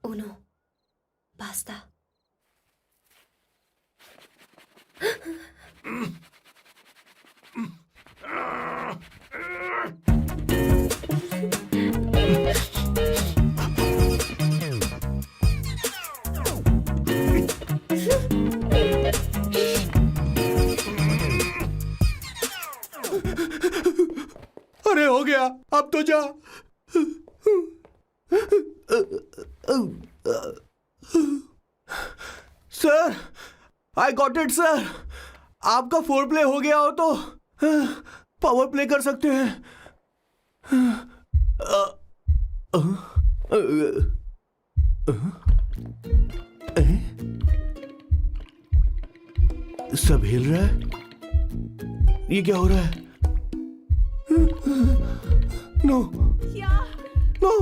Uno, basta. अरे हो गया, अब तो जा। Sir, I got it sir. आपका फोर प्ले हो गया हो तो पावर प्ले कर सकते हैं। सब हिल रहा है, ये क्या हो रहा है? No no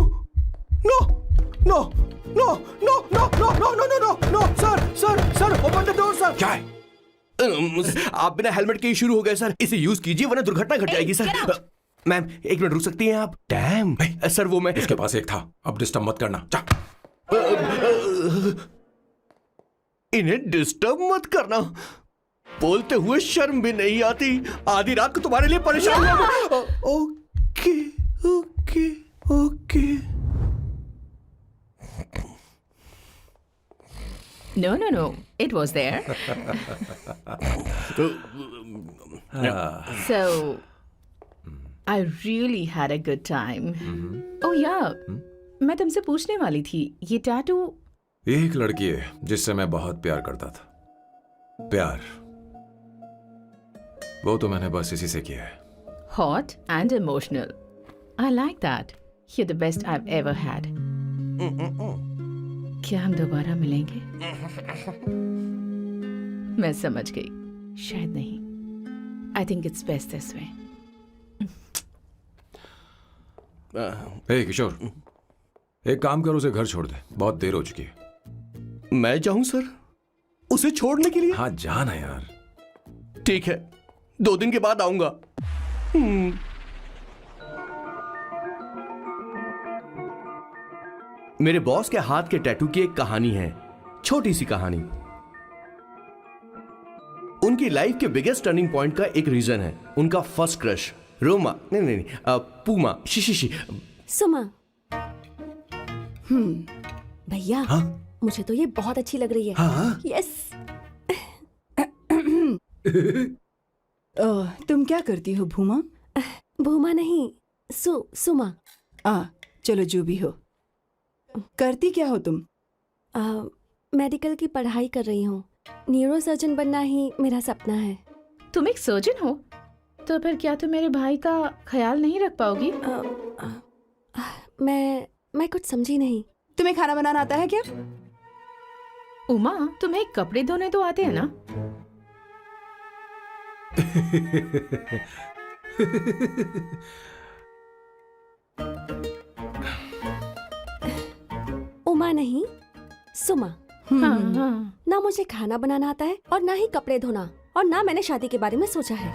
no no no no no no no no no no no sir sir sir open the door sir. क्या है? आप बिना हेलमेट के ही शुरू हो गए सर, इसे यूज कीजिए वरना दुर्घटना घट जाएगी सर। मैम एक मिनट रुक सकती हैं आप? डैम सर, वो मैं उसके पास एक था, अब डिस्टर्ब मत करना। जा। इन्हें डिस्टर्ब मत करना, बोलते हुए शर्म भी नहीं आती। आधी रात को तुम्हारे लिए परेशान हो। Okay okay okay. No. It was there. So, I really had a good time. Oh yeah, मैं तुमसे पूछने वाली थी, ये टैटू। एक लड़की है जिससे मैं बहुत प्यार करता था। प्यार वो तो मैंने बस इसी से किया है। Hot and emotional. I like that. You're the best I've ever had. क्या हम दोबारा मिलेंगे? मैं समझ गई, शायद नहीं। I think it's best this way. हे किशोर, एक काम कर, उसे घर छोड़ दे, बहुत देर हो चुकी है। मैं जाऊं सर उसे छोड़ने के लिए? हाँ जाना यार। ठीक है, 2 दिन के बाद आऊंगा। मेरे बॉस के हाथ के टैटू की एक कहानी है, छोटी सी कहानी। उनकी लाइफ के बिगेस्ट टर्निंग पॉइंट का एक रीजन है उनका फर्स्ट क्रश रोमा, नहीं पूमा, शिशिशी। सुमा। भैया, हाँ? मुझे तो ये बहुत अच्छी लग रही है। हाँ? यस। तुम क्या करती हो भूमा? भूमा नहीं, सुमा। चलो जो भी हो। करती क्या हो तुम? मेडिकल की पढ़ाई कर रही हूँ। न्यूरो सर्जन बनना ही मेरा सपना है। तुम एक सर्जन हो, तो फिर क्या तुम मेरे भाई का ख्याल नहीं रख पाओगी? मैं कुछ समझी नहीं। तुम्हें खाना बनाना आता है क्या? उमा, तुम्हें कपड़े धोने तो आते हैं ना? उमा नहीं, सुमा। हाँ। ना मुझे खाना बनाना आता है और ना ही कपड़े धोना, और ना मैंने शादी के बारे में सोचा है।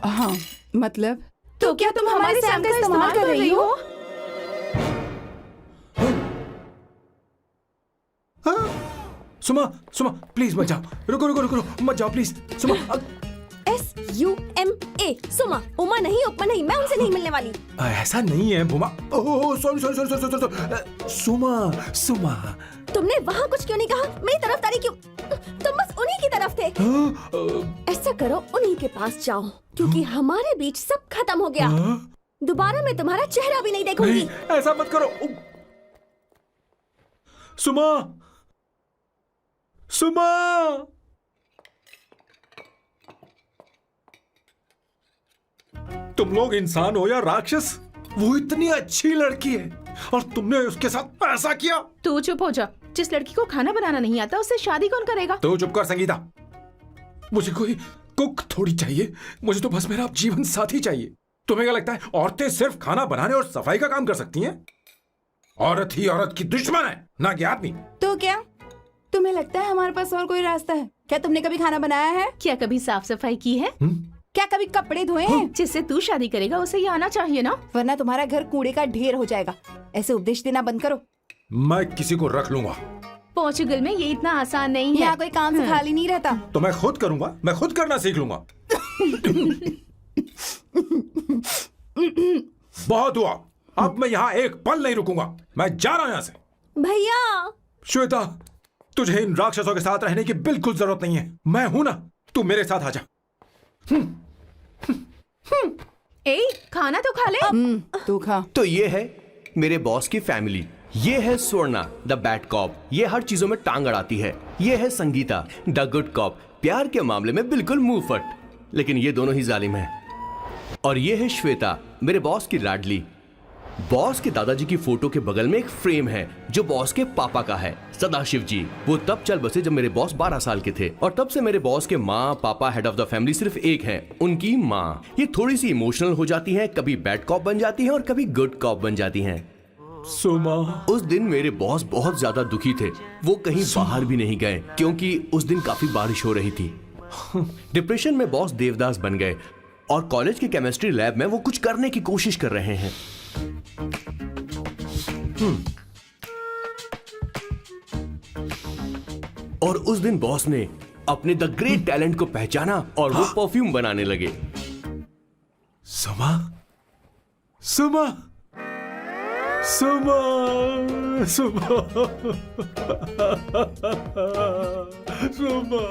हाँ, मतलब? तो क्या तुम हमारे सैम का इस्तेमाल कर रही हो? सुमा सुमा प्लीज मत जाओ, रुको मत जाओ प्लीज। सुमा SUMA, सुमा। उमा नहीं, उपमा नहीं, मैं उनसे नहीं मिलने वाली। ऐसा नहीं है भूमा। Oh sorry. सुमा तुमने वहाँ कुछ क्यों नहीं कहा? मेरी तरफदारी क्यों? तुम बस उन्हीं की तरफ थे। ऐसा करो, उन्हीं के पास जाओ, क्योंकि हमारे बीच सब खत्म हो गया। दोबारा मैं तुम्हारा चेहरा भी नहीं देखूंगी। नहीं, ऐसा मत करो सुमा। तुम लोग इंसान हो या राक्षस? वो इतनी अच्छी लड़की है और तुमने उसके साथ ऐसा किया। तू चुप हो जा। जिस लड़की को खाना बनाना नहीं आता उससे शादी कौन करेगा? तो चुप कर संगीता। मुझे कोई कुक थोड़ी चाहिए, मुझे तो बस मेरा जीवन साथी चाहिए। तुम्हें क्या लगता है औरतें सिर्फ खाना बनाने और सफाई का काम कर सकती हैं? औरत ही औरत की दुश्मन है, ना कि आदमी। तो क्या तुम्हें लगता है हमारे पास और कोई रास्ता है? क्या तुमने कभी खाना बनाया है? क्या कभी साफ सफाई की है? क्या कभी कपड़े धोए हैं? जिससे तू शादी करेगा उसे ये आना चाहिए ना। वरना तुम्हारा घर कूड़े का ढेर हो जाएगा। ऐसे उपदेश देना बंद करो। मैं किसी को रख लूंगा। पोर्चुगल में ये इतना आसान नहीं है। यहाँ कोई काम से खाली नहीं रहता। तो मैं खुद करूंगा, मैं खुद करना सीख लूंगा। बहुत हुआ, अब मैं यहाँ एक पल नहीं रुकूंगा। मैं जा रहा हूँ यहाँ से। भैया श्वेता, तुझे इन राक्षसों के साथ रहने की बिल्कुल जरूरत नहीं है। मैं हूं ना, तू मेरे साथ आ जा। ए, खाना तो खा ले। तू खा। तो ये है मेरे बॉस की फैमिली। ये है स्वर्णा द बैड कॉप, ये हर चीजों में टांग अड़ाती है। ये है संगीता द गुड कॉप, प्यार के मामले में बिल्कुल मुंह फट, लेकिन ये दोनों ही जालिम हैं। और ये है श्वेता, मेरे बॉस की लाडली। बॉस के दादाजी की फोटो के बगल में एक फ्रेम है जो बॉस के पापा का है, सदाशिव जी। वो तब चल बसे जब मेरे बॉस 12 साल के थे, और तब से मेरे बॉस के माँ पापा हेड ऑफ द फैमिली सिर्फ एक है, उनकी माँ। ये थोड़ी सी इमोशनल हो जाती हैं, कभी बैड कॉप बन जाती हैं और कभी गुड कॉप बन जाती हैं। सुमा, उस दिन मेरे बॉस बहुत ज्यादा दुखी थे। वो कहीं बाहर भी नहीं गए क्योंकि उस दिन काफी बारिश हो रही थी। डिप्रेशन में बॉस देवदास बन गए और कॉलेज के केमिस्ट्री लैब में वो कुछ करने की कोशिश कर रहे हैं। और उस दिन बॉस ने अपने द ग्रेट टैलेंट को पहचाना और वो परफ्यूम बनाने लगे। सुमा, सुमा, सुमा, सुमा, सुमा।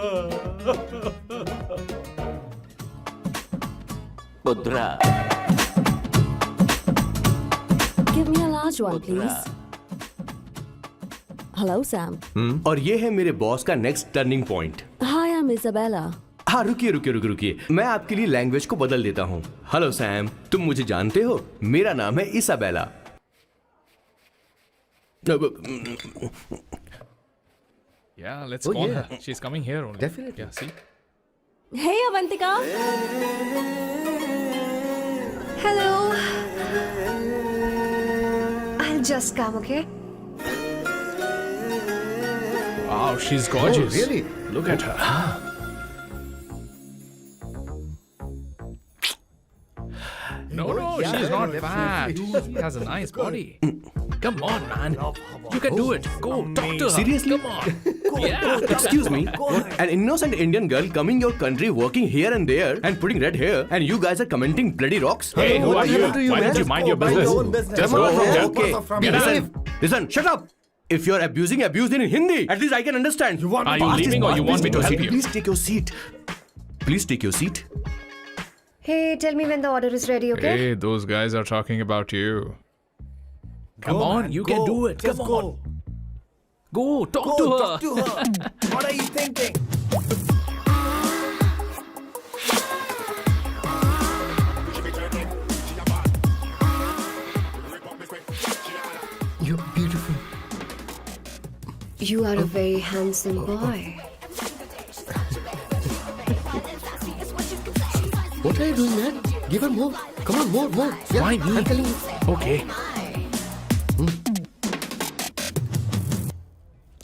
पुत्रा, give me a large one please. Hello Sam. और ये है मेरे बॉस का next turning point. Hi, I'm Isabella. हाँ, रुकिए, मैं आपके लिए लैंग्वेज को बदल देता हूँ। हेलो सैम, तुम मुझे जानते हो, मेरा नाम है Isabella. Yeah, let's call her. She's coming here only. Definitely. Yeah, see? Hey Avantika. Hello. I'll just come, okay? Wow, she's gorgeous. Oh, really? Look at her. No, she's not fat. She has a nice body. Come on, man. You can do it. Go, talk to her. Seriously? Come on. Yeah. Excuse me, an innocent Indian girl coming your country, working here and there, and putting red hair, and you guys are commenting bloody rocks? Hey, who are you? happened to you, Why man? don't you mind your Mind business? your own business. Just Come go on, from here. okay. Get out. Listen, shut up. If you're abuse it in Hindi. At least I can understand. Are you leaving or you want me to help you? Please take your seat. Please take your seat. Hey, tell me when the order is ready, okay? Hey, those guys are talking about you. Come on, you can do it. Come on. Go, talk to her. Talk to her. What are you thinking? You're beautiful. You are a very handsome boy. What are you doing, man? Give her more. Come on, more. Yeah, Why me? I'm telling you. Okay.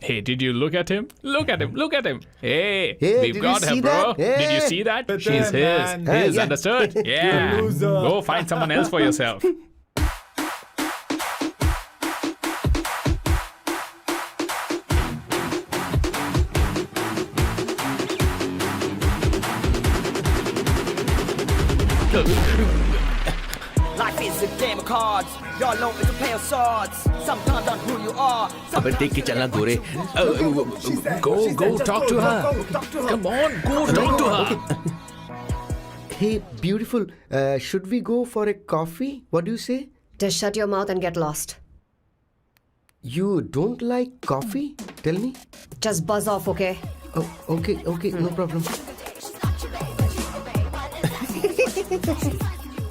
Hey, did you look at him? Look at him. Look at him. Hey, Hey, we've did got you her, see bro. that? Did you Hey. see that? But She's then, his. man. His, Yeah. understood? Yeah. Go find someone else for yourself. Life is a game of cards. Y'all know it's a play of swords. Sometimes on who you are. अबे देख के चलना गोरे। Go, talk to her. Come on, go talk to her. Hey, beautiful. Should we go for a coffee? What do you say? Just shut your mouth and get lost. You don't like coffee? Tell me. Just buzz off, okay? Oh, okay, no problem.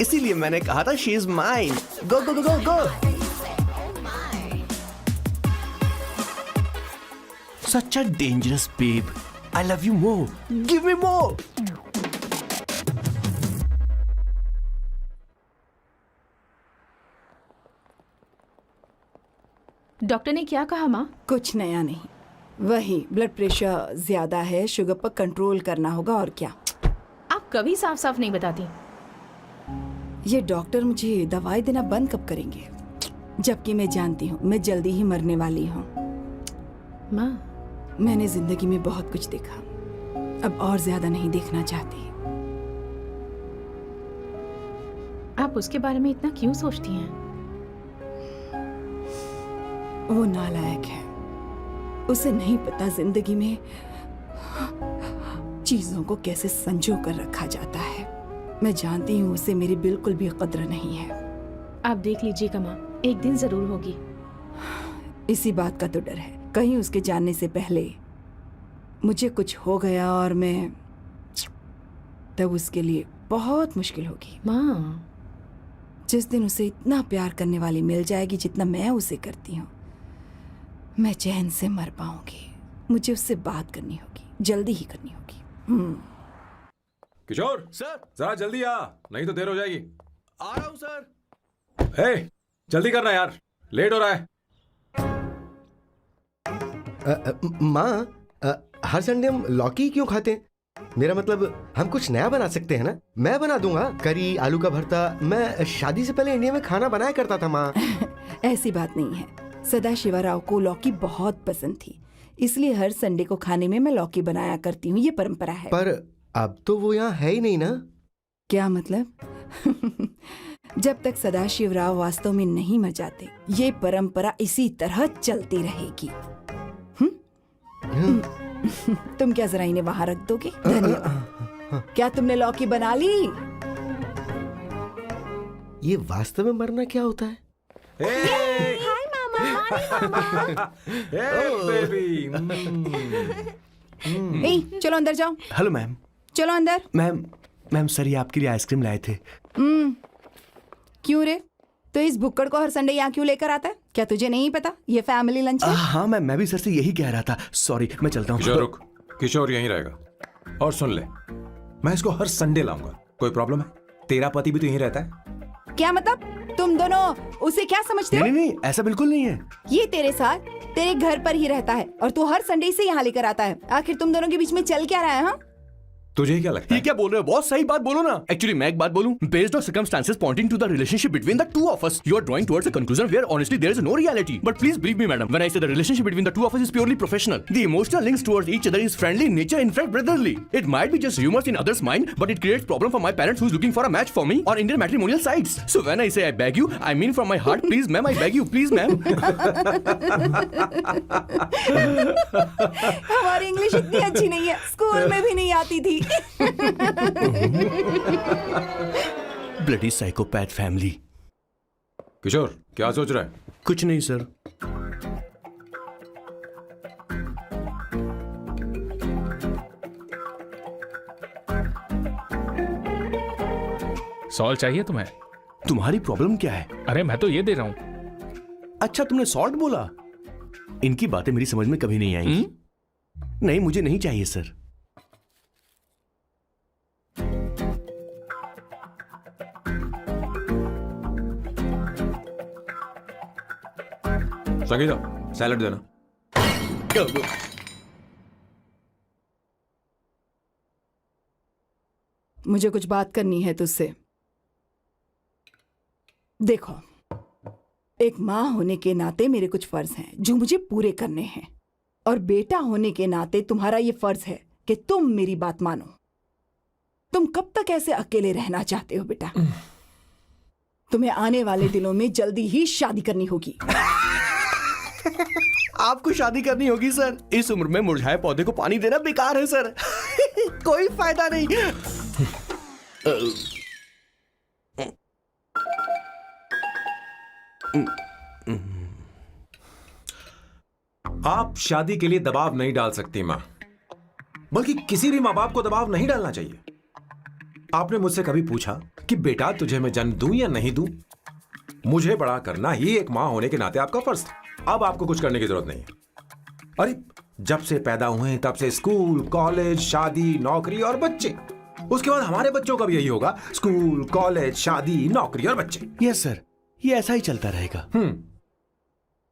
इसीलिए मैंने कहा था she is mine. Go go go go go. Such a dangerous babe. I love you more. Give me more. Doctor ने क्या कहा माँ? कुछ नया नहीं। वही ब्लड प्रेशर ज्यादा है, शुगर पर कंट्रोल करना होगा और क्या। आप कभी साफ साफ नहीं बताती। ये डॉक्टर मुझे दवाई देना बंद कब करेंगे? जबकि मैं जानती हूँ मैं जल्दी ही मरने वाली हूँ। माँ, मैंने जिंदगी में बहुत कुछ देखा, अब और ज्यादा नहीं देखना चाहती। आप उसके बारे में इतना क्यों सोचती हैं? वो नालायक है, उसे नहीं पता जिंदगी में चीजों को कैसे संजो कर रखा जाता है। मैं जानती हूँ उसे मेरी बिल्कुल भी कद्र नहीं है। आप देख लीजिएगा माँ, एक दिन जरूर होगी। इसी बात का तो डर है, कहीं उसके जानने से पहले मुझे कुछ हो गया और मैं, तब उसके लिए बहुत मुश्किल होगी। माँ, जिस दिन उसे इतना प्यार करने वाली मिल जाएगी जितना मैं उसे करती हूँ, मैं चैन से मर पाऊंगी। मुझे उससे बात करनी होगी, जल्दी ही करनी होगी। किशोर सर, जरा जल्दी आ, नहीं तो देर हो जाएगी। आ रहा हूँ सर। हे, जल्दी करना यार, लेट हो रहा है। माँ, हर संडे हम लौकी क्यों खाते हैं? मेरा मतलब हम कुछ नया बना सकते हैं ना? मैं बना दूंगा करी, आलू का भरता। मैं शादी से पहले इंडिया में खाना बनाया करता था माँ। ऐसी बात नहीं है, सदाशिवराव को लौकी बहुत पसंद थी, इसलिए हर संडे को खाने में मैं लौकी बनाया करती हूँ। ये परंपरा है। पर अब तो वो यहाँ है ही नहीं ना। क्या मतलब? जब तक सदाशिवराव वास्तव में नहीं मर जाते, ये परंपरा इसी तरह चलती रहेगी। तुम क्या जरा इन्हें वहां रख दोगे? धन्यवाद। क्या तुमने लौकी बना ली? ये वास्तव में मरना क्या होता है? हाय मामा। बेबी। ए, चलो अंदर जाओ। Hello ma'am. चलो अंदर। मैम सर, ये आपके लिए आइसक्रीम लाए थे। क्यों रे? तो इस भुक्कड़ को हर संडे यहाँ क्यों लेकर आता है? क्या तुझे नहीं पता ये फैमिली लंच है? हाँ मैम, मैं भी सर से यही कह रहा था। सॉरी, मैं चलता हूँ। किशोर रुक, किशोर यहीं रहेगा। और सुन ले, मैं इसको हर संडे लाऊंगा। कोई प्रॉब्लम है? तेरा पति भी तो यहीं रहता है। क्या मतलब? तुम दोनों उसे क्या समझते हो? नहीं, ऐसा बिल्कुल नहीं है। ये तेरे साथ तेरे घर पर ही रहता है और तू हर संडे से यहाँ लेकर आता है। आखिर तुम दोनों के बीच में चल क्या रहा है? हाँ, तुझे क्या लगता ये है? क्या बोल रहे हो? बहुत सही बात बोलो ना। एक्चुअली मैं एक बात बोलूं, based on circumstances pointing to the relationship between the two of us, you are drawing towards a conclusion where honestly there is no reality. But please believe me madam, when I say the relationship between the two of us is purely professional. The emotional links towards each other is friendly in nature, in fact brotherly. It might be just rumors in others' mind, but it creates problem for my parents who is looking for a match for me on Indian matrimonial sites. So when I say I beg you, I mean from my heart. Please ma'am, I beg you, please ma'am. हमारी English इतनी अच्छी नहीं है, school में भी नहीं आती थी। Bloody psychopath family. किशोर क्या सोच रहा है? कुछ नहीं सर। सॉल्ट चाहिए तुम्हें? तुम्हारी प्रॉब्लम क्या है? अरे मैं तो ये दे रहा हूँ। अच्छा, तुमने सॉल्ट बोला। इनकी बातें मेरी समझ में कभी नहीं आएंगी। नहीं, मुझे नहीं चाहिए सर। संगीता, सैलड देना। मुझे कुछ बात करनी है तुझसे। देखो, एक माँ होने के नाते मेरे कुछ फर्ज हैं जो मुझे पूरे करने हैं, और बेटा होने के नाते तुम्हारा ये फर्ज है कि तुम मेरी बात मानो। तुम कब तक ऐसे अकेले रहना चाहते हो बेटा? तुम्हें आने वाले दिनों में जल्दी ही शादी करनी होगी। आपको शादी करनी होगी सर? इस उम्र में मुरझाए पौधे को पानी देना बेकार है सर। कोई फायदा नहीं। आप शादी के लिए दबाव नहीं डाल सकती माँ, बल्कि किसी भी माँ बाप को दबाव नहीं डालना चाहिए। आपने मुझसे कभी पूछा कि बेटा तुझे मैं जन्म दूं या नहीं दूं? मुझे बड़ा करना ही एक माँ होने के नाते आपका फर्ज था। अब आपको कुछ करने की जरूरत नहीं है। अरे जब से पैदा हुए तब से स्कूल, कॉलेज, शादी, नौकरी और बच्चे। उसके बाद हमारे बच्चों का भी यही होगा, स्कूल, कॉलेज, शादी, नौकरी और बच्चे। यस सर, ये ऐसा ही चलता रहेगा।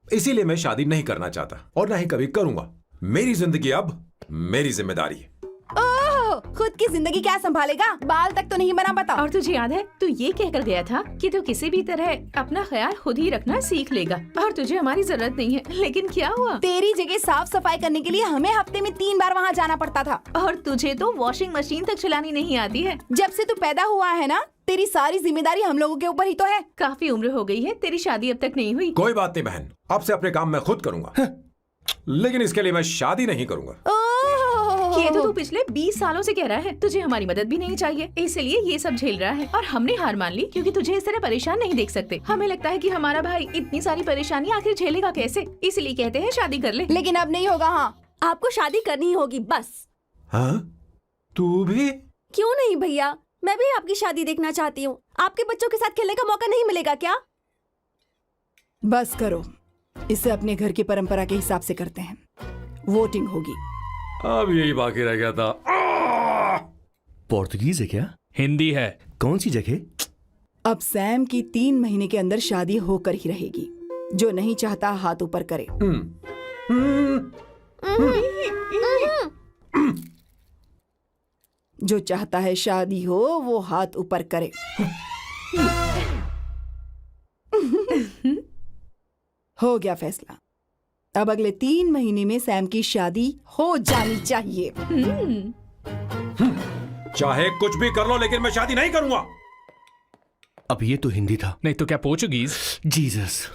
इसीलिए मैं शादी नहीं करना चाहता और ना ही कभी करूंगा। मेरी जिंदगी अब मेरी जिम्मेदारी है। ओह, खुद की जिंदगी क्या संभालेगा? बाल तक तो नहीं बना, बताओ। और तुझे याद है तू ये कहकर गया था कि तू किसी भी तरह अपना ख्याल खुद ही रखना सीख लेगा और तुझे हमारी जरूरत नहीं है, लेकिन क्या हुआ? तेरी जगह साफ सफाई करने के लिए हमें हफ्ते में 3 बार वहाँ जाना पड़ता था। और तुझे तो वॉशिंग मशीन तक चलानी नहीं आती है। जब से तू पैदा हुआ है ना, तेरी सारी जिम्मेदारी हम लोगों के ऊपर ही तो है। काफी उम्र हो गई है, तेरी शादी अब तक नहीं हुई। कोई बात नहीं बहन, अब से अपने काम मैं खुद करूंगा, लेकिन इसके लिए मैं शादी नहीं करूंगा। ये तो तू पिछले 20 सालों से कह रहा है। तुझे हमारी मदद भी नहीं चाहिए, इसलिए ये सब झेल रहा है। और हमने हार मान ली क्योंकि तुझे इस तरह परेशान नहीं देख सकते। हमें लगता है कि हमारा भाई इतनी सारी परेशानी आखिर झेलेगा कैसे, इसलिए कहते हैं शादी कर ले। लेकिन अब नहीं होगा। हाँ, आपको शादी करनी होगी बस। हाँ? तू भी? क्यों नहीं भैया, मैं भी आपकी शादी देखना चाहती हूँ। आपके बच्चों के साथ खेलने का मौका नहीं मिलेगा क्या? बस करो, इसे अपने घर की परंपरा के हिसाब से करते हैं। वोटिंग होगी। अब यही बाकी रह गया था। पोर्तुगीज है क्या? हिंदी है। कौन सी जगह? अब सैम की 3 महीने के अंदर शादी होकर ही रहेगी। जो नहीं चाहता हाथ ऊपर करे। जो चाहता है शादी हो वो हाथ ऊपर करे। हो गया फैसला। अब अगले 3 महीने में सैम की शादी हो जानी चाहिए। चाहे कुछ भी कर लो, लेकिन मैं शादी नहीं करूंगा। अब ये तो हिंदी था। नहीं तो क्या पोर्चुगीज? जीसस।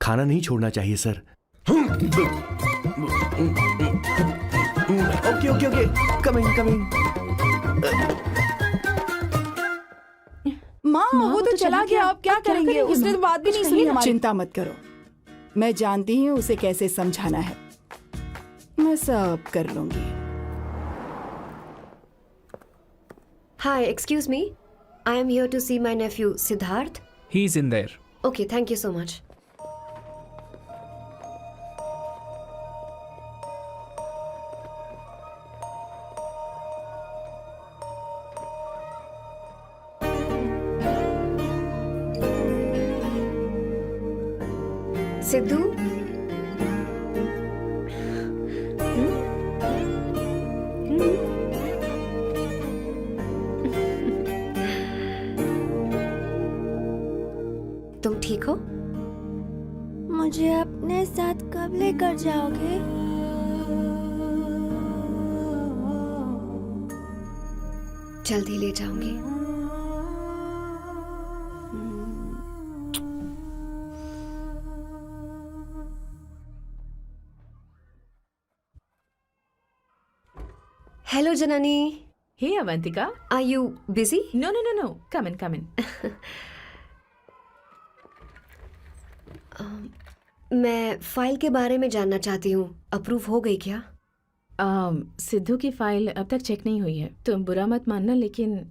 खाना नहीं छोड़ना चाहिए sir. Okay okay okay, coming coming. माँ वो तो चला गया, अब क्या करेंगे? उसने तो बात भी नहीं सुनी हमारी। चिंता मत करो, मैं जानती हूँ उसे कैसे समझाना है। मैं सब कर लूंगी। Hi, excuse me. I am here to see my nephew Siddharth. He's in there. Okay, thank you so much. Sidhu, तुम ठीक हो? मुझे अपने साथ कब लेकर जाओगे? जल्दी ले जाऊंगी। Hello, Janani. Hey Avantika, Are you busy? No no no no, come in come in. मैं फाइल के बारे में जानना चाहती हूँ। अप्रूव हो गई क्या? सिद्धू की फाइल अब तक चेक नहीं हुई है। तुम बुरा मत मानना, लेकिन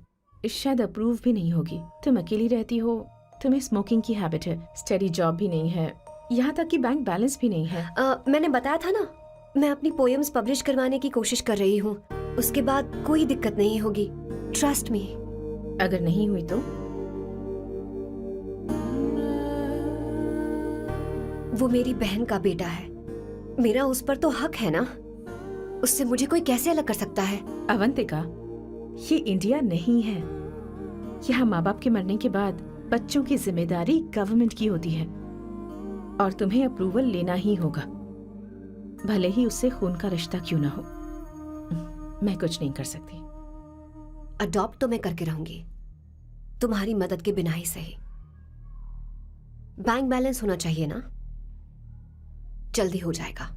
शायद अप्रूव भी नहीं होगी। तुम अकेली रहती हो, तुम्हें स्मोकिंग की हैबिट है, स्टडी जॉब भी नहीं है, यहाँ तक कि बैंक बैलेंस भी नहीं है। मैंने बताया था ना, मैं अपनी पोएम्स पब्लिश करवाने की कोशिश कर रही हूँ। उसके बाद कोई दिक्कत नहीं होगी, ट्रस्ट मी। अगर नहीं हुई तो? वो मेरी बहन का बेटा है, मेरा उस पर तो हक है ना। उससे मुझे कोई कैसे अलग कर सकता है? अवंतिका, ये इंडिया नहीं है। यहाँ माँ बाप के मरने के बाद बच्चों की जिम्मेदारी गवर्नमेंट की होती है और तुम्हें अप्रूवल लेना ही होगा, भले ही उससे खून का रिश्ता क्यों ना हो। मैं कुछ नहीं कर सकती। अडॉप्ट तो मैं करके रहूंगी, तुम्हारी मदद के बिना ही सही। बैंक बैलेंस होना चाहिए ना, जल्दी हो जाएगा।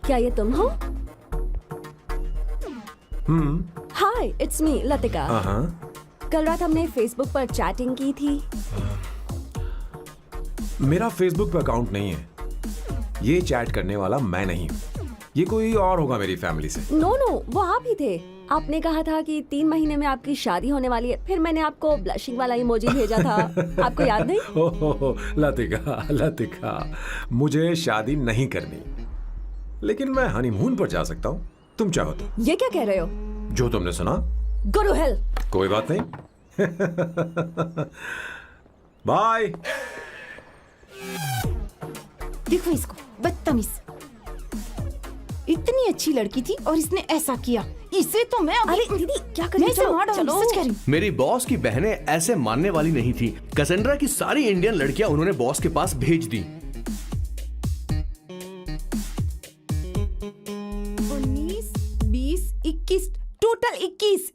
क्या ये तुम हो? हाय, इट्स मी लतिका। कल रात हमने फेसबुक पर चैटिंग की थी। मेरा फेसबुक पे अकाउंट नहीं है। ये चैट करने वाला मैं नहीं हूँ, ये कोई और होगा मेरी फैमिली से। नो नो, वो आप ही थे। आपने कहा था कि 3 महीने में आपकी शादी होने वाली है, फिर मैंने आपको ब्लशिंग वाला इमोजी भेजा था। आपको याद नहीं? ओहो, लतिका, मुझे शादी नहीं करनी, लेकिन मैं हनीमून पर जा सकता हूँ। तुम चाहो तो। ये क्या कह रहे हो? जो तुमने सुना। Go to hell. कोई बात नहीं। बाय। देखो इसको, बदतमीज। इतनी अच्छी लड़की थी और इसने ऐसा किया। इसे तो मैं अरे दीदी क्या कर मैं रही इसे मार डालूंगी, चलो। सच कह रही हूँ। मेरी बॉस की बहनें ऐसे मानने वाली नहीं थी। कैसेंड्रा की सारी इंडियन लड़कियां उन्होंने बॉस के पास भेज दी। 19, 20, 21 टोटल 21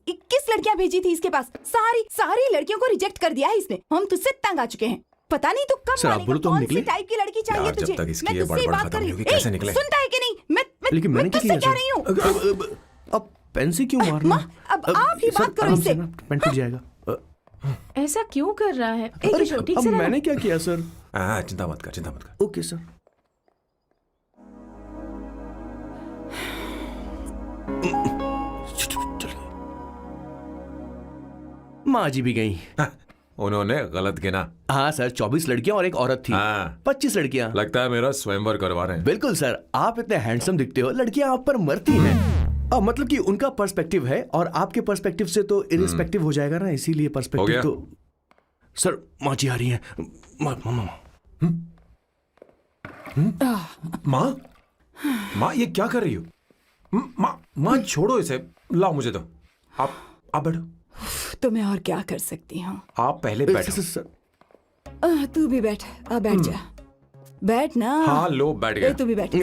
लड़कियां भेजी थी इसके पास। सारी लड़कियों को रिजेक्ट कर दिया है इसने। हम तुझसे तंग आ चुके हैं। पता नहीं तू कब सर, आप मानेगा, बोलो तो हम कौन सी निकले? टाइप की लड़की चाहिए यार, जब तुझे? तक इसकी मैं ये तुझसे ही बड़बड़ बात खत्म कर रही नहीं हूँ। होगी, कैसे ए, निकले? सुनता है कि नहीं? लेकिन मैं मैंने क्या तुझसे किया कह रही हूँ। सर? अब पेन से क्यों मारना? अब आप ही सर, बात करो आराम इससे। से ना, पेन फट जाएगा। ऐसा क्यों कर रहा है? एक अरे, किशोर, ठीक अब से रहना। मैंने क्या किया सर? चिंता मत कर, चिंता मत कर। Okay sir. माँ जी भी गई। उन्होंने गलत गिना। हाँ सर, 24 लड़कियां और एक औरत थी। हाँ। 25 लड़कियां। लगता है मेरा स्वयंवर करवा रहे हैं। बिल्कुल सर, आप इतने हैंडसम दिखते हो, लड़कियां आप पर मरती हैं। मतलब कि उनका पर्सपेक्टिव है और आपके पर्सपेक्टिव से तो इरिस्पेक्टिव हो जाएगा ना, इसीलिए हो पर्सपेक्टिव गया? तो। सर माँ जी आ रही हैं। माँ, माँ ये क्या कर रही हो? माँ छोड़ो इसे, लाओ मुझे दो। आप बैठो। तो मैं और क्या कर सकती हूँ? आप पहले बैठो। तू भी बैठ। बैठ जा। बैठ ना। हाँ लो, बैठ ए, गया। तू भी बैठ।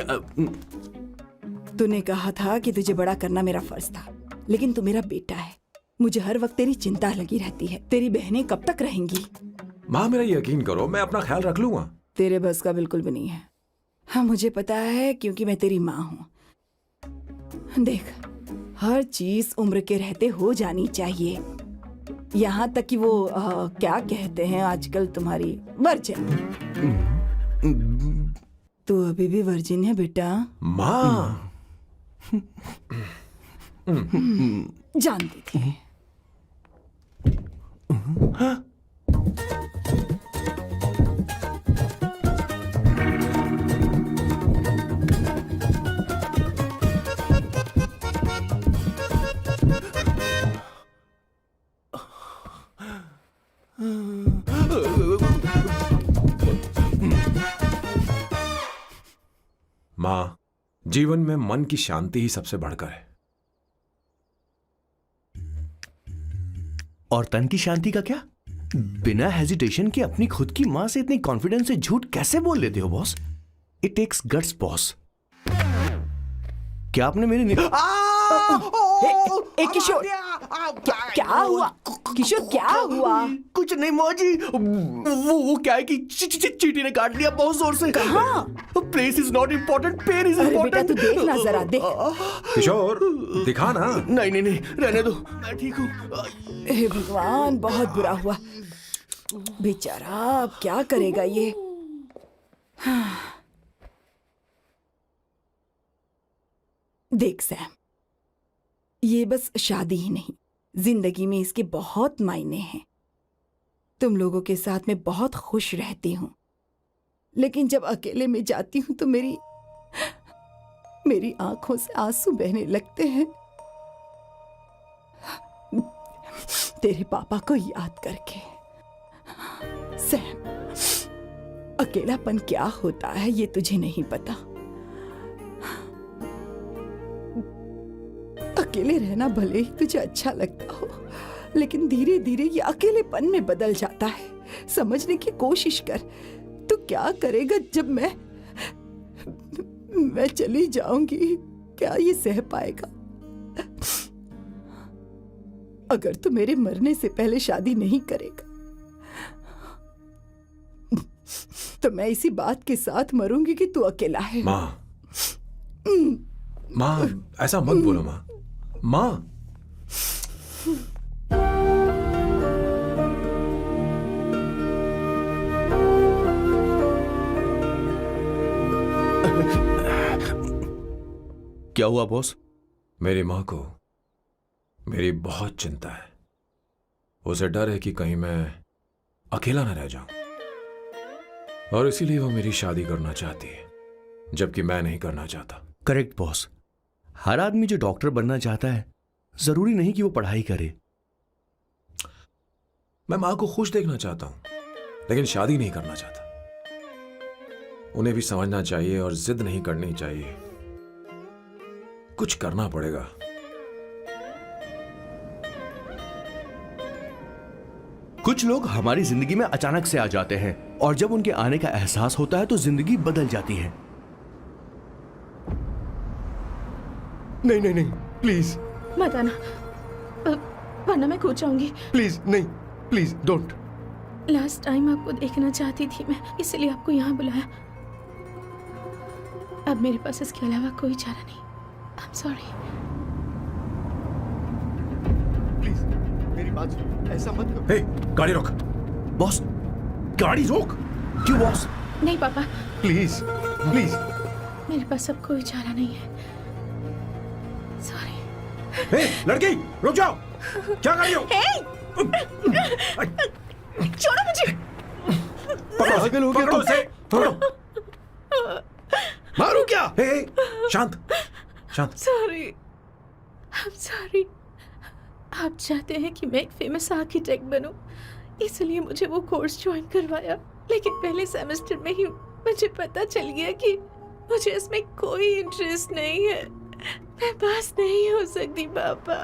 तूने कहा था कि तुझे बड़ा करना मेरा फर्ज था, लेकिन तू मेरा बेटा है। मुझे हर वक्त तेरी चिंता लगी रहती है। तेरी बहनें कब तक रहेंगी? माँ मेरा यकीन करो, मैं अपना ख्याल रख लूंगा। तेरे बस का बिल्कुल भी नहीं है। हाँ मुझे पता है, क्योंकि मैं तेरी माँ हूँ। देख, हर चीज उम्र के रहते हो जानी चाहिए, यहाँ तक कि वो क्या कहते हैं आजकल तुम्हारी वर्जिन। तू अभी भी वर्जिन है बेटा? माँ जानती थी। माँ, जीवन में मन की शांति ही सबसे बढ़कर है। और तन की शांति का क्या? बिना हेजिटेशन के अपनी खुद की माँ से इतनी कॉन्फिडेंस से झूठ कैसे बोल लेते हो boss? It takes guts boss. क्या आपने मेरी किशोर, क्या हुआ? किशोर क्या हुआ? कुछ नहीं माँ जी, वो क्या है कि चींटी ने काट लिया बहुत जोर से। कहाँ? Place is not important, pen is अरे बेटा इम्पोर्टेंट। तू देख ना जरा, देख। किशोर दिखा ना। नहीं नहीं नहीं, रहने दो, मैं ठीक हूँ। हे भगवान, बहुत बुरा हुआ बेचारा। अब क्या करेगा ये? देख सैम, ये बस शादी ही नहीं, जिंदगी में इसके बहुत मायने हैं। तुम लोगों के साथ मैं बहुत खुश रहती हूँ, लेकिन जब अकेले में जाती हूँ तो मेरी आंखों से आंसू बहने लगते हैं, तेरे पापा को याद करके। सैम, अकेलापन क्या होता है ये तुझे नहीं पता। अकेले रहना भले ही तुझे अच्छा लगता हो, लेकिन धीरे धीरे ये अकेलेपन में बदल जाता है। समझने की कोशिश कर। तू क्या करेगा जब मैं चली जाऊंगी? क्या ये सह पाएगा? अगर तू मेरे मरने से पहले शादी नहीं करेगा तो मैं इसी बात के साथ मरूंगी कि तू अकेला है। माँ, माँ ऐसा मत बोलो माँ। माँ, क्या हुआ बॉस? मेरी माँ को मेरी बहुत चिंता है। उसे डर है कि कहीं मैं अकेला न रह जाऊं, और इसीलिए वो मेरी शादी करना चाहती है, जबकि मैं नहीं करना चाहता। करेक्ट बॉस, हर आदमी जो डॉक्टर बनना चाहता है जरूरी नहीं कि वो पढ़ाई करे। मैं मां को खुश देखना चाहता हूं, लेकिन शादी नहीं करना चाहता। उन्हें भी समझना चाहिए और जिद नहीं करनी चाहिए। कुछ करना पड़ेगा। कुछ लोग हमारी जिंदगी में अचानक से आ जाते हैं और जब उनके आने का एहसास होता है तो जिंदगी बदल जाती है। नहीं नहीं नहीं, प्लीज मत आना, वरना मैं खो जाऊंगी। प्लीज नहीं, प्लीज डोंट। लास्ट टाइम आपको देखना चाहती थी मैं, इसलिए आपको यहाँ बुलाया। अब मेरे पास इसके अलावा कोई चारा नहीं। I'm sorry। प्लीज मेरी बात सुनो, ऐसा मत करो। हे, गाड़ी रोक। बॉस, गाड़ी रोक। क्यों बॉस? नहीं पापा, प्लीज प्लीज। मेरे पास अब कोई चारा नहीं है। सॉरी। हे, लड़की रुक जाओ। क्या कर रही हो? छोड़ो मुझे। पागल हो गया पकड़ो तुम। उसे, पकड़ो। मारू क्या? हे, शांत शांत। Sorry, I'm sorry। आप चाहते हैं कि मैं एक फेमस आर्किटेक्ट बनूं, इसलिए मुझे वो कोर्स ज्वाइन करवाया, लेकिन पहले सेमेस्टर में ही मुझे पता चल गया कि मुझे इसमें कोई इंटरेस्ट नहीं है। मैं पास नहीं हो सकती पापा।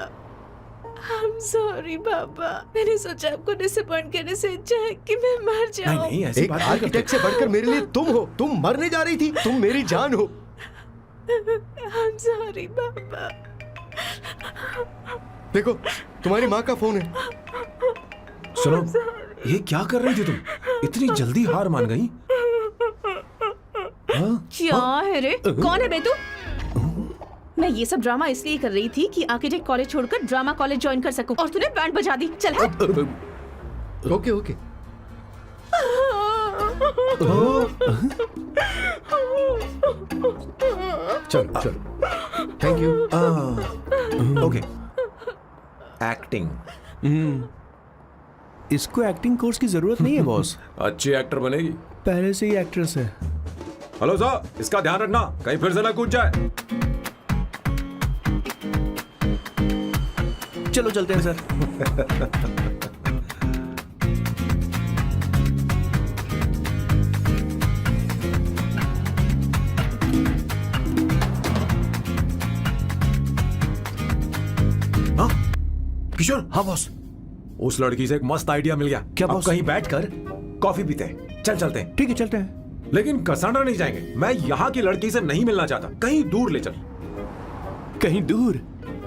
I'm sorry पापा। मैंने सोचा आपको डिसअपॉइंट करने से अच्छा है कि मैं मर जाऊं। नहीं नहीं, ऐसी एक बात नहीं आर्किटेक्ट से बढ़कर मेरे लिए तुम हो। तुम मरने जा रही थी, तुम मेरी जान हो। I'm sorry पापा। देखो तुम्हारी माँ का फोन है। सुनो, ये क्या कर रही थी तुम? इतनी जल्दी हार मान गई? हाँ? क्या है रे? कौन है बे तू? मैं ये सब ड्रामा इसलिए कर रही थी कि आर्किटेक्ट कॉलेज छोड़कर ड्रामा कॉलेज ज्वाइन कर सकूं, और तूने बैंड बजा दी। चल हट। Okay okay. चलो चलो, थैंक यू। ओके। एक्टिंग। इसको एक्टिंग कोर्स की जरूरत नहीं है बॉस। अच्छी एक्टर बनेगी। पहले से ही एक्ट्रेस है। हेलो सर, इसका ध्यान रखना कहीं फिर से ना कूद जाए। चलो चलते हैं सर। हाँ? किशोर। हाँ बॉस। उस लड़की से एक मस्त आइडिया मिल गया। क्या अब बॉस? कहीं बैठकर कॉफी पीते हैं। चल चलते हैं। ठीक है चलते हैं। लेकिन कसांड्रा नहीं जाएंगे। मैं यहाँ की लड़की से नहीं मिलना चाहता। कहीं दूर ले चल। कहीं दूर?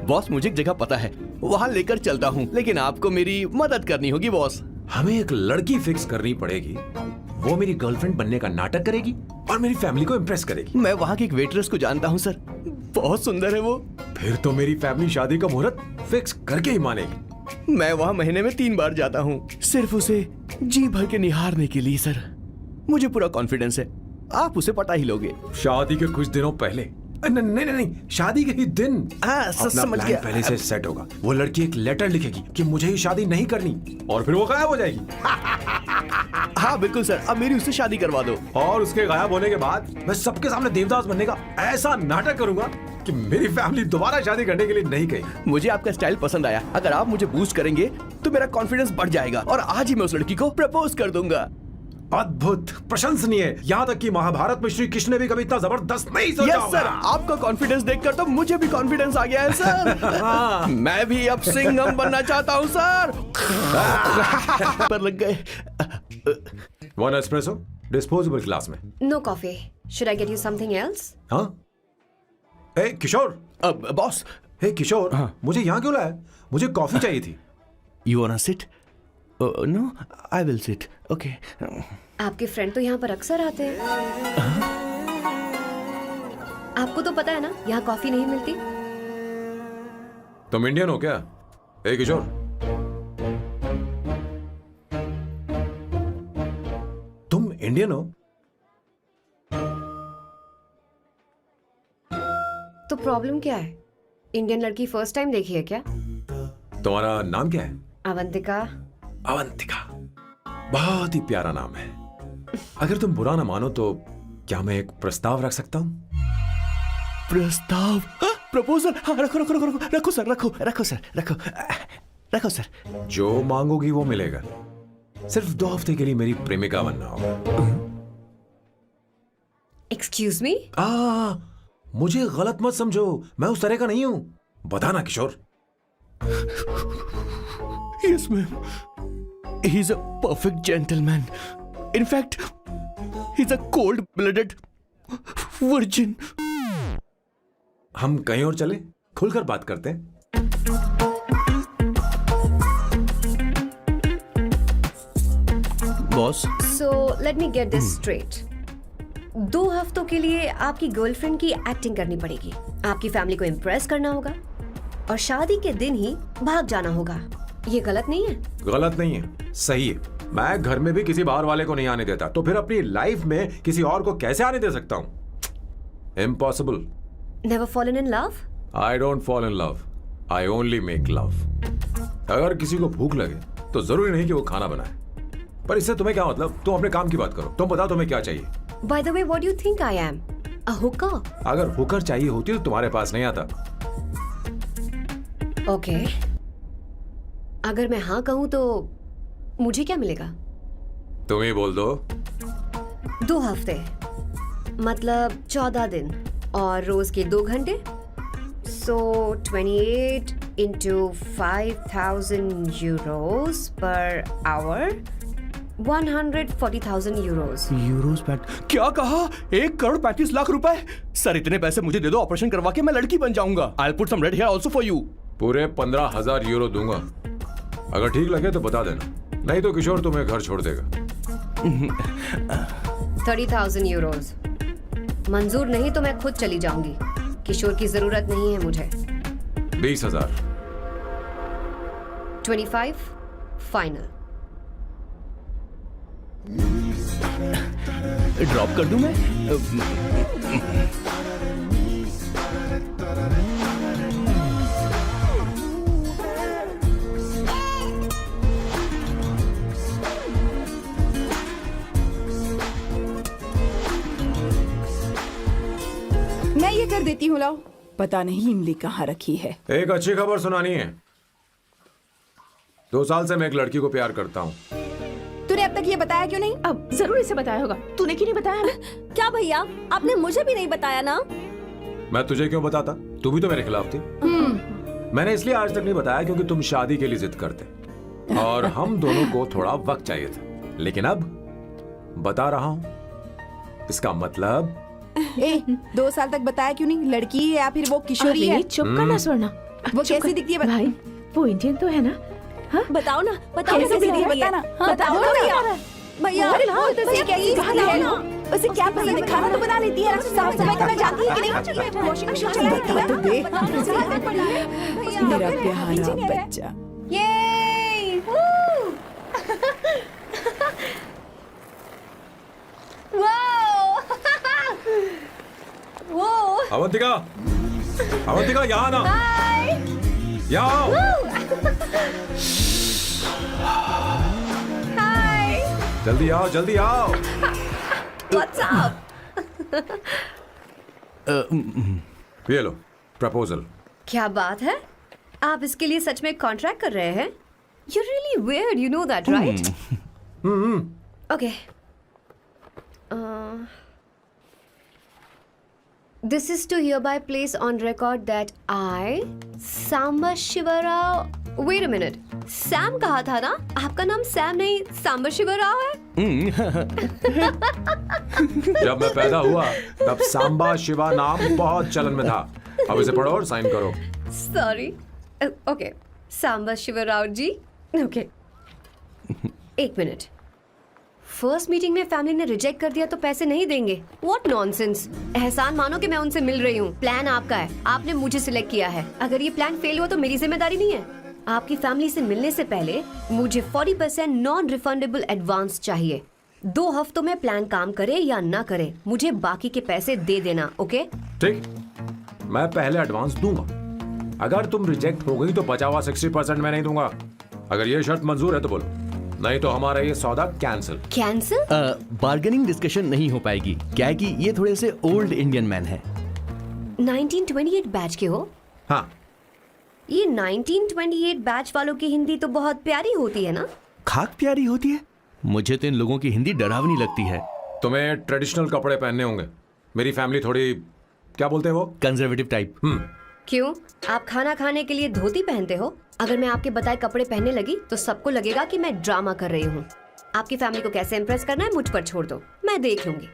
बॉस मुझे एक जगह पता है, वहां लेकर चलता हूँ, लेकिन आपको मेरी मदद करनी होगी बॉस। हमें एक लड़की फिक्स करनी पड़ेगी। वो मेरी गर्लफ्रेंड बनने का नाटक करेगी और मेरी फैमिली को इम्प्रेस करेगी। मैं वहाँ की एक वेट्रेस को जानता हूँ सर, बहुत सुंदर है वो। फिर तो मेरी फैमिली शादी का मुहूर्त फिक्स करके ही मानेगी। मैं वहाँ महीने में 3 बार जाता हूँ, सिर्फ उसे जी भर के निहारने के लिए सर। मुझे पूरा कॉन्फिडेंस है आप उसे पटा ही लोगे। शादी के कुछ दिनों पहले। नहीं, शादी के ही दिन हाँ, अपना समझ प्लान गया। पहले से सेट होगा। वो लड़की एक लेटर लिखेगी कि मुझे ही शादी नहीं करनी, और फिर वो गायब हो जाएगी। हाँ बिल्कुल सर, अब मेरी उससे शादी करवा दो। और उसके गायब होने के बाद मैं सबके सामने देवदास बनने का ऐसा नाटक करूंगा कि मेरी फैमिली दोबारा शादी करने के लिए नहीं कही। मुझे आपका स्टाइल पसंद आया। अगर आप मुझे बूस्ट करेंगे तो मेरा कॉन्फिडेंस बढ़ जाएगा और आज ही मैं उस लड़की को प्रपोज कर दूंगा। अद्भुत, प्रशंसनीय। यहाँ तक कि महाभारत में श्री कृष्ण ने भी कभी इतना जबरदस्त नहीं सोचा यस होगा। सर, आपका कॉन्फिडेंस देखकर तो मुझे भी कॉन्फिडेंस आ गया है सर। मैं भी अब सिंघम बनना चाहता हूँ सर। पर लग गए। 1 एस्प्रेसो, डिस्पोजेबल ग्लास में। No coffee. Should I get you something else? हाँ? ए किशोर। अब बॉस। हे किशोर, हाँ? मुझे यहाँ क्यों लाया? मुझे कॉफी चाहिए थी। You wanna sit? No, I will sit. Okay. आपके फ्रेंड तो यहाँ पर अक्सर आते हैं। आपको तो पता है ना, यहाँ कॉफी नहीं मिलती। तुम इंडियन हो क्या? ए किशोर, तुम इंडियन हो? तो प्रॉब्लम क्या है? इंडियन लड़की फर्स्ट टाइम देखी है क्या? तुम्हारा नाम क्या है? अवंतिका। अवंतिका, बहुत ही प्यारा नाम है। अगर तुम बुरा ना मानो तो क्या मैं एक प्रस्ताव रख सकता हूँ? प्रस्ताव? प्रपोजल। हाँ, रखो रखो रखो रखो रखो सर, रखो रखो सर, रखो रखो सर। जो मांगोगी वो मिलेगा। सिर्फ 2 हफ्ते के लिए मेरी प्रेमिका बनना होगा। Excuse me? मुझे गलत मत समझो, मैं उस तरह का नहीं हूं। बताना किशोर। Yes, ma'am. He's a perfect gentleman. In fact, he's a cold-blooded virgin. हम कहीं और चले, खुलकर बात करते हैं। Boss, so let me get this straight. 2 हफ्तों के लिए आपकी गर्लफ्रेंड की एक्टिंग करनी पड़ेगी, आपकी फैमिली को इम्प्रेस करना होगा और शादी के दिन ही भाग जाना होगा। ये गलत नहीं है? गलत नहीं है, सही है। मैं घर में भी किसी बाहर वाले को नहीं आने देता, तो फिर अपनी लाइफ में किसी और को कैसे आने दे सकता हूं? Impossible. Never fallen in love? I don't fall in love, I only make love. अगर किसी को भूख लगे तो जरूरी नहीं कि वो खाना बनाए, पर इससे तुम्हें क्या मतलब? तुम अपने काम की बात करो। तुम बताओ तुम्हें क्या चाहिए? By the way, what do you think I am? A hooker? अगर हुकर चाहिए होती तो तुम्हारे पास नहीं आता। Okay. अगर मैं हाँ कहूँ तो मुझे क्या मिलेगा? तुम ही बोल दो। 2 हफ्ते मतलब 14 दिन और रोज के 2 घंटे। So 28 into 5,000 euros per hour, 140,000 euros. Euros PAT क्या कहा? 1,35,00,000 रुपए? सर इतने पैसे मुझे दे दो, ऑपरेशन करवा के मैं लड़की बन जाऊंगा। I'll put some red hair also for you. पूरे 15,000 यूरो दूंगा। अगर ठीक लगे तो बता देना, नहीं तो किशोर तुम्हें घर छोड़ देगा। 30,000 euros. मंजूर नहीं तो मैं खुद चली जाऊंगी। किशोर की जरूरत नहीं है मुझे। 20,000। 25 फाइनल। ड्रॉप कर दूं मैं? मैं ये कर देती हूँ, लाओ। पता नहीं इमली कहाँ रखी है। एक अच्छी खबर सुनानी है। 2 साल से मैं एक लड़की को प्यार करता हूँ। तूने अब तक ये बताया क्यों नहीं? अब जरूर इसे बताया होगा। तूने क्यों नहीं बताया हमें? क्या भैया, आपने मुझे भी नहीं बताया ना? मैं तुझे क्यों बताता? तू भी तो मेरे खिलाफ थी। मैंने इसलिए आज तक नहीं बताया क्योंकि तुम शादी के लिए जिद करते और हम दोनों को थोड़ा वक्त चाहिए था। लेकिन अब बता रहा हूँ। इसका मतलब 2 साल तक बताया क्यों नहीं? लड़की है या फिर वो किशोरी है? चुप करना स्वर्णा। वो कैसी दिखती है? भाई वो इंडियन तो है ना? हाँ? बताओ ना, बताओ कैसी दिखती है? बताना। हाँ, बताओ बोलो ना भैया। भैया। उसे कैसी दिखती है? उसे क्या पसंद है? खाना तो बना लेती है, साफ सफाई करना जानती है कि नहीं? वॉशिंग मशीन चलाती है? बता तो दे। मेरा प्यारा बच्चा। ये वो अवंतिका, अवंतिका यहाँ ना। यहाँ आओ। जल्दी आओ, जल्दी आओ। What's up? ये लो प्रपोजल। क्या बात है? आप इसके लिए सच में कॉन्ट्रैक्ट कर रहे हैं? You're really weird, you know that, right? Okay. This is to hereby place on record that I, Samba Shivarao. Wait a minute. Sam कहा था ना? आपका नाम सैम नहीं सांबा शिवराव है? जब मैं पैदा हुआ तब सांबा शिवा नाम बहुत चलन में था। अब इसे पढ़ो और साइन करो। Sorry. Okay. सांबा शिवराव जी. Okay. 1 मिनट। फर्स्ट मीटिंग में फैमिली ने रिजेक्ट कर दिया तो पैसे नहीं देंगे? What nonsense! एहसान मानो कि मैं उनसे मिल रही हूँ। प्लान आपका है, आपने मुझे सिलेक्ट किया है। अगर ये प्लान फेल हुआ तो मेरी जिम्मेदारी नहीं है। आपकी फैमिली से मिलने से पहले मुझे 40% नॉन रिफंडेबल एडवांस चाहिए। 2 हफ्तों में प्लान काम करे या ना करे, मुझे बाकी के पैसे दे देना। ओके? ठीक, मैं पहले एडवांस दूंगा। अगर तुम रिजेक्ट हो गई तो बचा हुआ 60% मैं नहीं दूंगा। अगर ये शर्त मंजूर है तो बोलो, नहीं तो हमारा ये सौदा कैंसिल। कैंसिल? बार्गेनिंग डिस्कशन नहीं हो पाएगी। क्या है कि ये थोड़े से ओल्ड इंडियन मैन है। 1928 बैच के हो? हाँ। ये 1928 बैच वालों की हिंदी तो बहुत प्यारी होती है ना? खाक प्यारी होती है। मुझे तो इन लोगों की हिंदी डरावनी लगती है। तुम्हें ट्रेडिशनल कपड़े पहनने होंगे। मेरी फैमिली थोड़ी, क्या बोलते हैं वो, कंजर्वेटिव टाइप। क्यों? आप खाना खाने के लिए धोती पहनते हो? अगर मैं आपके बताए कपड़े पहनने लगी तो सबको लगेगा कि मैं ड्रामा कर रही हूँ। आपकी फैमिली को कैसे इम्प्रेस करना है मुझ पर छोड़ दो, मैं देख लूंगी।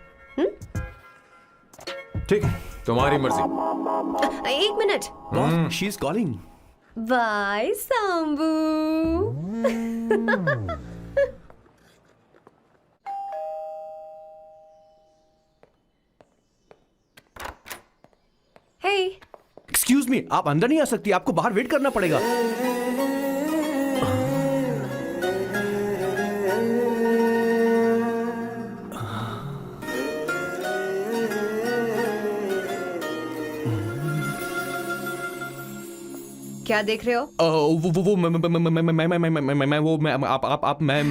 ठीक है, तुम्हारी मर्जी। एक minute. She is calling. Bye Sambu. Hey, excuse me, आप अंदर नहीं आ सकती, आपको बाहर वेट करना पड़ेगा। क्या देख रहे हो? वो मैं वो मैं आप मैं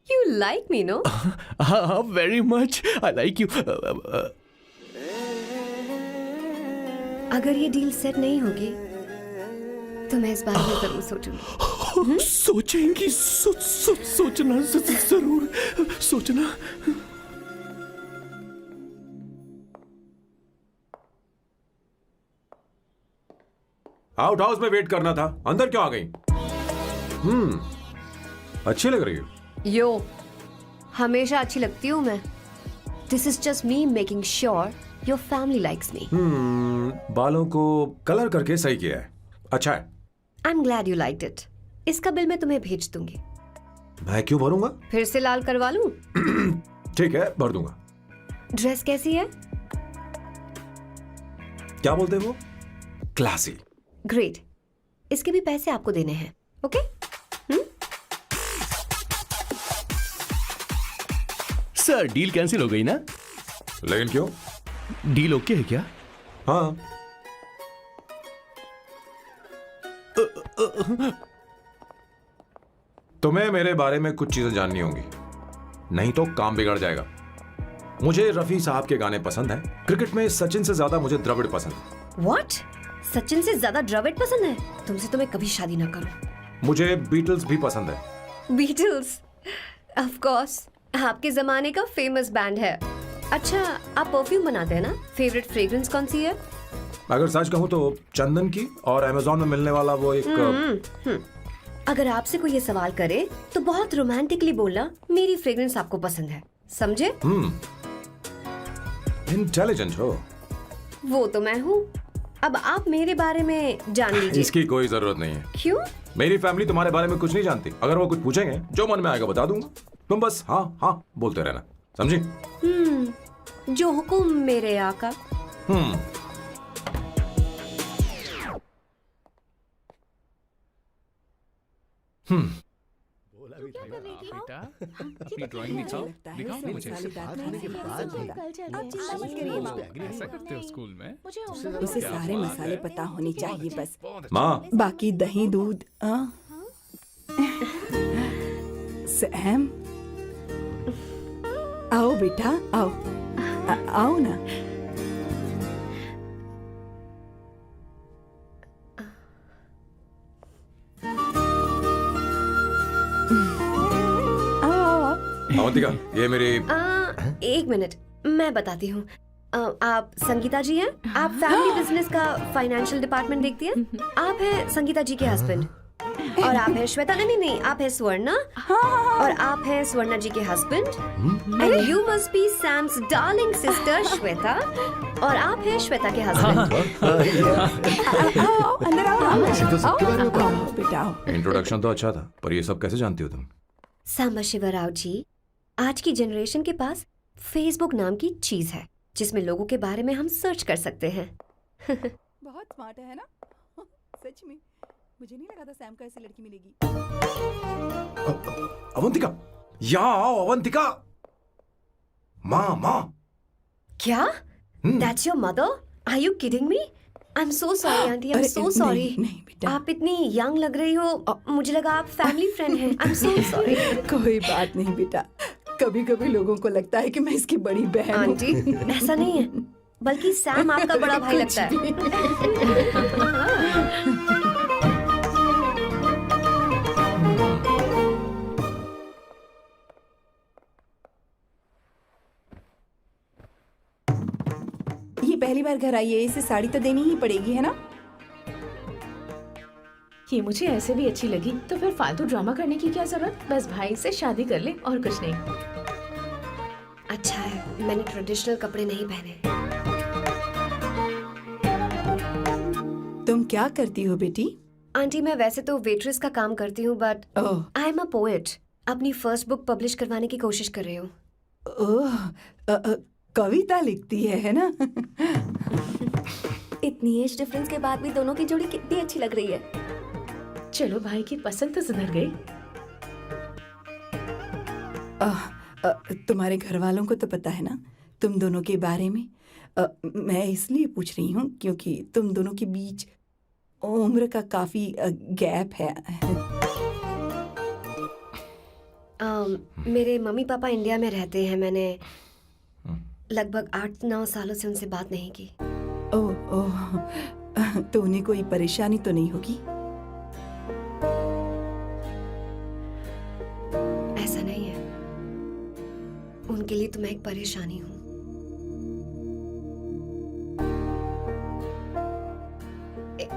यू लाइक मी नो? हाँ, very much I like you. अगर ये डील सेट नहीं होगी तो मैं इस बारे में जरूर सोचूंगी। सोचेंगी, सोचना जरूर सोचना। आउट हाउस में वेट करना था, अंदर क्यों आ गई? अच्छी लग रही हो। यो, हमेशा अच्छी लगती हूँ मैं। This is just me making sure your family likes me. बालों को कलर करके सही किया है, अच्छा है। I am glad you liked it. इसका बिल मैं तुम्हें भेज दूंगी। मैं क्यों भरूंगा? फिर से लाल करवा लूं? ठीक है, भर दूंगा। ड्रेस कैसी है? क्या बोलते हैं वो? क्लासी। ग्रेट। इसके भी पैसे आपको देने हैं, ओके? सर, डील कैंसिल हो गई ना? लेकिन क्यों? डील ओके है क्या? हाँ। तुम्हें मेरे बारे में कुछ चीजें जाननी होंगी, नहीं तो काम बिगड़ जाएगा। मुझे रफी साहब के गाने पसंद हैं। क्रिकेट में सचिन से ज्यादा मुझे द्रविड़ पसंद है। व्हाट? सचिन से ज्यादा द्रविड़ पसंद है? तुमसे तो मैं कभी शादी ना करूं। मुझे बीटल्स भी पसंद है। बीटल्स? ऑफ कोर्स, आपके जमाने का फेमस बैंड है। अच्छा, आप परफ्यूम बनाते हैं ना? फेवरेट फ्रेग्रेंस कौन सी है? अगर सच कहूं तो चंदन की, और अमेज़न में मिलने वाला वो एक अगर आपसे कोई ये सवाल करे तो बहुत रोमांटिकली बोलना मेरी फ्रेग्रेंस आपको पसंद है, समझे? इंटेलिजेंट हो। वो तो मैं हूँ। अब आप मेरे बारे में जान लीजिए। इसकी कोई जरूरत नहीं है। क्यों? मेरी फैमिली तुम्हारे बारे में कुछ नहीं जानती। अगर वो कुछ पूछेंगे, जो मन में आएगा बता दूंगा। तुम बस हाँ हाँ बोलते रहना, समझी? जो हुकुम मेरे आका। बेटा, अपनी ड्राइंग दिखाओ, दिखाओ ना मुझे। ऐसा करते हो स्कूल में? उसे सारे मसाले पता होने चाहिए बस। माँ, बाकी दही दूध। सैम, आओ बेटा, आओ। आओ ना। अवंतिका, ये मेरी। एक मिनट, मैं बताती हूँ। आप संगीता जी हैं? आप फैमिली बिजनेस का फाइनेंशियल डिपार्टमेंट देखती हैं? आप हैं संगीता जी के हस्बैंड। और आप हैं श्वेता। नहीं, आप हैं स्वर्णा। और आप हैं स्वर्णा जी के husband. And you must be Sam's darling sister Shweta. और आप हैं श्वेता के हस्बैंड। आओ, अंदर आओ बेटा। इंट्रोडक्शन तो अच्छा था, पर ये सब कैसे जानती हो तुम? सांबा शिवराव जी, आज की जनरेशन के पास फेसबुक नाम की चीज है जिसमें लोगों के बारे में हम सर्च कर सकते हैं। बहुत स्मार्ट है ना? सच में मुझे नहीं लगा था सैम को ऐसी लड़की मिलेगी। अवंतिका, यहाँ आओ अवंतिका। माँ। क्या? That's your mother? Are you kidding me? I'm so sorry, auntie. I'm so sorry. नहीं बेटा। आप इतनी यंग लग रही हो। मुझे लगा आप फैमिली फ्रेंड हैं। I'm so sorry. कोई बात नहीं बेटा, कभी कभी लोगों को लगता है कि मैं इसकी बड़ी बहन हूँ। आंटी ऐसा नहीं है, बल्कि सैम आपका बड़ा भाई लगता है। ये पहली बार घर आई है, इसे साड़ी तो देनी ही पड़ेगी, है ना? ये मुझे ऐसे भी अच्छी लगी, तो फिर फालतू ड्रामा करने की क्या जरूरत? बस भाई से शादी कर ले और कुछ नहीं। अच्छा है मैंने ट्रेडिशनल कपड़े नहीं पहने। तुम क्या करती हो बेटी? आंटी मैं वैसे तो वेट्रेस का काम करती हूँ, but oh I am a poet. अपनी फर्स्ट बुक पब्लिश करवाने की कोशिश कर रही हूँ। ओह, कविता लिखती है ना? इतनी एज डिफरेंस के बाद भी दोनों की जोड़ी कितनी अच्छी लग रही है। चलो भाई की पसंद तो सुधर गई। तुम्हारे घर वालों को तो पता है ना तुम दोनों के बारे में? मैं इसलिए पूछ रही हूँ क्योंकि तुम दोनों के बीच उम्र का काफी गैप है। मेरे मम्मी पापा इंडिया में रहते हैं। मैंने लगभग 8-9 सालों से उनसे बात नहीं की। ओह ओह, तो उन्हें कोई परेशानी तो नहीं होगी? ऐसा नहीं है, उनके लिए तो मैं एक परेशानी हूँ।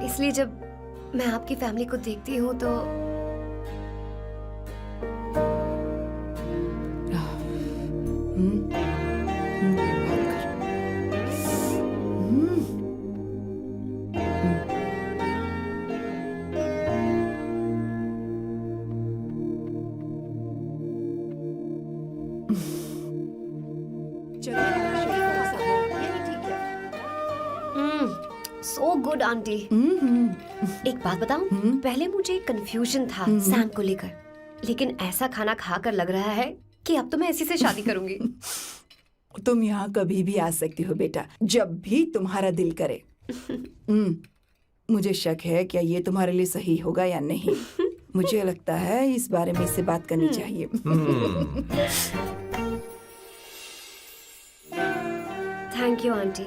इसलिए जब मैं आपकी फैमिली को देखती हूँ तो सो गुड आंटी। एक बात बताऊं, पहले मुझे कंफ्यूजन था सैम को लेकर, लेकिन ऐसा खाना खाकर लग रहा है कि अब तो मैं इसी से शादी करूंगी। तुम यहाँ कभी भी आ सकती हो बेटा, जब भी तुम्हारा दिल करे। मुझे शक है क्या ये तुम्हारे लिए सही होगा या नहीं। मुझे लगता है इस बारे में इससे बात करनी चाहिए। थैंक यू आंटी,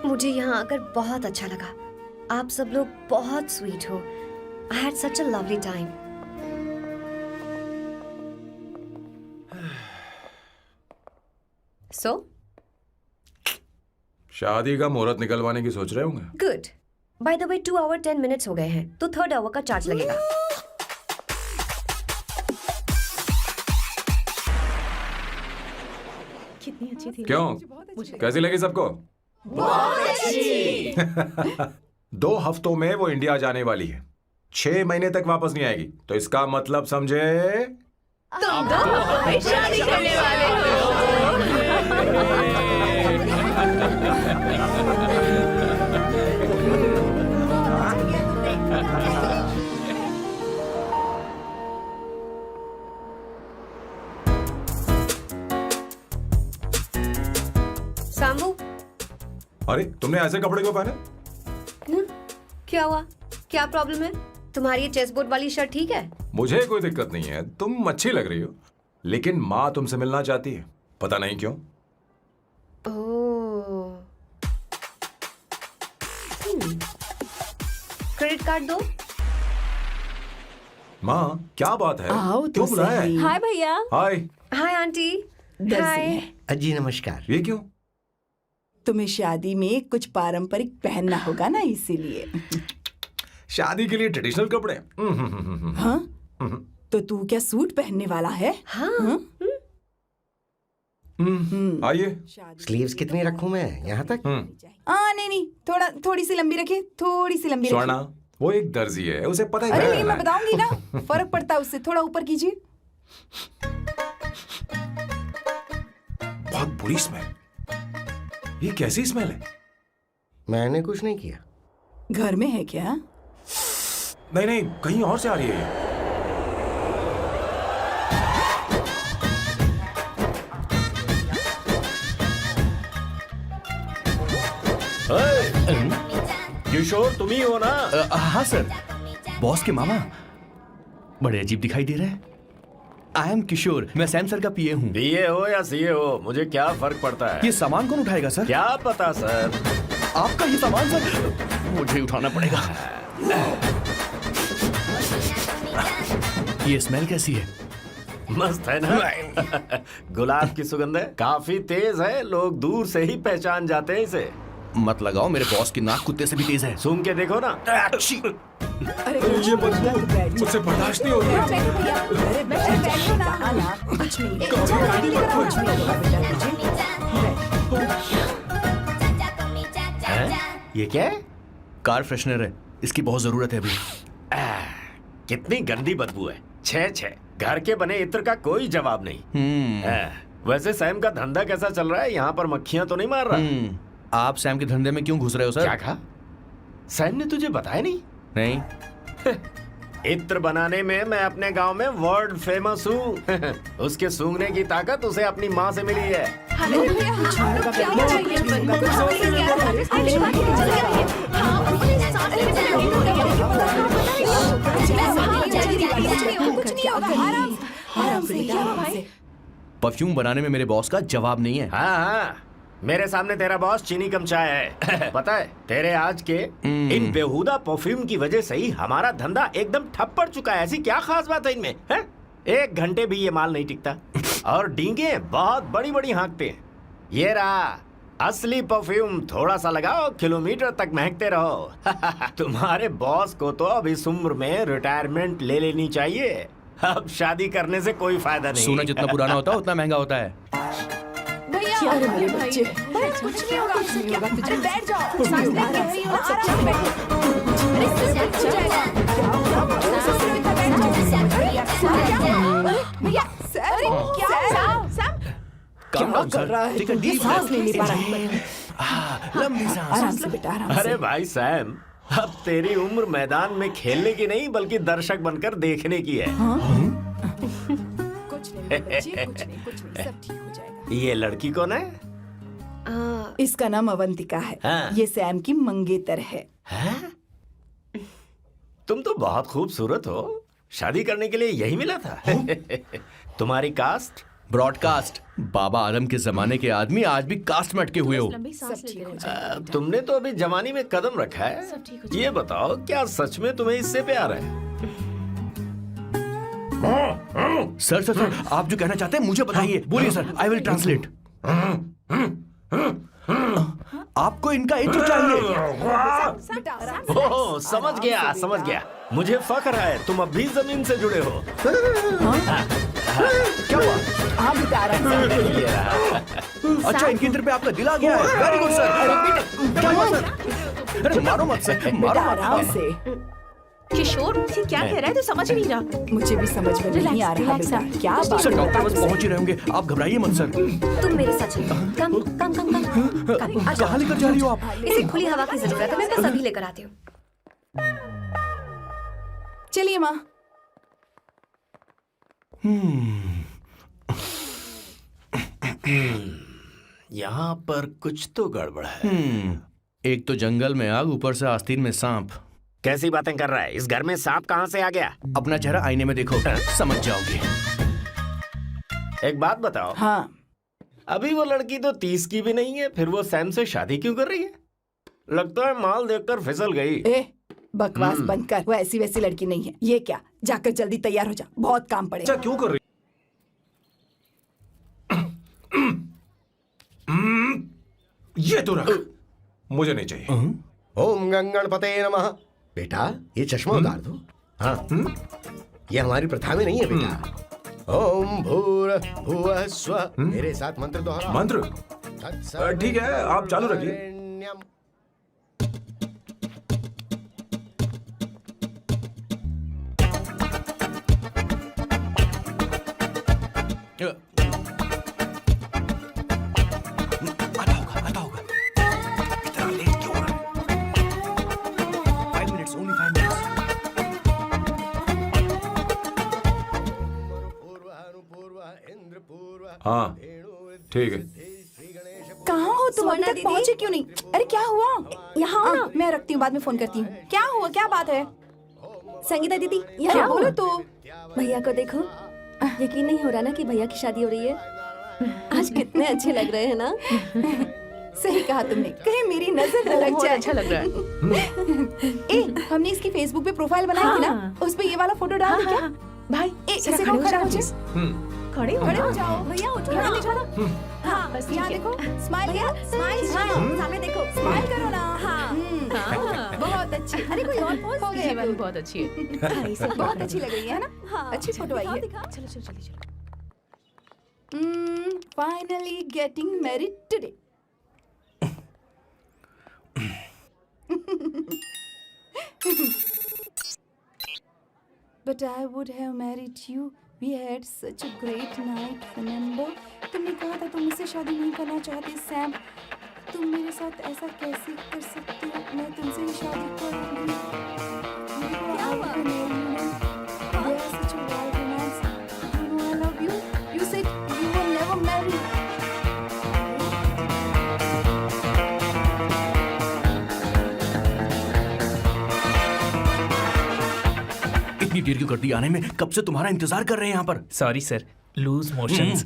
मुझे यहाँ आकर बहुत अच्छा लगा। आप सब लोग बहुत स्वीट हो। I had such a lovely time. So शादी का मुहूर्त निकलवाने की सोच रहे होंगे। Good. By the way 2 hour 10 minutes हो गए हैं, तो 3rd आवर का चार्ज लगेगा। कितनी अच्छी थी। क्यों, कैसी लगी सबको? बहुत अच्छी। 2 हफ्तों में वो इंडिया जाने वाली है, 6 महीने तक वापस नहीं आएगी। तो इसका मतलब समझे तुम दोनों शादी करने वाले सांबू, अरे तुमने ऐसे कपड़े क्यों पहने? क्या हुआ? क्या प्रॉब्लम है? तुम्हारी ये चेस्ट बोर्ड वाली शर्ट ठीक है? मुझे कोई दिक्कत नहीं है, तुम अच्छी लग रही हो, लेकिन माँ तुमसे मिलना चाहती है, पता नहीं क्यों। ओह। क्रेडिट कार्ड दो। माँ क्या बात है, आओ तो क्यों बुलाया है? सही। हाय भैया। हाय। Hi auntie. दर्जी हाय। है। जी नमस्कार। ये क्यों? तुम्हें शादी में कुछ पारंपरिक पहनना होगा ना, इसीलिए। शादी के लिए ट्रेडिशनल कपड़े? हाँ? तो तू क्या सूट पहनने वाला है? हाँ। आइए। स्लीव्स कितनी रखूं मैं, यहाँ तक? नहीं नहीं, थोड़ी सी लंबी रखे, थोड़ी सी लंबी स्वर्णा, रखे। वो एक दर्जी है, उसे पता है अरे क्या नहीं, करना मैं है। बताऊंगी ना, फर्क पड़ता है उससे। थोड़ा ऊपर कीजिए। बहुत बुरी स्मेल। ये कैसी स्मेल है? मैंने कुछ नहीं किया। घर में है क्या? नहीं नहीं, कहीं और से आ रही है ये। किशोर तुम ही हो ना? हाँ सर, बॉस के मामा। बड़े अजीब दिखाई दे रहे हैं। आई एम किशोर, मैं सैम सर का पीए हूँ। बीए हो या सीए हो, मुझे क्या फर्क पड़ता है? ये सामान कौन उठाएगा सर? क्या पता सर। आपका ये सामान सर मुझे उठाना पड़ेगा। ये स्मेल कैसी है? मस्त है ना? गुलाब की सुगंध है, काफी तेज है, लोग दूर से ही पहचान जाते हैं इसे। मत लगाओ, मेरे बॉस की नाक कुत्ते से भी तेज है। सूंघ के देखो ना। अरे ये बदबू मुझसे बर्दाश्त नहीं हो रही है। अरे बैठो ना। कहा ना, कुछ नहीं। कुछ नहीं। ये क्या है? कार फ्रेशनर है, इसकी बहुत जरूरत है अभी। कितनी गंदी बदबू है। छे घर के बने इत्र का कोई जवाब नहीं। वैसे सैम का धंधा कैसा चल रहा है? यहाँ पर मक्खियां तो नहीं मार रहा? आप सैम के धंधे में क्यों घुस रहे हो सर? क्या कहा? सैम ने तुझे बताया नहीं? नहीं। इत्र बनाने में मैं अपने गांव में वर्ल्ड फेमस हूँ। उसके सूंघने की ताकत उसे अपनी माँ से मिली है। परफ्यूम बनाने में मेरे बॉस का जवाब नहीं है। हाँ, मेरे सामने तेरा बॉस चीनी कम चाय है। पता है, तेरे आज के इन बेहुदा परफ्यूम की वजह से ही हमारा धंधा एकदम ठप पड़ चुका है। ऐसी क्या खास बात है इनमें? है? 1 घंटे भी ये माल नहीं टिकता और डींगे बहुत बड़ी बड़ी हाँकते हैं। ये रहा असली परफ्यूम, थोड़ा सा लगाओ, किलोमीटर तक महकते रहो। तुम्हारे बॉस को तो अब इस उम्र में रिटायरमेंट ले लेनी चाहिए। अब शादी करने से कोई फायदा नहीं। सोना जितना पुराना होता है उतना महंगा होता है। अरे मेरे बच्चे, कुछ नहीं होगा, कुछ नहीं होगा। तुझे बैठ जाओ, कुछ नहीं होगा। आराम से बैठो। अरे सच हो जाएगा। भैया, अरे क्या कर रहा है? Take a deep सांस नहीं ले पा रहा breath. है। लंबी सांस। आराम से बेटा, आराम से। अरे भाई सैम, अब तेरी उम्र मैदान में खेलने की नहीं बल्कि दर्शक बनकर देखने की है। कुछ नहीं बच्चे, कुछ नहीं, सब ठीक हो जाएगा। ये लड़की कौन है? इसका नाम अवंतिका है। हाँ। ये सैम की मंगेतर है। हैं? तुम तो बहुत खूबसूरत हो, शादी करने के लिए यही मिला था। तुम्हारी कास्ट? ब्रॉडकास्ट। बाबा आदम के जमाने के आदमी आज भी कास्ट में अटके हुए हो। सब ठीक हो जाएगा। तुमने तो अभी जवानी में कदम रखा है। ये बताओ, क्या सच में तुम्हें इससे प्यार है? सर सर सर, आप जो कहना चाहते हैं मुझे बताइए। बोलिए सर, आई विल ट्रांसलेट। आपको इनका इत्र चाहिए। ओह, समझ गया। मुझे फख्र है तुम अब भी जमीन से जुड़े हो। क्या हुआ? हाँ बेटा, आराम से। अच्छा, इनके इत्र पे आपका दिल आ गया है। Very good sir. क्या हुआ सर? अरे मारो मत सर, मारो बेटा, मत। आराम से। किशोर, ये क्या कह रहा है? तो समझ ही नहीं रहा। मुझे भी समझ में नहीं आ रहा बेटा। क्या बात सर, है? डॉक्टर बस पहुंच ही रहे होंगे, आप घबराइए मत सर। तुम मेरे साथ चलो। कम कम कम कम कम। आ जाओ। कहाँ लेकर जा रही हो आप? इसे खुली हवा की जरूरत है, मैं बस अभी लेकर आती हूँ। चलिए माँ। यहाँ पर कुछ तो गड़बड़ है। एक तो जंगल में आग, ऊपर से आस्तीन में सांप। कैसी बातें कर रहा है? इस घर में सांप कहाँ से आ गया? अपना चेहरा आईने में देखो, समझ जाओगे। एक बात बताओ। हाँ, अभी वो लड़की तो 30 की भी नहीं है, फिर वो सैम से शादी क्यों कर रही है? लगता है माल देखकर फिसल गई। ए बकवास बंद कर। वो ऐसी वैसी लड़की नहीं है। ये क्या, जाकर जल्दी तैयार हो जा, बहुत काम पड़ेगा। क्यों कर रही? ये तो रख, मुझे नहीं चाहिए। ओम गंगणपते नमः। बेटा, ये चश्मा उतार दो। हाँ, ये हमारी प्रथा में नहीं है बेटा। ओम भूर भुवः स्वः। मेरे साथ मंत्र दोहराओ। मंत्र? ठीक है, आप चालू रखिए। आता होगा। इतना लेट क्यों हो रहा है? 5 minutes, only 5 minutes। हाँ, ठीक है। कहाँ हो तुम? अभी तक पहुँचे क्यों नहीं? अरे क्या हुआ? यहाँ आओ ना। मैं रखती हूँ, बाद में फोन करती हूँ। क्या हुआ, क्या बात है? संगीता दीदी, क्या यहाँ बोलो बोलो तो। भैया को देखो। यकीन नहीं हो रहा ना कि भैया की शादी हो रही है। आज कितने अच्छे लग रहे हैं ना। सही कहा तुमने, कहीं मेरी नजर न लग बहुत जाए। अच्छा लग रहा है। हमने इसकी फेसबुक पे प्रोफाइल बनाई थी ना, हाँ। उस पे ये वाला फोटो डाल दे क्या? भाई इसे जरा को खड़ा हो जाओ, जाए। खड़े हो खड़े हो जाओ। जाओ भैया, उठो ना, देखो ना। हाँ बस यहाँ ठीक है। देखो, स्माइल भैया करो, स्माइल सामने देखो। स्माइल करो ना। हाँ। बहुत अच्छी। अरे कोई और पोज हो ये गया, वाली बहुत अच्छी है। बहुत अच्छी लग रही है ना। हाँ अच्छी फोटो आई है। दिखाओ। चलो चलो चलो चलो। Finally getting married today. But I would have married you. We had such a great night, remember? तुमने कहा था तुम मुझसे शादी नहीं करना चाहते, सैम। तुम मेरे साथ ऐसा कैसे कर सकते हो? मैं तुमसे ही शादी करूंगी। I would have married you. We are such a wild romance. You know I love you. You said you will never marry. इतनी देर क्यों कर दी आने में? कब से तुम्हारा इंतजार कर रहे हैं यहाँ पर। Sorry sir, loose motions.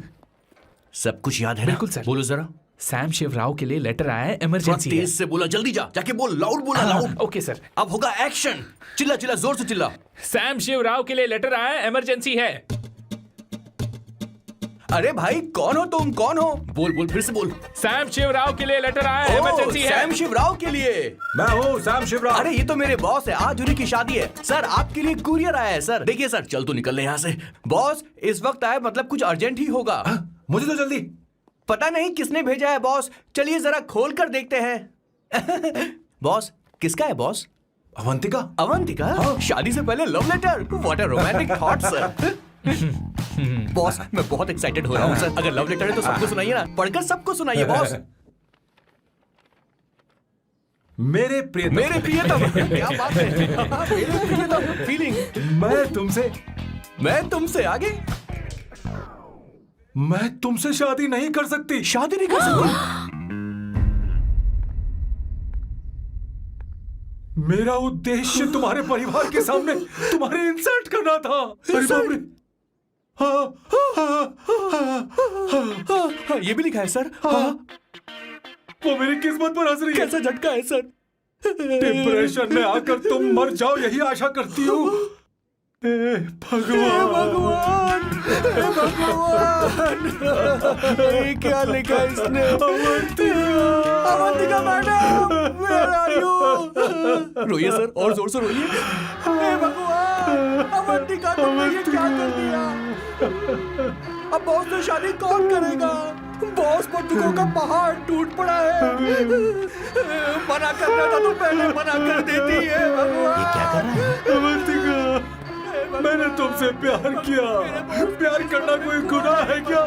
सब कुछ याद है ना? बिल्कुल सर। बोलो जरा। सैम शिवराव के लिए लेटर आया है, थोड़ा इमरजेंसी है। तेज से बोला, जल्दी जा, जाके बोल, लाउड बोला, लाउड। Okay sir. अब होगा एक्शन। चिल्ला चिल्ला, जोर से चिल्ला। सैम शिवराव के लिए लेटर आया है, इमरजेंसी है। अरे भाई कौन हो तुम, कौन हो? बोल बोल, फिर से बोल। सैम शिवराव के लिए लेटर आया है, ओह, इमरजेंसी है। सैम शिवराव के लिए। मैं हूँ सैम शिवराव। अरे ये तो मेरे बॉस है, आज उन्हीं की शादी है। सर आपके लिए कुरियर आया है सर। देखिए सर, चल तो निकल ले यहाँ से। बॉस इस वक्त आए, मतलब कुछ अर्जेंट ही होगा। मुझे तो जल्दी। पता नहीं किसने भेजा है बॉस, चलिए जरा खोल कर देखते हैं। बॉस किसका है बॉस? अवंतिका। अवंतिका? शादी से पहले love letter? What a romantic thought sir. Boss मैं बहुत एक्साइटेड हो रहा हूँ सर। अगर लव लेटर है तो सबको सुनाइए ना, पढ़कर सबको सुनाइए बॉस। मेरे प्रियतम। मेरे प्रियतम, क्या बात है। मेरे प्रियतम, फीलिंग। मैं तुमसे आगे। मैं तुमसे शादी नहीं कर सकती। शादी नहीं कर सकती? मेरा उद्देश्य तुम्हारे परिवार के सामने तुम्हारे इंसल्ट करना था। अरे बाप रे। हाँ, ये भी लिखा है सर। हाँ। वो मेरी किस्मत पर हंस रही है। कैसा झटका है सर। डिप्रेशन में आकर तुम मर जाओ, यही आशा करती हूँ। भगवान, ये क्या लिखा इसने? Avantika madam, where are you? रोइए सर, और जोर से रोइए। हे भगवान, अवंतिका तुमने ये क्या कर दिया? अब बॉस से शादी कौन करेगा? बॉस पर दुखों का पहाड़ टूट पड़ा है। मना करना था तो पहले मना कर देती है। भगवान, ये क्या कर रहा है? अवंतिका, मैंने तुमसे प्यार किया। प्यार करना कोई गुनाह है क्या?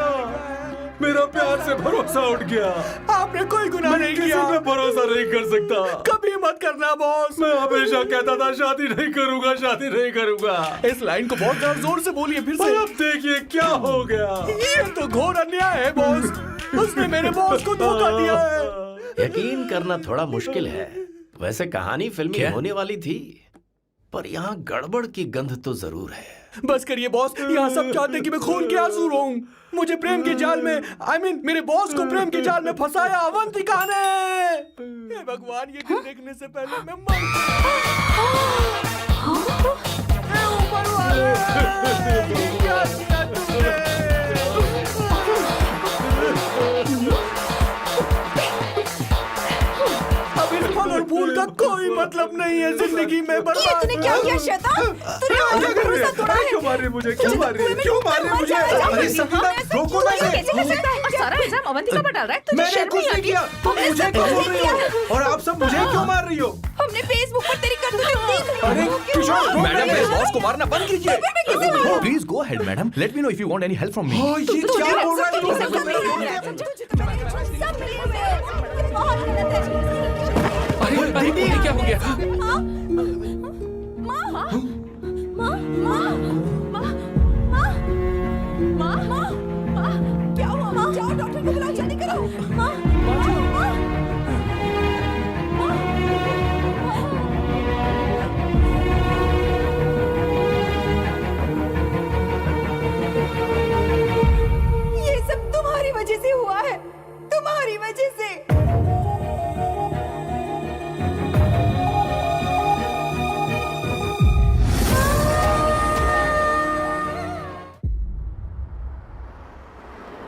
मेरा प्यार से भरोसा उठ गया। आपने कोई गुनाह नहीं किया। किसी पे भरोसा नहीं कर सकता। कभी मत करना बॉस। मैं हमेशा कहता था शादी नहीं करूंगा, शादी नहीं करूंगा। इस लाइन को बहुत ज्यादा जोर से बोलिए फिर और से। अब देखिए क्या हो गया। ये तो घोर अन्याय है बॉस। उसने मेरे बॉस को धोखा दिया है। यकीन करना थोड़ा मुश्किल है। वैसे कहानी फिल्मी होने वाली थी, पर यहाँ गड़बड़ की गंध तो जरूर है। बस करिए बॉस, यहाँ सब चाहते हैं कि मैं खून के आंसू रोऊं। मुझे प्रेम के जाल में, मेरे बॉस को प्रेम के जाल में फंसाया अवंतिका ने। हे भगवान, ये दिन देखने से पहले मैं मर। हे ऊपर वाले, ये क्या किया तुमने? अब इस फल और फूल का कोई मतलब नहीं है जिंदगी में। बर्बाद। तूने क्या किया शैतान? तूने मेरा भरोसा तोड़ा है। क्यों मार रही मुझे? क्यों मार रही? क्यों मार रही मुझे? अरे संगीता, रोको ना इसे। कैसे कर सकता है? और सारा इल्जाम अवंतिका पर डाल रहा है। तुझे मैंने शर्म कुछ नहीं नहीं आती? किया। तुम हमने मुझे सब क्यों कुछ बोल रही हो? और आप सब मुझे क्यों मार रही हो? हमने फेसबुक पर तेरी करतूतें देख ली। अरे किशोर, रोक मैडम, रही मेरे है। बॉस को मारना बंद कीजिए। Please go ahead madam, let me know if you want any help from me. हाँ, ये क्या बोल रहा है? सब मिले हुए हैं। ये बहुत गलत है। अरे ये क्या हो गया? क्या हुआ माँ? जाओ डॉक्टर को बुलाओ, जल्दी करो। माँ,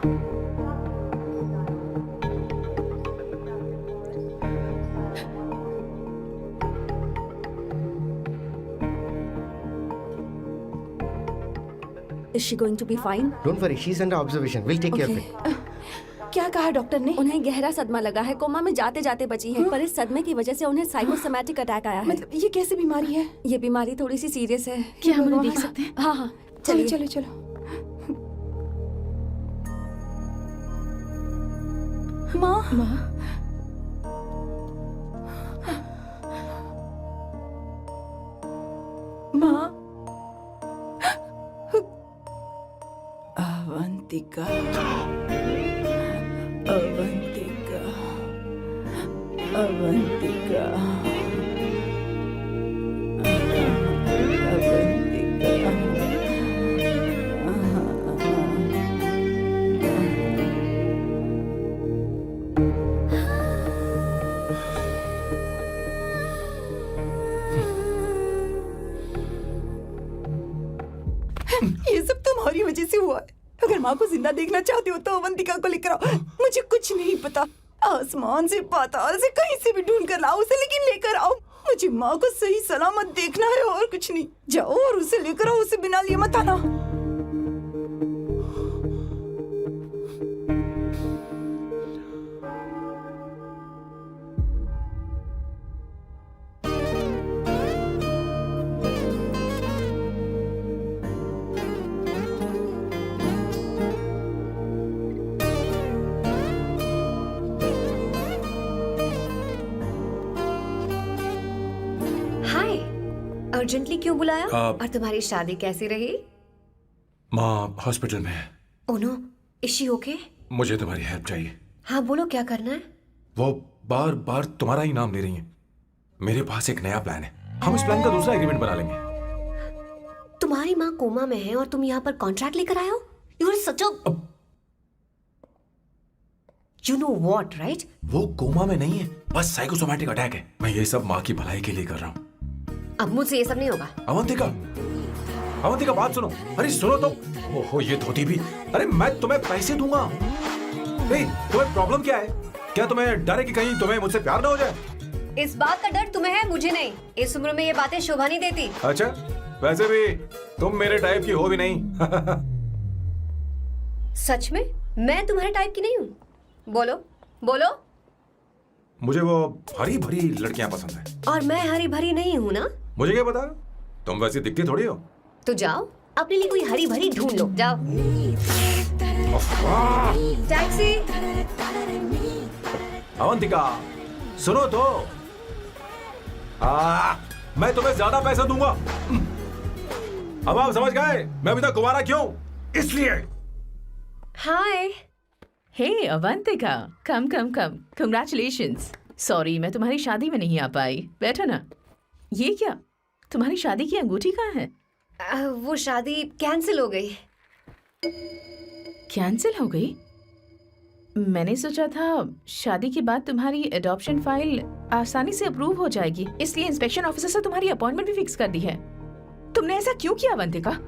Is she going to be fine? Don't worry, she is under observation, will take care of it. क्या कहा डॉक्टर ने? उन्हें गहरा सदमा लगा है, कोमा में जाते जाते बची है, पर इस सदमे की वजह से उन्हें साइकोसोमैटिक अटैक आया है। मतलब ये कैसी बीमारी है? ये बीमारी थोड़ी सी सीरियस है। क्या हम उन्हें देख सकते हैं? हाँ हाँ, चलो चलिए। चलो चलो। माँ माँ, माँ, अवंतिका, अवंतिका, अवंतिका, ये सब तुम्हारी वजह से हुआ है। अगर माँ को जिंदा देखना चाहते हो तो अवंतिका को लेकर आओ। मुझे कुछ नहीं पता, आसमान से पाताल से कहीं से भी ढूंढ कर लाओ उसे, लेकिन लेकर आओ। मुझे माँ को सही सलामत देखना है और कुछ नहीं। जाओ और उसे लेकर आओ, उसे बिना लिए मत आना। हाय, अर्जेंटली क्यों बुलाया? आप- और तुम्हारी शादी कैसी रही? माँ हॉस्पिटल में है, oh no, is she okay? मुझे तुम्हारी हेल्प चाहिए। हाँ बोलो, क्या करना है? वो बार बार तुम्हारा ही नाम ले रही हैं। मेरे पास एक नया प्लान है, हम इस प्लान का दूसरा एग्रीमेंट बना लेंगे। तुम्हारी माँ कोमा में है और तुम यहाँ पर कॉन्ट्रैक्ट लेकर आए हो? You are such a you know what, right? वो कोमा में नहीं है, बस साइकोसोमैटिक अटैक है। मैं ये सब माँ की भलाई के लिए कर रहा हूँ। अब मुझसे ये सब नहीं होगा। अवंतिका, अवंतिका बात सुनो। अरे सुनो तो। ओहो ये धोती भी। अरे मैं तुम्हें पैसे दूंगा। ए, तुम्हें प्रॉब्लम क्या है? क्या तुम्हें डर है कि कहीं तुम्हें मुझसे प्यार ना हो जाए? इस बात का डर तुम्हें है, मुझे नहीं। इस उम्र में ये बातें शोभा नहीं देती। अच्छा, वैसे भी तुम मेरे टाइप की हो भी नहीं। सच में मैं तुम्हारे टाइप की नहीं हूँ? बोलो बोलो। मुझे वो हरी भरी लड़कियां पसंद है। और मैं हरी भरी नहीं हूँ ना? मुझे क्या पता, तुम वैसी दिखती थोड़ी हो। तो जाओ अपने लिए कोई हरी भरी ढूंढ लो, जाओ। टैक्सी। अवंतिका सुनो तो। मैं तुम्हें ज्यादा पैसा दूंगा। अब आप समझ गए मैं अभी तक कुंवारा क्यों? इसलिए। हाय। हे अवंतिका, कम कम कम, कंग्रेचुलेशंस। सॉरी मैं तुम्हारी शादी में नहीं आ पाई। बैठो ना। ये क्या, तुम्हारी शादी की अंगूठी कहाँ है? वो शादी कैंसिल हो गई। कैंसिल हो गई? मैंने सोचा था शादी के बाद तुम्हारी एडॉप्शन फाइल आसानी से अप्रूव हो जाएगी, इसलिए इंस्पेक्शन ऑफिसर से तुम्हारी अपॉइंटमेंट भी फिक्स कर दी है। तुमने ऐसा क्यों किया अवंतिका?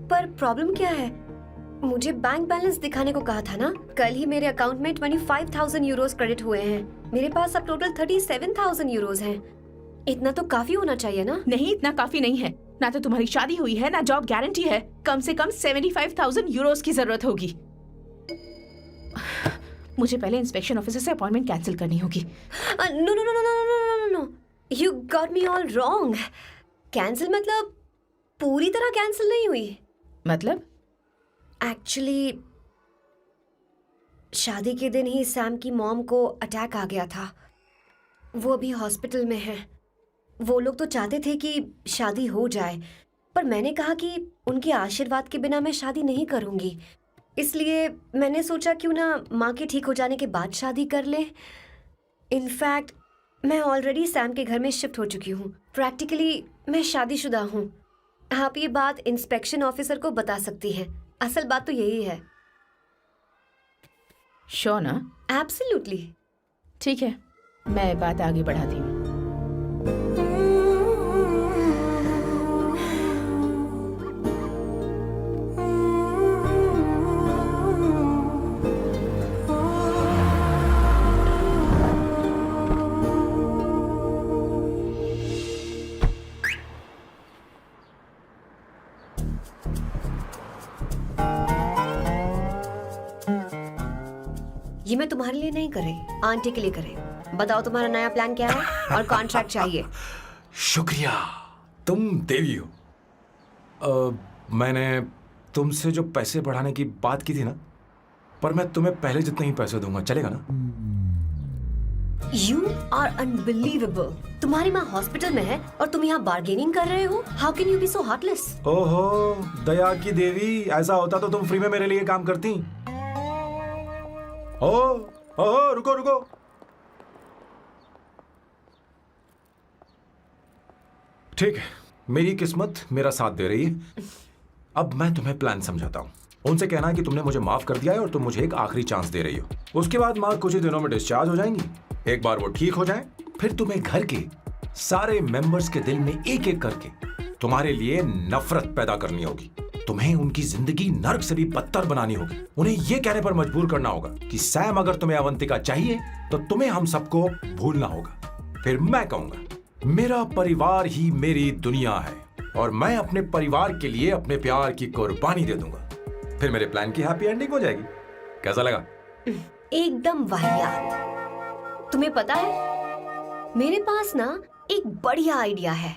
पर प्रॉब्लम क्या है? मुझे बैंक बैलेंस दिखाने को कहा था ना। कल ही मेरे अकाउंट में 25,000 यूरोस क्रेडिट हुए हैं। मेरे पास अब टोटल 37,000 यूरोस हैं। इतना तो काफी होना चाहिए ना? नहीं, इतना काफी नहीं है। ना तो तुम्हारी शादी हुई है, ना जॉब गारंटी है। कम से कम 75,000 यूरोस की जरूरत होगी। मुझे पहले इंस्पेक्शन ऑफिसर से अपॉइंटमेंट कैंसिल करनी होगी। No no no no no no no, you got me all wrong. Cancel मतलब पूरी तरह कैंसिल नहीं हुई। मतलब? एक्चुअली शादी के दिन ही सैम की मॉम को अटैक आ गया था। वो अभी हॉस्पिटल में है। वो लोग तो चाहते थे कि शादी हो जाए, पर मैंने कहा कि उनके आशीर्वाद के बिना मैं शादी नहीं करूंगी। इसलिए मैंने सोचा क्यों ना माँ के ठीक हो जाने के बाद शादी कर ले। इनफैक्ट मैं ऑलरेडी सैम के घर में शिफ्ट हो चुकी हूँ। प्रैक्टिकली मैं शादीशुदा हूँ। आप ये बात इंस्पेक्शन ऑफिसर को बता सकती हैं। असल बात तो यही है। श्योर ना? एब्सोल्युटली। ठीक है, मैं बात आगे बढ़ाती हूँ। ये मैं तुम्हारे लिए नहीं कर रही, आंटी के लिए कर रही। बताओ तुम्हारा नया प्लान क्या है और कॉन्ट्रैक्ट चाहिए। शुक्रिया, तुम देवी हो। मैंने तुमसे जो पैसे बढ़ाने की बात की थी ना, पर मैं तुम्हें पहले जितने ही पैसे दूंगा, चलेगा ना? You are unbelievable. तुम्हारी माँ हॉस्पिटल में है और तुम यहाँ बार्गेनिंग कर रहे हो? How can you be so heartless? ओहो दया की देवी, ऐसा होता तो तुम फ्री में मेरे लिए काम करती। ओहो रुको रुको, ठीक है, मेरी किस्मत मेरा साथ दे रही है। अब मैं तुम्हें प्लान समझाता हूँ। उनसे कहना कि तुमने मुझे माफ कर दिया है और तुम मुझे एक आखिरी चांस दे रही हो। उसके बाद माँ कुछ ही दिनों में डिस्चार्ज हो जाएंगी। एक बार वो ठीक हो जाए, फिर तुम्हें घर के सारे मेंबर्स के दिल में एक एक करके तुम्हारे लिए नफरत पैदा करनी होगी। तुम्हें उनकी जिंदगी नर्क से भी बदतर बनानी होगी। उन्हें यह कहने पर मजबूर करना होगा कि सैम, अगर तुम्हें अवंतिका चाहिए तो तुम्हें हम सबको भूलना होगा। फिर मैं कहूंगा मेरा परिवार ही मेरी दुनिया है और मैं अपने परिवार के लिए अपने प्यार की कुर्बानी दे दूंगा। फिर मेरे प्लान की हैप्पी एंडिंग हो जाएगी। कैसा लगा? एकदम वाहियात। तुम्हें पता है, मेरे पास ना एक बढ़िया आइडिया है।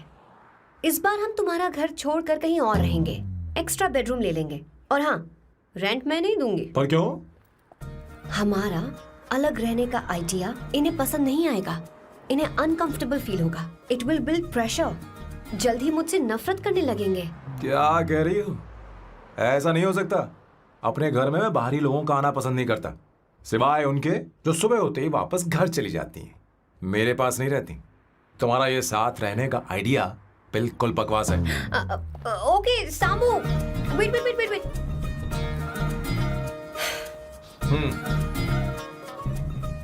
इस बार हम तुम्हारा घर छोड़कर कहीं और रहेंगे, एक्स्ट्रा बेडरूम ले लेंगे। और हाँ, रेंट मैं नहीं दूंगी। पर क्यों? हमारा अलग रहने का आइडिया इन्हें पसंद नहीं आएगा। इन्हें अनकंफर्टेबल फील होगा। It will build pressure. जल्द ही मुझसे नफरत करने लगेंगे। क्या कह रही हो? ऐसा नहीं हो सकता। अपने घर में मैं बाहरी लोगों का आना पसंद नहीं करता, सिवाय उनके जो सुबह होते ही वापस घर चली जाती हैं, मेरे पास नहीं रहती। तुम्हारा ये साथ रहने का आइडिया बिल्कुल बकवास है। Okay Samu, wait wait wait wait.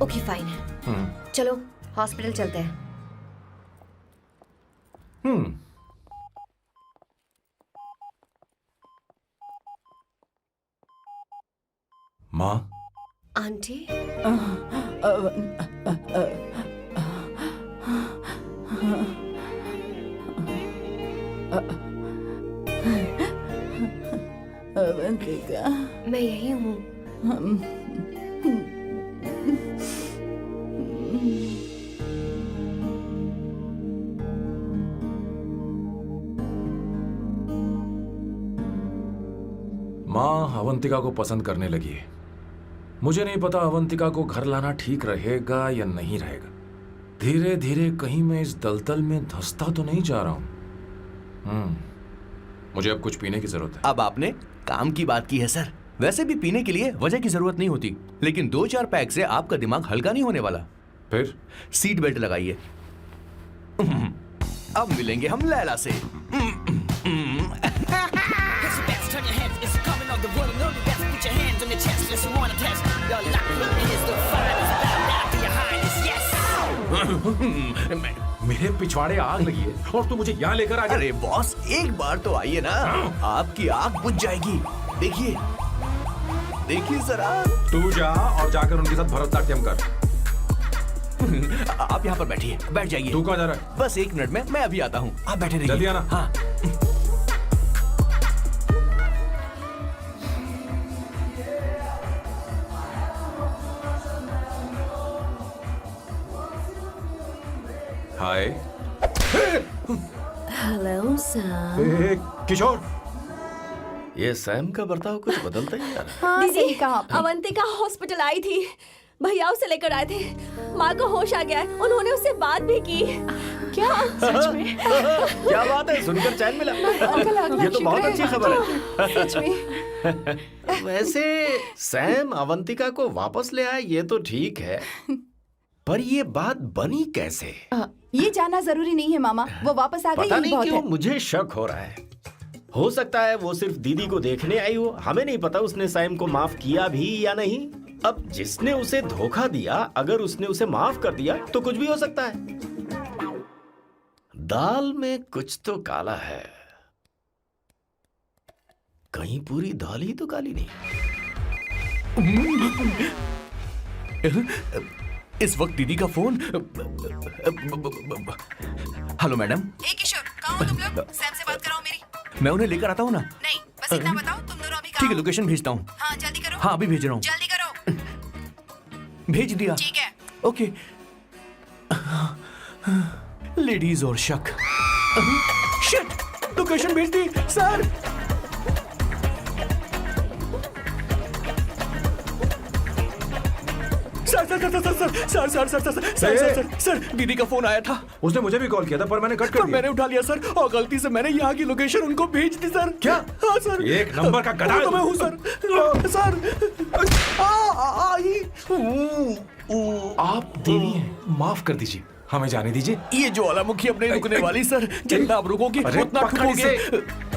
Okay fine है। चलो हॉस्पिटल चलते हैं। माँ, आंटी, अवंतिका, मैं यही हूँ। माँ अवंतिका को पसंद करने लगी है। मुझे नहीं पता अवंतिका को घर लाना ठीक रहेगा या नहीं रहेगा। धीरे धीरे कहीं मैं इस दलदल में धंसता तो नहीं जा रहा हूँ। मुझे अब कुछ पीने की जरूरत है। अब आपने काम की बात की है सर। वैसे भी पीने के लिए वजह की जरूरत नहीं होती, लेकिन 2-4 पैक से आपका दिमाग हल्का नहीं होने वाला। फिर सीट बेल्ट लगाइए। अब मिलेंगे हम लैला से। Turn your heads, it's coming on the one and only best. Put your hands on your chest, just wanna test. Your lock is the finest. Bow down to your highness, yes. मेरे पिछवाड़े आग लगी है और तू मुझे यहाँ लेकर आ गया। अरे बॉस, एक बार तो आइए ना, आपकी आग बुझ जाएगी। देखिए देखिए जरा। तू जा और जाकर उनके साथ भरतनाट्यम कर। आप यहाँ पर बैठिए, बैठ जाइए। तू कहाँ जा रहा है? बस 1 मिनट में मैं अभी आता हूँ, आप बैठे रहिए। जल्दी आना। हाँ। हाय। Hello Sam. किशोर, ये सैम का बर्ताव कुछ बदलता ही जा रहा हाँ, दीदी, सही कहा आपने। अवंतिका हॉस्पिटल आई थी, भैया उसे लेकर आए थे। माँ को होश आ गया है, उन्होंने उससे बात भी की। क्या सच में? है। क्या बात है, सुनकर चैन मिला। ये तो बहुत अच्छी खबर है। सच में। वैसे सैम अवंतिका को वापस ले आए ये तो ठीक है, पर ये बात बनी कैसे? ये जानना जरूरी नहीं है मामा, वो वापस आ गई पता यही नहीं बहुत क्यों है। मुझे शक हो रहा है। हो सकता है वो सिर्फ दीदी को देखने आई हो, हमें नहीं पता उसने सैम को माफ किया भी या नहीं। अब जिसने उसे धोखा दिया, अगर उसने उसे माफ कर दिया तो कुछ भी हो सकता है। दाल में कुछ तो काला है, कहीं पूरी दाल ही तो काली नहीं। इस वक्त दीदी का फोन। Hello madam. ए किशोर, कहाँ हो तुम लोग? सैम से बात कराओ मेरी। मैं उन्हें लेकर आता हूँ ना। नहीं, बस इतना बताओ तुम दोनों अभी ठीक है, कहाँ हो? लोकेशन भेजता हूँ। हाँ जल्दी करो। हाँ अभी भेज रहा हूँ। जल्दी करो। भेज दिया। ठीक है। ओके। लेडीज और शक। शिट, लोकेशन भेज दी सर। सर, दीदी का फोन आया था। उसने मुझे भी कॉल किया था पर मैंने कट कर पर दिया। मैंने उठा लिया सर, और गलती से मैंने यहाँ की लोकेशन उनको भेज दी सर। क्या? हाँ सर। एक नंबर का गधा। वो तो मैं हूँ सर। सर। आप देवी हैं, माफ कर दीजिए, हमें जाने दीजिए। ये ज्वालामुखी अब नहीं रुकने वाली सर। जितना आप रुकोगे अरे, उतना पकड़ ठुकोगे।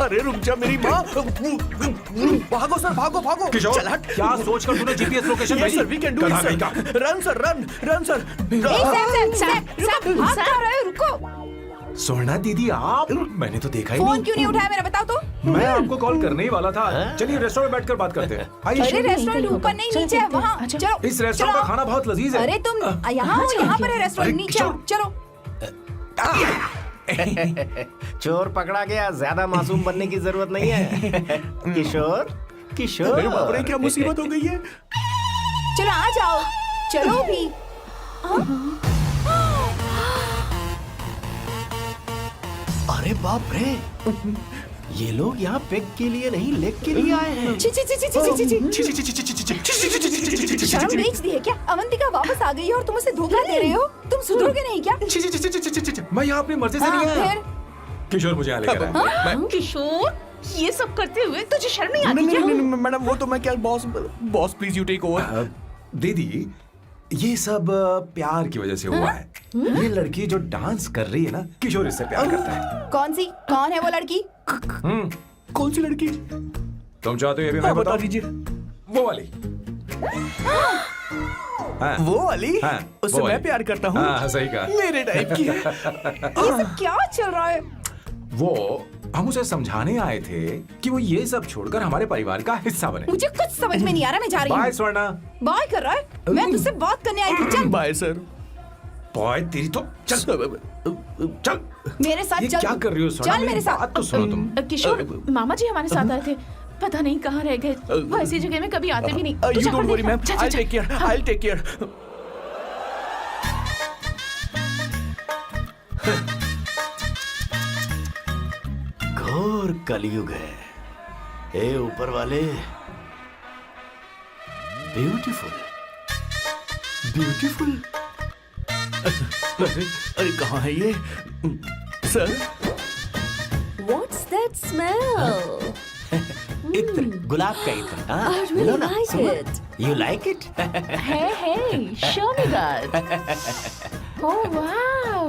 अरे रुक जा मेरी माँ। भागो सर, भागो भागो। किशोर, चल हट। क्या सोचकर तूने जीपीएस लोकेशन भेजी? Sir, we can do it sir. Run sir, run sir. भाग कहाँ रहे हो? रुको। सोना दीदी आप, मैंने तो देखा ही फोन नहीं। क्यों नहीं उठाया मेरा, बताओ तो। मैं आपको कॉल करने ही वाला था। चलिए रेस्टोरेंट में बैठकर बात करते हैं। अरे आइए। रेस्टोरेंट ऊपर नहीं, नीचे है, वहाँ चलो। इस रेस्टोरेंट का खाना बहुत लजीज है। अरे तुम यहाँ हो, यहाँ पर है रेस्टोरेंट, नीचे आओ, चलो। चोर पकड़ा गया, ज्यादा मासूम बनने की जरूरत नहीं है। किशोर, किशोर। अरे बाप रे, क्या मुसीबत हो गई है। चलो आ जाओ, चलो भी। अरे बाप रे, ये लोग यहाँ पेग के लिए नहीं लेग के लिए आए हैं। ची ची ची ची ची ची ची। शर्म बेच दी है क्या? अवंतिका वापस आ गई है और तुम उसे धोखा दे रहे हो। तुम सुधरोगे नहीं क्या? मैं यहाँ अपनी मर्जी से नहीं आया। फिर किशोर मुझे यहाँ लेकर आया। किशोर, ये सब करते हुए तुझे शर्म नहीं आती नहीं क्या? नहीं नहीं मैडम, वो तो मैं क्या, boss please you take over. दीदी, ये सब प्यार की वजह से हुआ है। ये लड़की जो डांस कर रही है ना, किशोर इससे प्यार करता है। कौन है वो लड़की? कौन सी लड़की? तुम चाहते हो ये भी मैं बता बताऊं? दीजिए। वो वाली। हाँ, वो वाली? हाँ, उससे वो मैं वाली। प्यार करता हूँ। हाँ, सही कहा। मेरे टाइप की है। ये सब क्या चल रहा है? वो हम उसे समझाने आए थे कि वो ये सब छोड़कर हमारे परिवार का हिस्सा बने। मुझे कुछ समझ में नहीं आ रहा, मैं जा रही बाय हूँ। स्वर्णा। बाय कर रहा है? मैं तुझसे बात करने आई थी, चल। Bye sir. बॉय तेरी तो चल चल। मेरे साथ ये चल। क्या कर रही हो स्वर्णा? चल मेरे मेरी साथ। बात तो सुनो तुम। किशोर, मामा जी हमारे साथ आए थे, पता नहीं कहाँ रह गए। वो ऐसी जगह में कभी आते भी नहीं। तू यू जाकर डोंट वरी देखना। मैम, चल, आई चल, टेक केयर, हाँ। I take care. घोर कलयुग है। हे ऊपर वाले, ब्यूटीफुल, ब्यूटीफुल। अरे कहाँ है ये सर? What's that smell? इत्र, गुलाब का इत्र। हाँ, I really लो ना, like सुनो। it. You like it? Hey, show me that. Oh wow!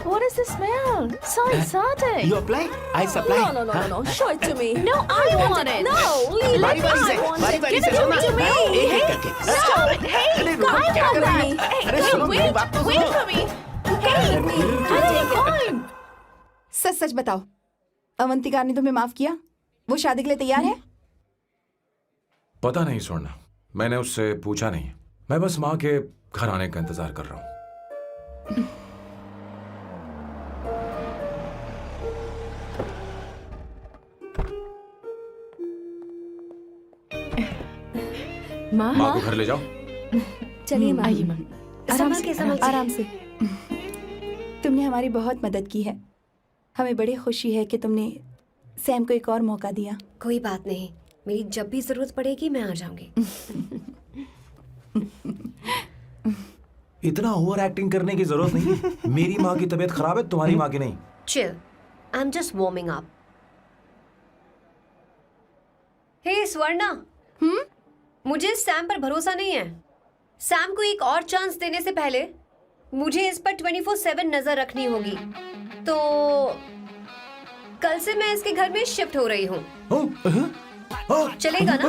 What is the smell? So exotic. You apply, I supply. No. Show it to me. No, I want it. No, leave बारी it. बारी I से, want बारी it. बारी Give से it सुनना। to me. एक एक करके। No, hey, अरे रुको, I क्या want कर that. रही है? Hey, अरे no, सुनो, मेरी बात तो wait सुनो। for me. Hey, I take mine. सच सच बताओ, अवंतिका ने तुम्हें माफ किया? वो शादी के लिए तैयार है? पता नहीं स्वर्णा, मैंने उससे पूछा नहीं। मैं बस माँ के घर आने का इंतजार कर रहा हूँ। माँ, माँ को घर ले जाओ। चलिए माँ। आइए माँ। संभाल के, संभाल के। आराम से। तुमने हमारी बहुत मदद की है। हमें बड़ी खुशी है कि तुमने सैम को एक और मौका दिया। कोई बात नहीं, मेरी जब भी जरूरत पड़ेगी मैं आ जाऊंगी। इतना ओवर एक्टिंग करने की जरूरत नहीं। मेरी माँ की तबीयत खराब है, तुम्हारी माँ की नहीं। Chill, I am just warming up. Hey Swarna, मुझे सैम पर भरोसा नहीं है। सैम को एक और चांस देने से पहले मुझे इस पर 24/7 नजर रखनी होगी। तो कल से मैं इसके घर में शिफ्ट हो रही हूँ। चलेगा ना?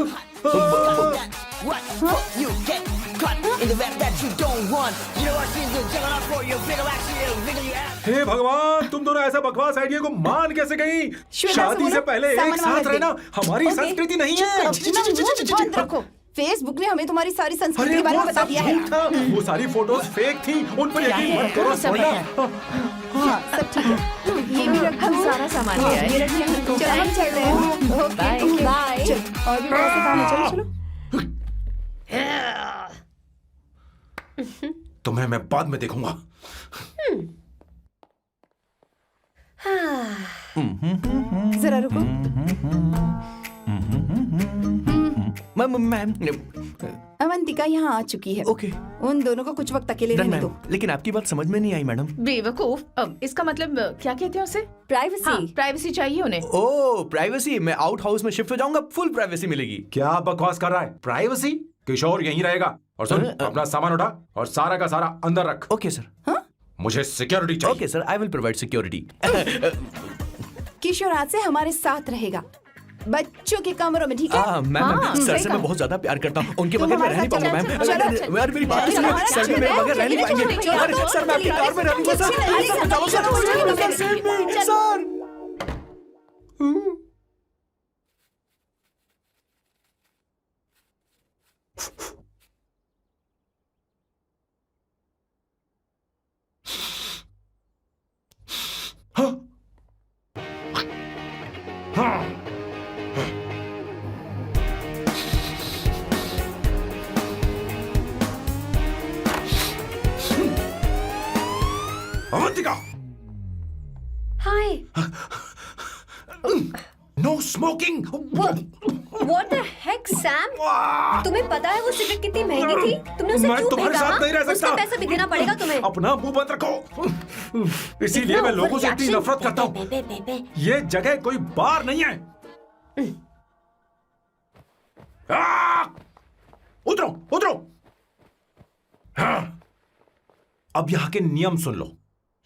You get caught in the rap that you don't want. You know what she's doing, jumping up for your bigger action, it'll wiggle your ass. हे भगवान, तुम दोनों ऐसा बकवास आइडिया को मान कैसे गई? शादी से पहले एक साथ रहना हमारी संस्कृति नहीं है। बंद रखो। फेसबुक ने हमें तुम्हारी सारी संस्कृति के बारे में बता दिया है। वो सारी फोटोज फेक थी, उन पर यकीन मत करो स्वर्णा। हाँ, सब ठीक है। ये भी रखो। हम सारा सामान ले आए। ये रखिए। चलो हम चल रहे हैं। Okay, bye. चलो, और भी बहुत से काम है, चलो चलो। तुम्हें मैं बाद में देखूंगा। जरा रुको। मैम अवंतिका यहाँ आ चुकी है। ओके उन दोनों को कुछ वक्त अकेले रहने दो। लेकिन आपकी बात समझ में नहीं आई मैडम। बेवकूफ, इसका मतलब क्या कहते हैं उसे? प्राइवेसी। हाँ, प्राइवेसी चाहिए उन्हें। ओह प्राइवेसी, मैं आउट हाउस में शिफ्ट हो जाऊंगा, फुल प्राइवेसी मिलेगी। क्या बकवास कर रहा है? प्राइवेसी? किशोर यहीं रहेगा। और सुन, अपना सामान उठा और सारा का सारा अंदर रख। Okay sir. मुझे सिक्योरिटी चाहिए। Okay sir, I will provide security. Kishore आज से हमारे साथ रहेगा, बच्चों के कमरों में, ठीक है? मैम सर से मैं बहुत ज्यादा प्यार करता हूँ, उनके बगैर मैं रह नहीं पाऊंगा मैम। यार मेरी बात सुनिए, सर भी मेरे बगैर रह नहीं पाएंगे। अरे सर मैं आपकी कार में रहूंगा sir. Avantika, hi. No smoking. What the heck, Sam? तुम्हें पता है वो सिगरेट कितनी महंगी थी? तुमने उसे मैं क्यों तुम्हारे खरीदा? साथ नहीं रह सकता। उसका पैसा भी देना पड़ेगा तुम्हें। अपना मुंह बंद रखो। इसीलिए मैं लोगों से इतनी नफरत करता हूँ। ये जगह कोई बार नहीं है। उतरो उतरो। अब यहाँ के नियम सुन लो।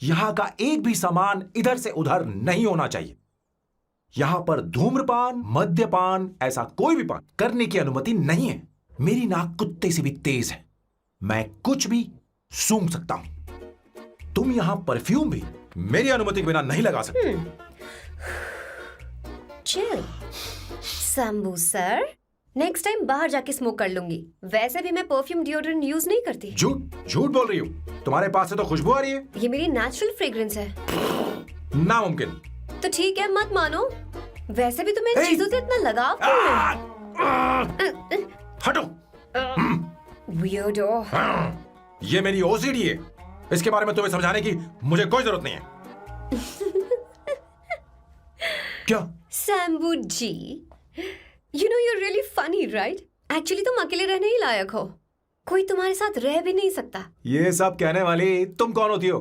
यहाँ का एक भी सामान इधर से उधर नहीं होना चाहिए। यहां पर धूम्रपान, मद्यपान, ऐसा कोई भी पान करने की अनुमति नहीं है। मेरी नाक कुत्ते से भी तेज है, मैं कुछ भी सूंघ सकता हूं। तुम यहां परफ्यूम भी मेरी अनुमति के बिना नहीं लगा सकते। Chill Shambhu sir, next time बाहर जाके स्मोक कर लूंगी। वैसे भी मैं परफ्यूम डिओड्रेंट यूज नहीं करती। झूठ झूठ बोल रही हो। तुम्हारे पास से तो खुशबू आ रही है। ये मेरी नेचुरल फ्रेग्रेंस है। नामुमकिन। तो ठीक है, मत मानो। वैसे भी तुम्हें इन चीजों से इतना लगाव क्यों है? हटो। Weirdo। ये मेरी ओसीडी है, इसके बारे में तुम्हें समझाने की मुझे कोई जरूरत नहीं है। क्या? शंभू जी, you know you're really funny, right? Actually तुम अकेले रहने ही लायक हो। कोई तुम्हारे साथ रह भी नहीं सकता। ये सब कहने वाली तुम कौन होती हो?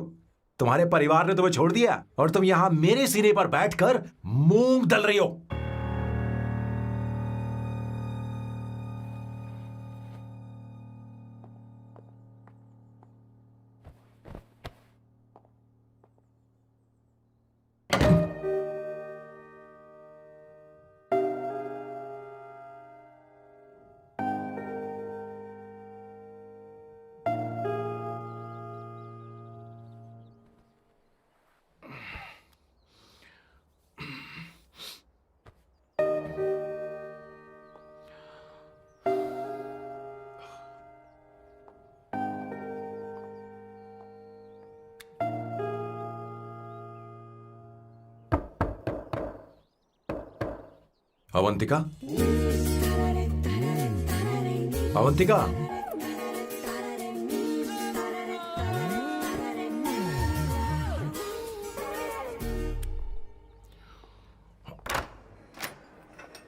तुम्हारे परिवार ने तुम्हें छोड़ दिया और तुम यहां मेरे सिरे पर बैठकर मूंग दल रही हो। Avantika, Avantika,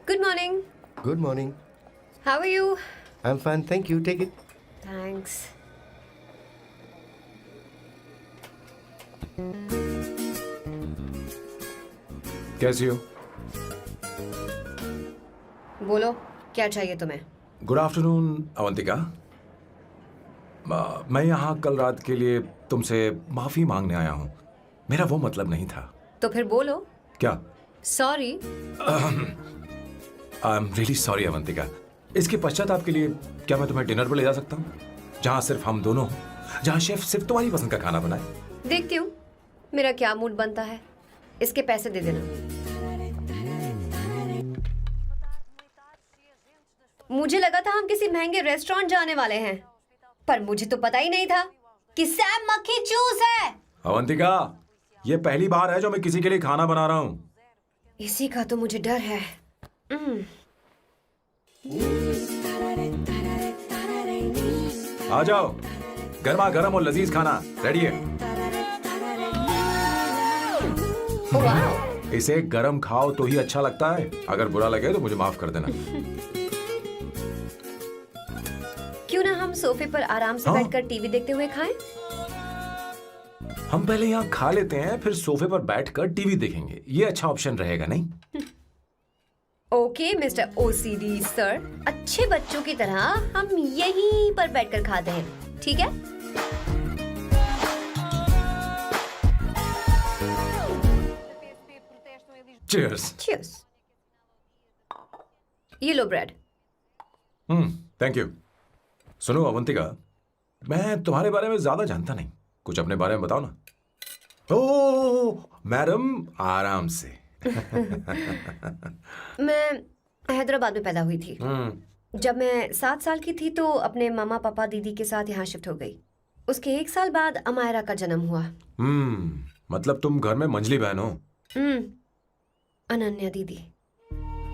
Good morning. Good morning. How are you? I am fine, thank you, take it. Thanks. कैसी हो? बोलो, क्या चाहिए तुम्हें? Good afternoon Avantika. मैं यहाँ कल रात के लिए तुमसे माफी मांगने आया हूँ। मेरा वो मतलब नहीं था। तो फिर बोलो। क्या? Sorry. I am really sorry Avantika. इसके पश्चाताप के लिए क्या मैं तुम्हें डिनर पर ले जा सकता हूँ, जहाँ सिर्फ हम दोनों हों, जहाँ शेफ सिर्फ तुम्हारी पसंद का खाना बनाए? देखती हूँ मेरा क्या मूड बनता है। इसके पैसे दे देना। मुझे लगा था हम किसी महंगे रेस्टोरेंट जाने वाले हैं, पर मुझे तो पता ही नहीं था कि सैम मक्खी चूस है। अवंतिका, ये पहली बार है जो मैं किसी के लिए खाना बना रहा हूँ। इसी का तो मुझे डर है। आ जाओ, गर्मा गर्म और लजीज खाना रेडी है। वाह, इसे गरम खाओ तो ही अच्छा लगता है, अगर बुरा लगे तो मुझे माफ कर देना। क्यों ना हम सोफे पर आराम से हाँ? बैठकर टीवी देखते हुए खाएं? हम पहले यहाँ खा लेते हैं, फिर सोफे पर बैठकर टीवी देखेंगे, ये अच्छा ऑप्शन रहेगा नहीं? ओके मिस्टर ओसीडी सर, अच्छे बच्चों की तरह हम यहीं पर बैठकर खाते हैं, ठीक है? चीयर्स। Cheers. ये लो ब्रेड। Thank you. सुनो अवंतिका, मैं तुम्हारे बारे में ज्यादा जानता नहीं, कुछ अपने बारे में बताओ ना। ओह मैडम, आराम से। मैं हैदराबाद में पैदा हुई थी। जब मैं 7 साल की थी तो अपने मामा पापा दीदी के साथ यहाँ शिफ्ट हो गई। उसके 1 साल बाद अमायरा का जन्म हुआ। मतलब तुम घर में मंझली बहन हो? अनन्या दीदी।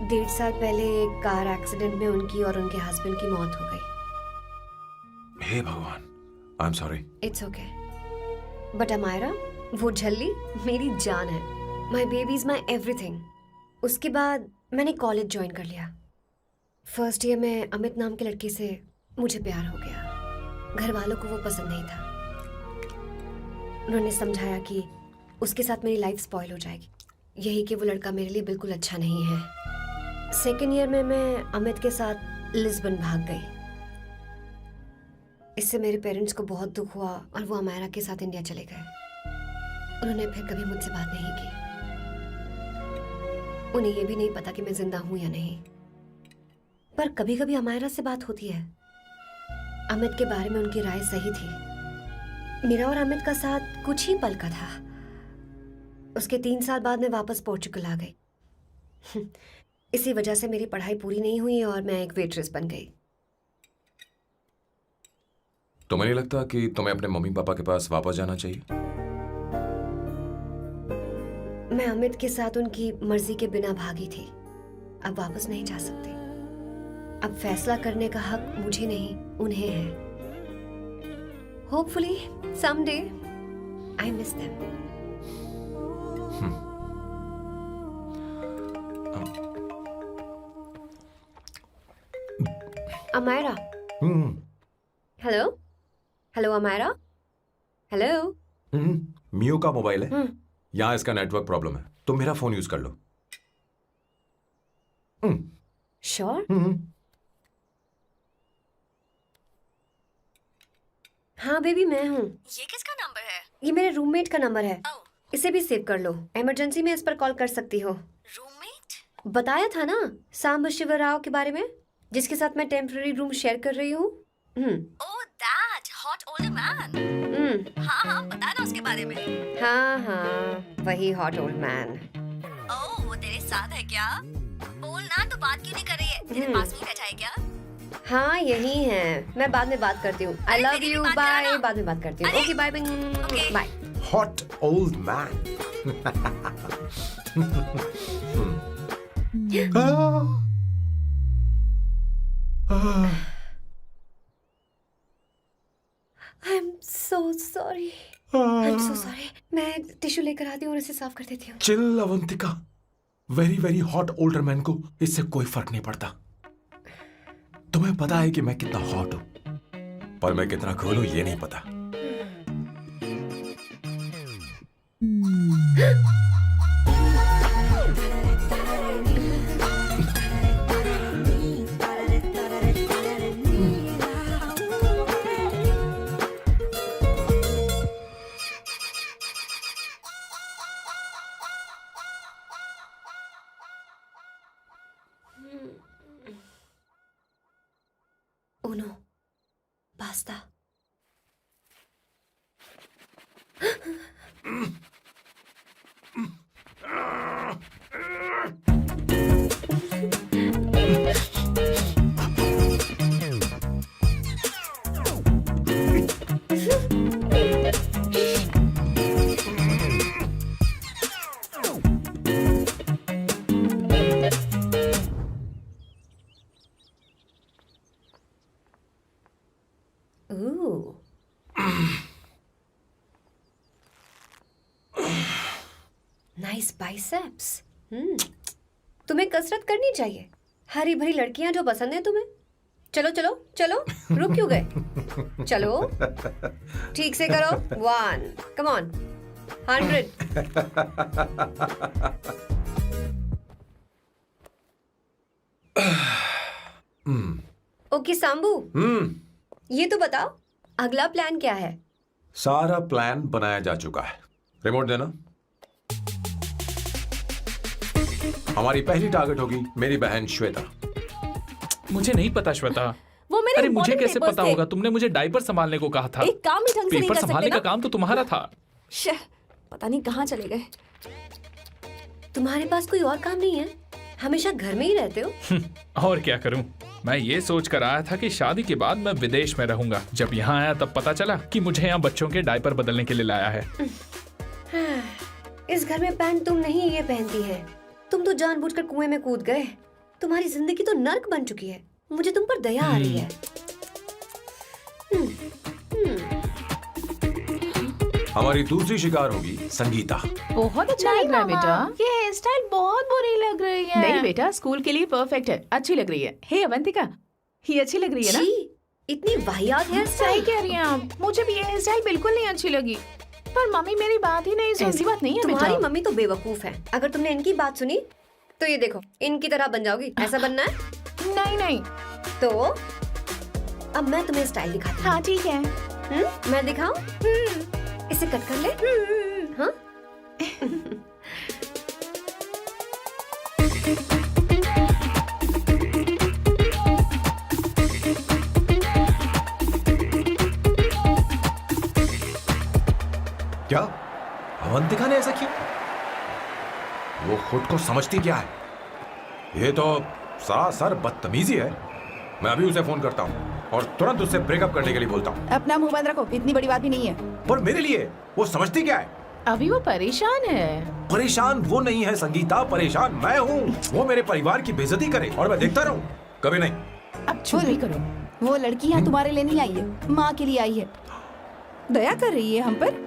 1.5 साल पहले एक कार एक्सीडेंट में उनकी और उनके हस्बैंड की मौत हो गई। हे भगवान, I am sorry. It's okay. But Amayra, वो झल्ली मेरी जान है। My baby is my everything. उसके बाद मैंने कॉलेज ज्वाइन कर लिया। फर्स्ट ईयर में अमित नाम के लड़के से मुझे प्यार हो गया। घर वालों को वो पसंद नहीं था। उन्होंने समझाया कि उसके साथ मेरी लाइफ स्पॉइल हो जाएगी, यही कि वो लड़का मेरे लिए बिल्कुल अच्छा नहीं है। सेकेंड ईयर में मैं अमित के साथ लिस्बन भाग गई। इससे मेरे पेरेंट्स को बहुत दुख हुआ और वो अमायरा के साथ इंडिया चले गए। उन्होंने फिर कभी मुझसे बात नहीं की। उन्हें ये भी नहीं पता कि मैं जिंदा हूं या नहीं। पर कभी कभी अमायरा से बात होती है। अमित के बारे में उनकी राय सही थी। मेरा और अमित का साथ कुछ ही पल का था। उसके 3 साल बाद मैं वापस पोर्चुगल आ गई। इसी वजह से मेरी पढ़ाई पूरी नहीं हुई और मैं एक वेट्रेस बन गई। तुम्हें नहीं लगता कि तुम्हें अपने मम्मी पापा के पास वापस जाना चाहिए? मैं अमित के साथ उनकी मर्जी के बिना भागी थी। अब वापस नहीं जा सकती। अब फैसला करने का हक मुझे नहीं, उन्हें है। Hopefully someday I miss them. Amaira. Hello hello Amaira. Hello. मियो का मोबाइल है, यहाँ इसका नेटवर्क प्रॉब्लम है, तुम मेरा फोन यूज कर लो। श्योर? हाँ बेबी, मैं हूँ। ये किसका नंबर है? ये मेरे रूममेट का नंबर है। ओह। इसे भी सेव कर लो, इमरजेंसी में इस पर कॉल कर सकती हो। रूममेट? बताया था ना सांब शिवराव के बारे में, जिसके साथ मैं टेम्पररी रूम शेयर कर रही हूँ। Oh that hot old man. हाँ बता ना उसके बारे में। हाँ, वही हॉट ओल्ड मैन। ओह, वो तेरे साथ है क्या? बोल ना, तो बात क्यों नहीं कर रही है? तेरे पास में बैठा है क्या? हाँ यही है। मैं बाद में बात करती हूँ। I love you, bye. बाद में बात करती हूँ। Okay bye bye. Hot old man. I am so sorry. मैं टिश्यू लेकर आती हूँ और इसे साफ कर देती हूँ। Chill Avantika, very very hot older man को इससे कोई फर्क नहीं पड़ता। तुम्हें पता है कि मैं कितना हॉट हूं, पर मैं कितना कूल हूं ये नहीं पता। Uno, basta. Ooh. Nice biceps. तुम्हें कसरत करनी चाहिए। हरी भरी लड़कियां जो पसंद है तुम्हें। चलो चलो चलो, रुक क्यों गए? चलो ठीक से करो। 1 कम ऑन 100। ओके सांबू, ये तो बताओ अगला प्लान क्या है? सारा प्लान बनाया जा चुका है। रिमोट देना। हमारी पहली टारगेट होगी मेरी बहन श्वेता। मुझे नहीं पता श्वेता। वो मेरे अरे मुझे important कैसे papers पता थे। होगा? तुमने मुझे डायपर संभालने को कहा था। एक काम ही ढंग से नहीं पेपर कर सकते संभालने ना? का काम तो तुम्हारा था। शह, पता नहीं कहाँ चले गए। तुम्हारे पास कोई और काम नहीं है? हमेशा घर में ही रहते हो? और क्या करूं? मैं ये सोच कर आया था कि शादी के बाद मैं विदेश में रहूंगा। जब यहाँ आया तब पता चला कि मुझे यहाँ बच्चों के डायपर बदलने के लिए लाया है। इस घर में पैंट तुम नहीं ये पहनती है। तुम तो जानबूझकर कुएं में कूद गए। तुम्हारी जिंदगी तो नर्क बन चुकी है। मुझे तुम पर दया आ रही है। हमारी दूसरी शिकार होगी संगीता। बहुत अच्छा लग रहा है बेटा। ये हेयर स्टाइल बहुत बुरी लग रही है। नहीं बेटा, स्कूल के लिए परफेक्ट है, अच्छी लग रही है। हे अवंतिका, ये अच्छी लग रही है ना? छी, इतनी वाहियात हेयर सही स्टाइल। कह रही हैं आप। मुझे भी ये हेयर स्टाइल बिल्कुल नहीं अच्छी लगी। पर मम्मी मेरी बात ही नहीं सुन। ऐसी बात नहीं है बेटा। तुम्हारी मम्मी तो बेवकूफ है। अगर तुमने इनकी बात सुनी तो ये देखो इनकी तरह बन जाओगी। ऐसा बनना है? नहीं नहीं। तो अब मैं तुम्हें स्टाइल दिखाती हूँ। हाँ ठीक है। मैं दिखाऊं? इसे कट कर ले। हाँ? क्या अवंतिका ने ऐसा किया? वो खुद को समझती क्या है? ये तो सरासर बदतमीजी है। मैं अभी उसे फोन करता हूँ और तुरंत उससे ब्रेकअप करने के लिए बोलता हूँ। अपना मुंह बंद रखो, इतनी बड़ी बात भी नहीं है। पर मेरे लिए वो समझती क्या है? अभी वो परेशान है। परेशान वो नहीं है संगीता, परेशान मैं हूँ। वो मेरे परिवार की बेइज्जती करे और मैं देखता रहूँ? कभी नहीं। अब चुप भी करो। वो लड़की यहाँ तुम्हारे लिए नहीं आई है, माँ के लिए आई है। दया कर रही है हम पर।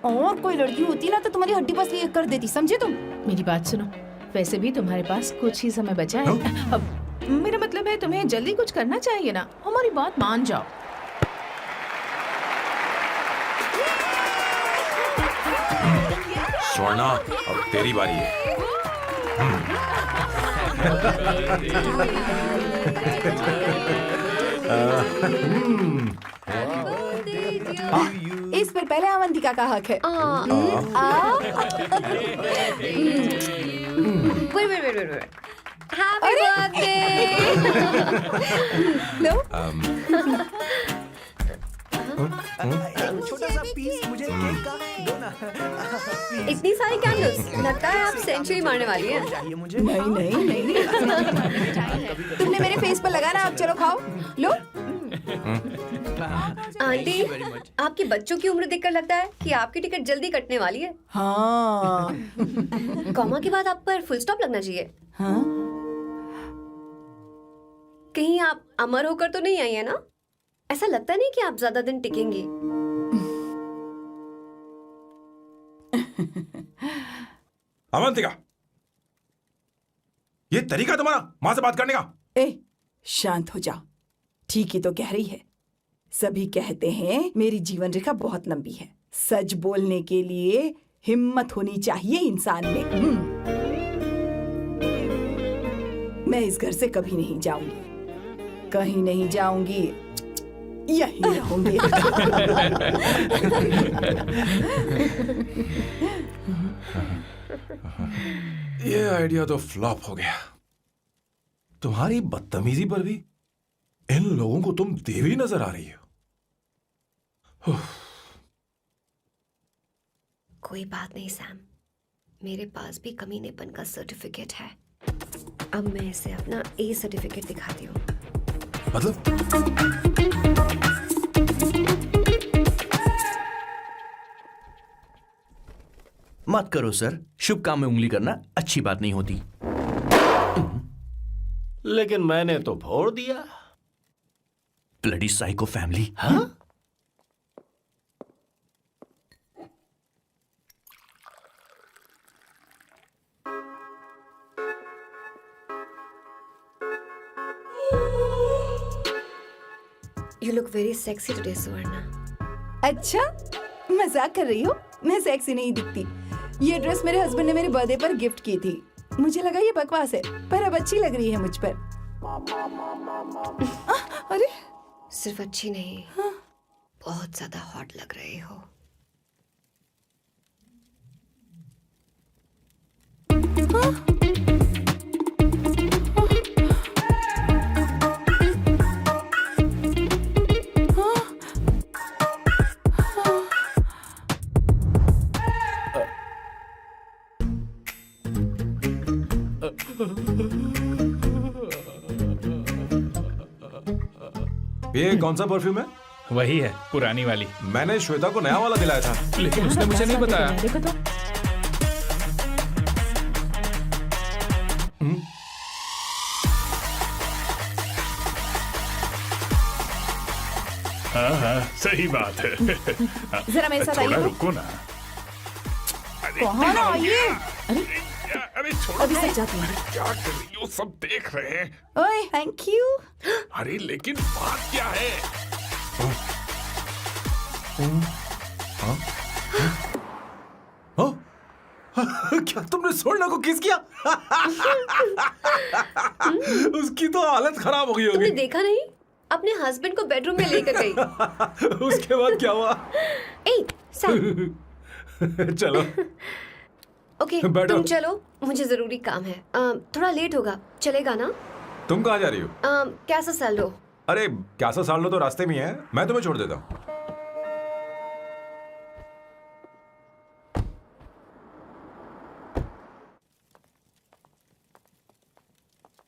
और कोई लड़की होती ना तो तुम्हारी हड्डी पसली कर देती, समझे तुम? मेरी बात सुनो, वैसे भी तुम्हारे पास कुछ ही समय बचा है। अब मेरा मतलब है तुम्हें जल्दी कुछ करना चाहिए ना। हमारी बात मान जाओ। स्वर्णा, अब तेरी बारी है। इस पर पहले अवंतिका का हक है। wait. Happy birthday! लो। छोटा सा पीस मुझे केक का दो ना। इतनी सारी कैंडल्स, लगता है आप सेंचुरी मारने वाली हैं। चाहिए मुझे। नहीं नहीं तुमने मेरे फेस पर लगाना, अब चलो खाओ। लो। आंटी, आपके बच्चों की उम्र देखकर लगता है कि आपकी टिकट जल्दी कटने वाली है। हाँ कॉमा के बाद आप पर फुल स्टॉप लगना चाहिए। हाँ। कहीं आप अमर होकर तो नहीं आई है ना? ऐसा लगता नहीं कि आप ज्यादा दिन टिकेंगी। अवंतिका, ये तरीका तुम्हारा माँ से बात करने का? ए, शांत हो जाओ। ठीक ही तो कह रही है। सभी कहते हैं मेरी जीवन रेखा बहुत लंबी है। सच बोलने के लिए हिम्मत होनी चाहिए इंसान में। मैं इस घर से कभी नहीं जाऊंगी, कहीं नहीं जाऊंगी, यहीं रहूंगी। ये आइडिया तो फ्लॉप हो गया। तुम्हारी बदतमीजी पर भी इन लोगों को तुम देवी नजर आ रही हो। कोई बात नहीं सैम, मेरे पास भी कमीनेपन का सर्टिफिकेट है। अब मैं इसे अपना ए सर्टिफिकेट दिखाती हूँ। मतलब मत करो सर, शुभ काम में उंगली करना अच्छी बात नहीं होती। लेकिन मैंने तो फोड़ दिया। Bloody psycho family. हाँ? You look very sexy today, Suvarna. अच्छा, मजाक कर रही हो? मैं सेक्सी नहीं दिखती। ये ड्रेस मेरे हस्बैंड ने मेरे बर्थडे पर गिफ्ट की थी। मुझे लगा ये बकवास है, पर अब अच्छी लग रही है मुझ पर। अरे सिर्फ अच्छी नहीं, बहुत ज्यादा हॉट लग रहे हो। ये कौन सा परफ्यूम है? वही है, पुरानी वाली। मैंने श्वेता को नया वाला दिलाया था। लेकिन उसने मुझे नहीं बताया। देखो तो। हाँ हाँ, सही बात है। जरा मेरे साथ थोड़ा आइए। रुको ना। कहाँ आइए? अरे छोड़ो। अभी तक जाती हूँ। क्या कर रही हो? सब देख रहे हैं। ओए, थैंक यू। अरे लेकिन बात क्या है? क्या तुमने सोना को किस किया? उसकी तो हालत खराब हो गई तुमने होगी। देखा नहीं? अपने हस्बैंड को बेडरूम में लेकर गई। उसके बाद क्या हुआ? ए, सर। चलो। ओके, बैठो। तुम चलो, मुझे जरूरी काम है। थोड़ा लेट होगा, चलेगा ना? तुम कहाँ जा रही हो? कैसा सैल्डो? अरे कैसा साल लो तो रास्ते में ही है, मैं तुम्हें छोड़ देता हूँ।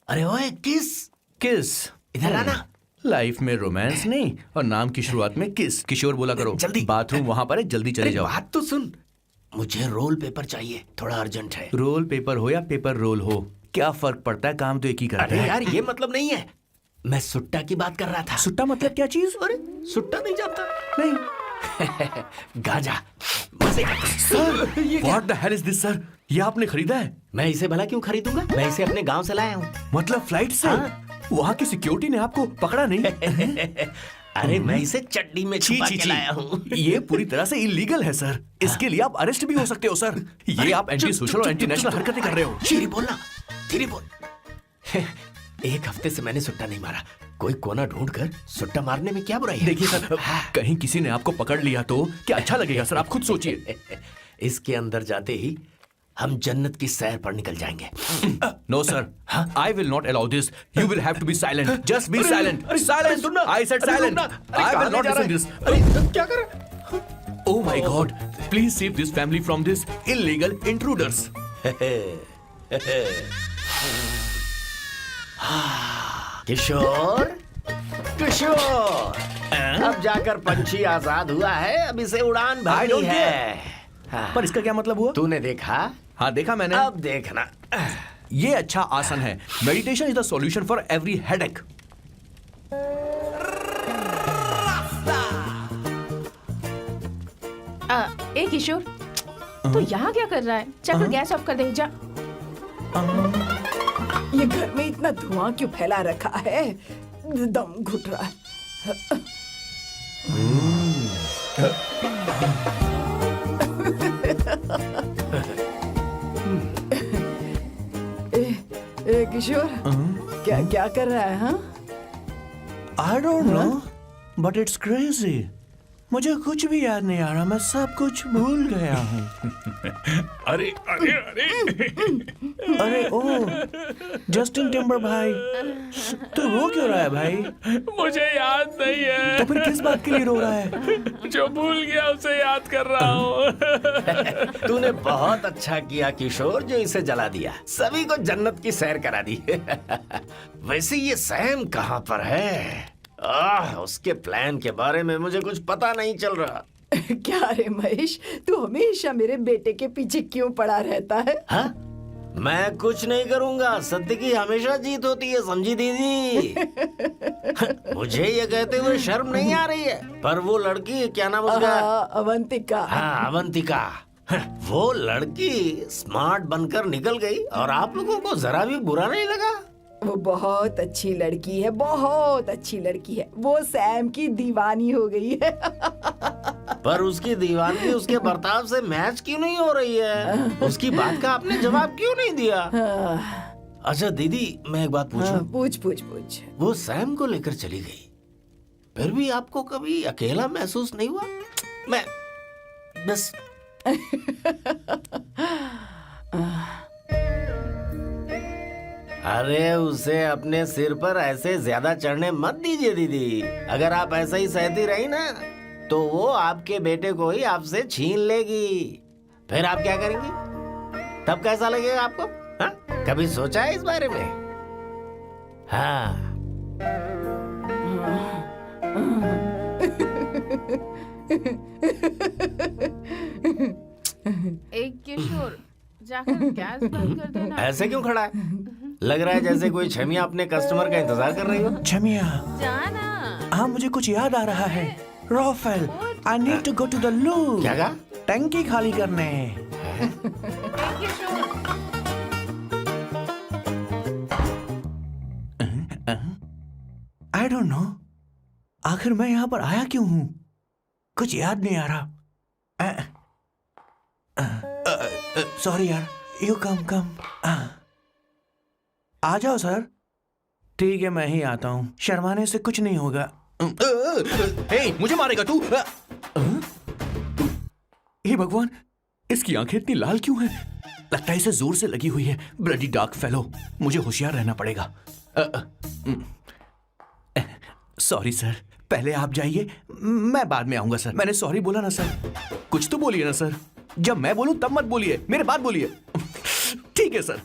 अरे ओए किस किस? इधर आना। लाइफ में रोमांस नहीं और नाम की शुरुआत में किस। किशोर बोला करो। जल्दी। बाथरूम वहां पर है, जल्दी चले अरे जाओ। बात तो सुन, मुझे रोल पेपर चाहिए, थोड़ा अर्जेंट है। रोल पेपर हो या पेपर रोल हो, क्या फर्क पड़ता है? काम तो एक ही करता अरे है। यार ये मतलब नहीं है, मैं सुट्टा की बात कर रहा था। सुट्टा मतलब क्या चीज? अरे सुट्टा नहीं जानता? नहीं। गांजा मजे का। Sir, what the hell is this sir? ये आपने खरीदा है? मैं इसे भला क्यों खरीदूंगा? मैं इसे अपने गांव से लाया हूँ। मतलब फ्लाइट से? हाँ। वहाँ की सिक्योरिटी ने आपको पकड़ा नहीं? अरे मैं इसे चड्डी में छुपा के लाया हूँ। ये पूरी तरह से इलीगल है सर। इसके लिए आप अरेस्ट भी हो सकते हो सर। ये आप एंटी सोशल और एंटी नेशनल हरकतें कर रहे हो। धीरे बोलना, धीरे बोल। एक हफ्ते से मैंने सुट्टा नहीं मारा। कोई कोना ढूंढ कर सुट्टा मारने में क्या बुराई है? देखिए सर, कहीं किसी ने आपको पकड़ लिया तो क्या अच्छा लगेगा सर? आप खुद सोचिए। इसके अंदर जाते ही हम जन्नत की सैर पर निकल जाएंगे। No sir, I will not allow this. You will have to be silent. Just be silent. Silent. I said silent. I will not listen this. क्या कर रहा है? Oh my God! Please save this family from this illegal intruders. किशोर, किशोर, अब जाकर पंछी आजाद हुआ है, अब इसे उड़ान I भरनी don't है। हाँ। पर इसका क्या मतलब हुआ? तूने देखा? हाँ देखा मैंने। अब देखना। ये अच्छा आसन है। Meditation is the solution for every headache. ए किशोर, तू यहाँ क्या कर रहा है? जाकर गैस ऑफ कर दे जा। ये घर में इतना धुआं क्यों फैला रखा है? दम घुट रहा है। ए किशोर, क्या क्या कर रहा है? हाँ, I don't know, but it's crazy. मुझे कुछ भी याद नहीं आ रहा। मैं सब कुछ भूल गया हूँ। अरे अरे अरे अरे ओ, जस्टिन टिम्बर भाई, तू रो क्यों रहा है भाई? मुझे याद नहीं है। तो फिर किस बात के लिए रो रहा है? जो भूल गया उसे याद कर रहा हूँ। तूने बहुत अच्छा किया किशोर, जो इसे जला दिया। सभी को जन्नत की सैर करा दी। वैसे ये सैम कहाँ पर है? उसके प्लान के बारे में मुझे कुछ पता नहीं चल रहा। क्या रे महेश, तू हमेशा मेरे बेटे के पीछे क्यों पड़ा रहता है? हाँ? मैं कुछ नहीं करूंगा। सत्य की हमेशा जीत होती है, समझी दीदी? मुझे ये कहते हुए शर्म नहीं आ रही है, पर वो लड़की, क्या नाम उसका? अवंतिका। हाँ, अवंतिका। वो लड़की स्मार्ट बनकर निकल गई और आप लोगों को जरा भी बुरा नहीं लगा? वो बहुत अच्छी लड़की है, बहुत अच्छी लड़की है। वो सैम की दीवानी हो गई है। पर उसकी दीवानी उसके बर्ताव से मैच क्यों नहीं हो रही है? उसकी बात का आपने जवाब क्यों नहीं दिया? अच्छा दीदी, मैं एक बात पूछूं? हाँ, पूछ पूछ पूछ। वो सैम को लेकर चली गई, फिर भी आपको कभी अकेला महसूस नहीं हुआ? मैं बस अरे उसे अपने सिर पर ऐसे ज्यादा चढ़ने मत दीजिए दीदी। अगर आप ऐसा ही सहती रही ना तो वो आपके बेटे को ही आपसे छीन लेगी। फिर आप क्या करेंगी? तब कैसा लगेगा आपको? हाँ? कभी सोचा है इस बारे में? हाँ। एक किशोर जाकर गैस बंद कर देना। ऐसे क्यों खड़ा है? लग रहा है जैसे कोई छमिया अपने कस्टमर का इंतजार कर रही हो। छमिया, जाना। हाँ मुझे कुछ याद आ रहा है। Raphael, I need to go to the loo. क्या कहा? टंकी खाली करने। एक किशोर। आई डोंट नो, आखिर मैं यहाँ पर आया क्यों हूँ? कुछ याद नहीं आ रहा। सॉरी यार, यू कम। आ जाओ सर। ठीक है, मैं ही आता हूँ, शर्माने से कुछ नहीं होगा। मुझे मारेगा तू? हे भगवान, इसकी आंखें इतनी लाल क्यों हैं? लगता है इसे जोर से लगी हुई है। ब्लडी डार्क फेलो, मुझे होशियार रहना पड़ेगा। सॉरी सर, पहले आप जाइए, मैं बाद में आऊंगा सर। मैंने सॉरी बोला ना सर। कुछ तो बोलिए ना सर। जब मैं बोलूं तब मत बोलिए, मेरे बाद बोलिए। ठीक है सर,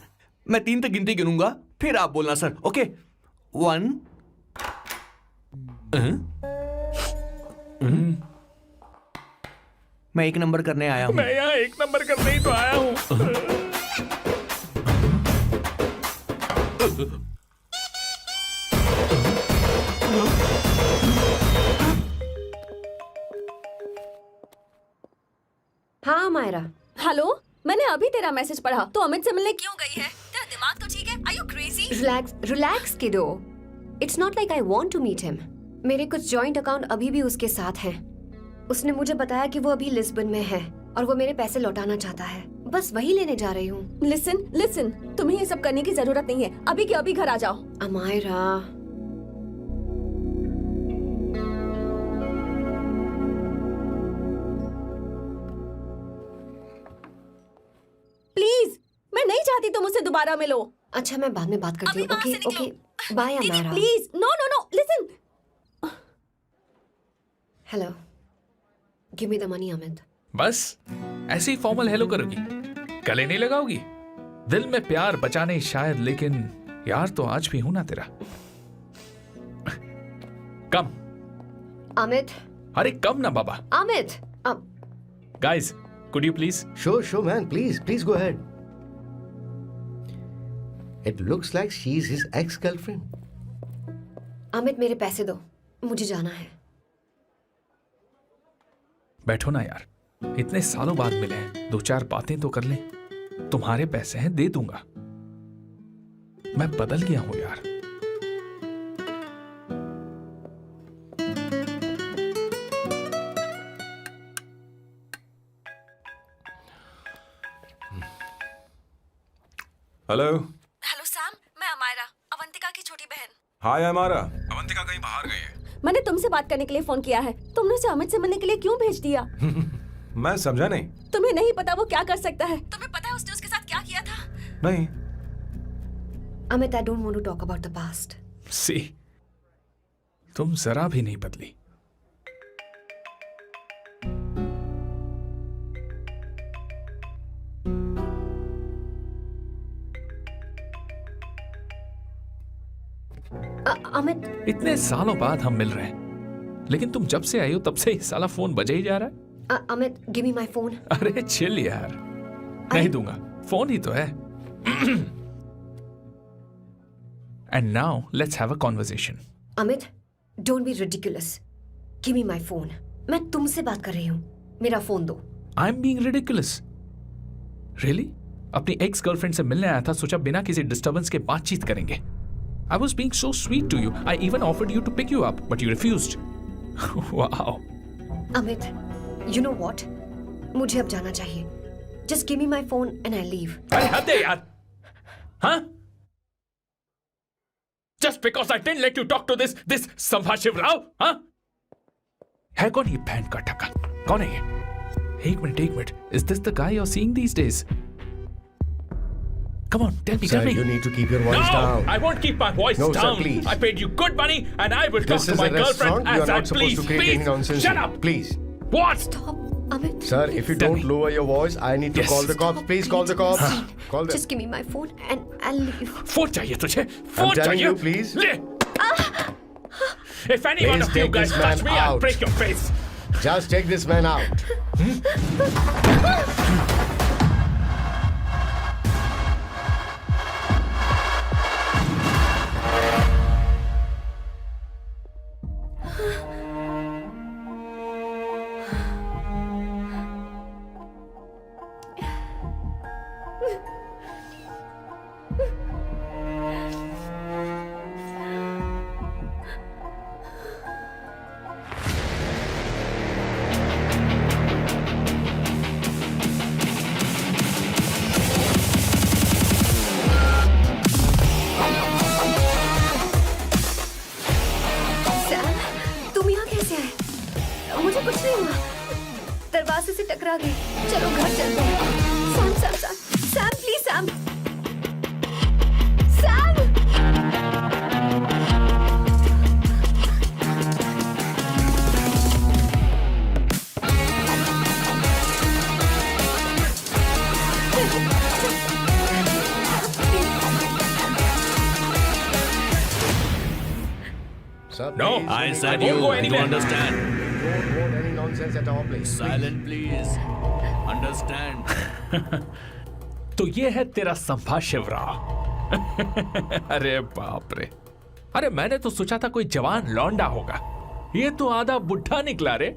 मैं 3 तक गिनती गिनूंगा, फिर आप बोलना सर। ओके, 1। मैं 1 नंबर करने आया हूँ। मैं यहाँ 1 नंबर करने ही तो आया हूँ। हाँ मायरा। हेलो, मैंने अभी तेरा मैसेज पढ़ा। तो अमित से मिलने क्यों गई है? तेरा दिमाग तो ठीक है? Are you crazy? Relax kiddo. It's not like I want to meet him. मेरे कुछ जॉइंट अकाउंट अभी भी उसके साथ हैं। उसने मुझे बताया कि वो अभी लिस्बन में है और वो मेरे पैसे लौटाना चाहता है। बस वही लेने जा रही हूँ। लिसन, तुम्हें ये सब करने की जरूरत नहीं है। अभी के अभी घर आ जाओ। अमायरा, प्लीज, मैं नहीं चाहती तुम मुझसे दोबारा मिलो। अच्छा मैं बाद में बात करती हूँ। अभी वहाँ से okay, bye Amayra. Please, no, listen. Hello, give me the money Amit. बस ऐसे ही फॉर्मल हेलो करोगी, गले नहीं लगाओगी? दिल में प्यार बचा नहीं शायद, लेकिन यार तो आज भी हूं ना तेरा। कम अमित। अरे कम ना बाबा। Amit, guys, could you please? Sure, man. Please go ahead. It looks like she's his ex-girlfriend. Amit मेरे पैसे दो, मुझे जाना है। बैठो ना यार, इतने सालों बाद मिले हैं, 2-4 बातें तो कर लें। तुम्हारे पैसे हैं, दे दूंगा। मैं बदल गया हूं यार। हेलो। हेलो सैम, मैं अमायरा, अवंतिका की छोटी बहन। हाय अमारा। अवंतिका कहीं बाहर गई है। मैंने तुमसे बात करने के लिए फोन किया है। तुमने उसे अमित से मिलने के लिए क्यों भेज दिया? मैं समझा नहीं। तुम्हें नहीं पता वो क्या कर सकता है? तुम्हें पता है उसने उसके साथ क्या किया था? नहीं। Amit, I don't want to talk about the past. See, तुम जरा भी नहीं बदली। अमित, इतने सालों बाद हम मिल रहे हैं, लेकिन तुम जब से आई हो तब से ये साला फोन बजे ही जा रहा है। Amit, give me my phone. अरे चिल यार, नहीं दूंगा, फोन ही तो है। And now let's have a conversation. Amit, don't be ridiculous. Give me my phone. मैं तुमसे बात कर रही हूँ, मेरा फोन दो। I am being ridiculous? Really? अपनी एक्स गर्लफ्रेंड से मिलने आया था, सोचा बिना किसी डिस्टर्बेंस के बातचीत करेंगे। I was being so sweet to you. I even offered you to pick you up, but you refused. Wow. Amit, you know what? मुझे अब जाना चाहिए. Just give me my phone and I leave. अरे हद है यार. हाँ? Just because I didn't let you talk to this संभाशिव Rao, हाँ? है कौन ये बैंड का टक्का? कौन है ये? एक minute. Is this the guy you're seeing these days? Come on, tell me. Sir, you need to keep your voice down. I won't keep my voice No, down. sir, please. I paid you good money, and I will This talk to is my a restaurant. girlfriend You are as I not supposed please. to create any nonsense. Shut here. up. Please. What? Stop, Amit. Sir, if you Tell don't me. lower your voice, I need to Yes. call the cops. Please call the cops. Call them. Just give me my phone and I'll leave. Phone चाहिए तुझे? Phone telling चाहिए? you, please. ले. If any one Please of you take guys this touch man me, I'll out. break your face. Just take this man out. Sam, तुम यहाँ कैसे आए? मुझे कुछ नहीं हुआ. दरवाजे से टकरा गई. चलो घर चलते हैं. Sam, please Sam. Sir, No, please, I we said won't you. go You anywhere. understand? Don't want any nonsense at our place. Silent, please. Understand. तो ये है तेरा संभाशिव राव. अरे बाप रे. अरे मैंने तो सोचा था कोई जवान लौंडा होगा. ये तो आधा बुढ़ा निकला रे.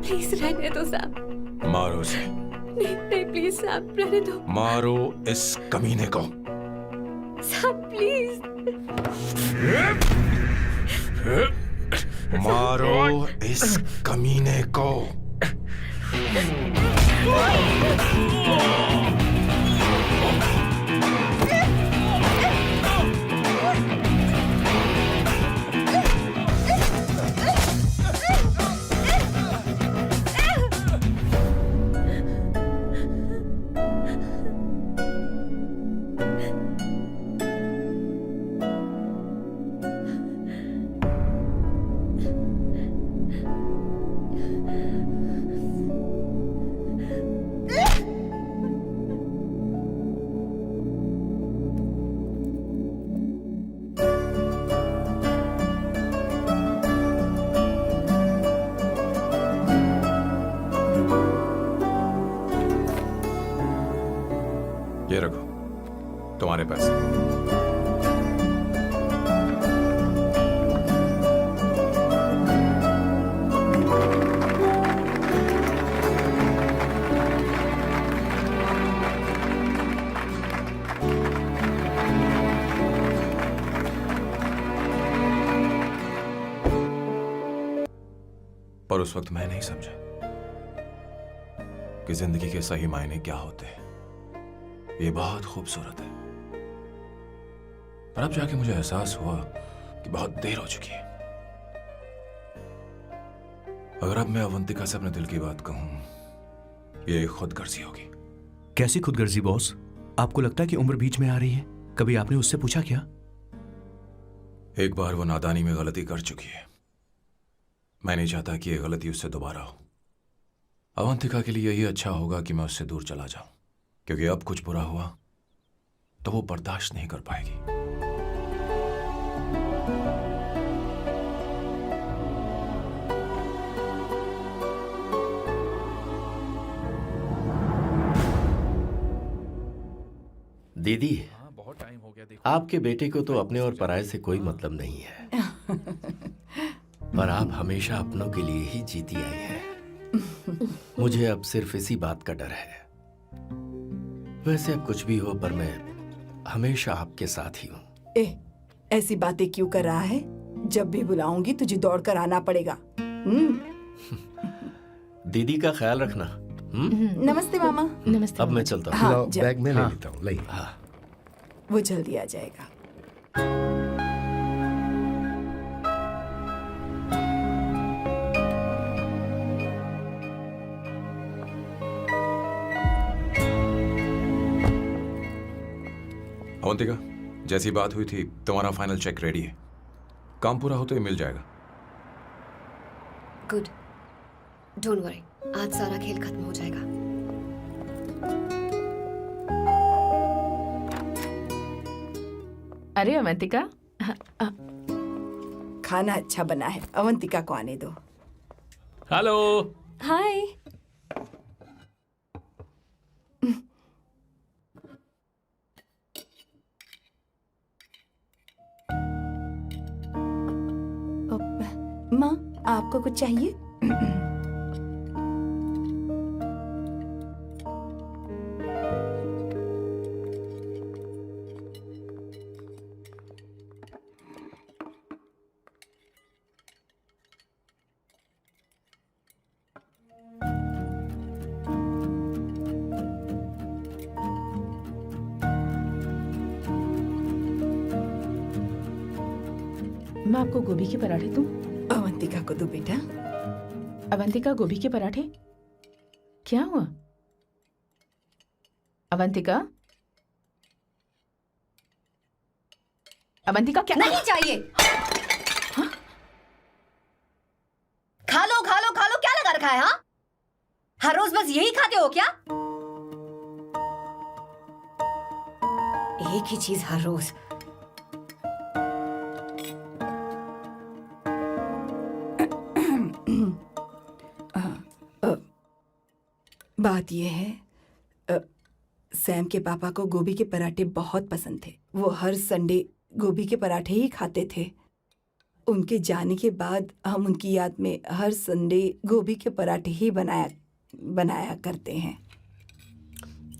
प्लीज रहने दो सैम. मारो उसे. नहीं प्लीज सैम, रहने दो. मारो इस कमीने को. Sam please. मारो इस कमीने को. ये रखो तुम्हारे पैसे. पर उस वक्त मैं नहीं समझा कि जिंदगी के सही मायने क्या होते हैं. ये बहुत खूबसूरत है, पर अब जाके मुझे एहसास हुआ कि बहुत देर हो चुकी है. अगर अब मैं अवंतिका से अपने दिल की बात कहूं, ये एक खुदगर्जी होगी. कैसी खुदगर्जी बॉस? आपको लगता है कि उम्र बीच में आ रही है? कभी आपने उससे पूछा क्या? एक बार वो नादानी में गलती कर चुकी है. मैं नहीं चाहता कि ये गलती उससे दोबारा हो. अवंतिका के लिए यही अच्छा होगा कि मैं उससे दूर चला जाऊं, क्योंकि अब कुछ बुरा हुआ तो वो बर्दाश्त नहीं कर पाएगी. दीदी, बहुत टाइम हो गया देखो। आपके बेटे को तो अपने और पराये से कोई मतलब नहीं है, पर आप हमेशा अपनों के लिए ही जीती आई हैं। मुझे अब सिर्फ इसी बात का डर है। वैसे अब कुछ भी हो, पर मैं हमेशा आपके साथ ही हूँ। ऐसी बातें क्यों कर रहा है? जब भी बुलाऊंगी तुझे दौड़कर आना पड़ेगा। दीदी का ख्याल रखना। नमस्ते मामा। नमस्ते। अब मैं चलता हूँ। हाँ, लाओ, जा- बैग में ले हाँ। लेता हूँ, लाइए। हाँ। वो जल्दी आ जाएगा। अवंतिका, जैसी बात हुई थी तुम्हारा फाइनल चेक रेडी है। काम पूरा होते ही मिल जाएगा। गुड, डोंट वरी, आज सारा खेल खत्म हो जाएगा। अरे अवंतिका, खाना अच्छा बना है, अवंतिका को आने दो। हेलो। हाय। माँ, आपको कुछ चाहिए? मैं आपको गोभी के पराठे दूं? अवंतिका को दो बेटा। अवंतिका, गोभी के पराठे? क्या हुआ अवंतिका? अवंतिका क्या? नहीं चाहिए। हाँ? खा लो खा लो खा लो, क्या लगा रखा है? हाँ, हर रोज बस यही खाते हो क्या? एक ही चीज हर रोज। बात यह है, सैम के पापा को गोभी के पराठे बहुत पसंद थे। वो हर संडे गोभी के पराठे ही खाते थे। उनके जाने के बाद हम उनकी याद में हर संडे गोभी के पराठे ही बनाया करते हैं।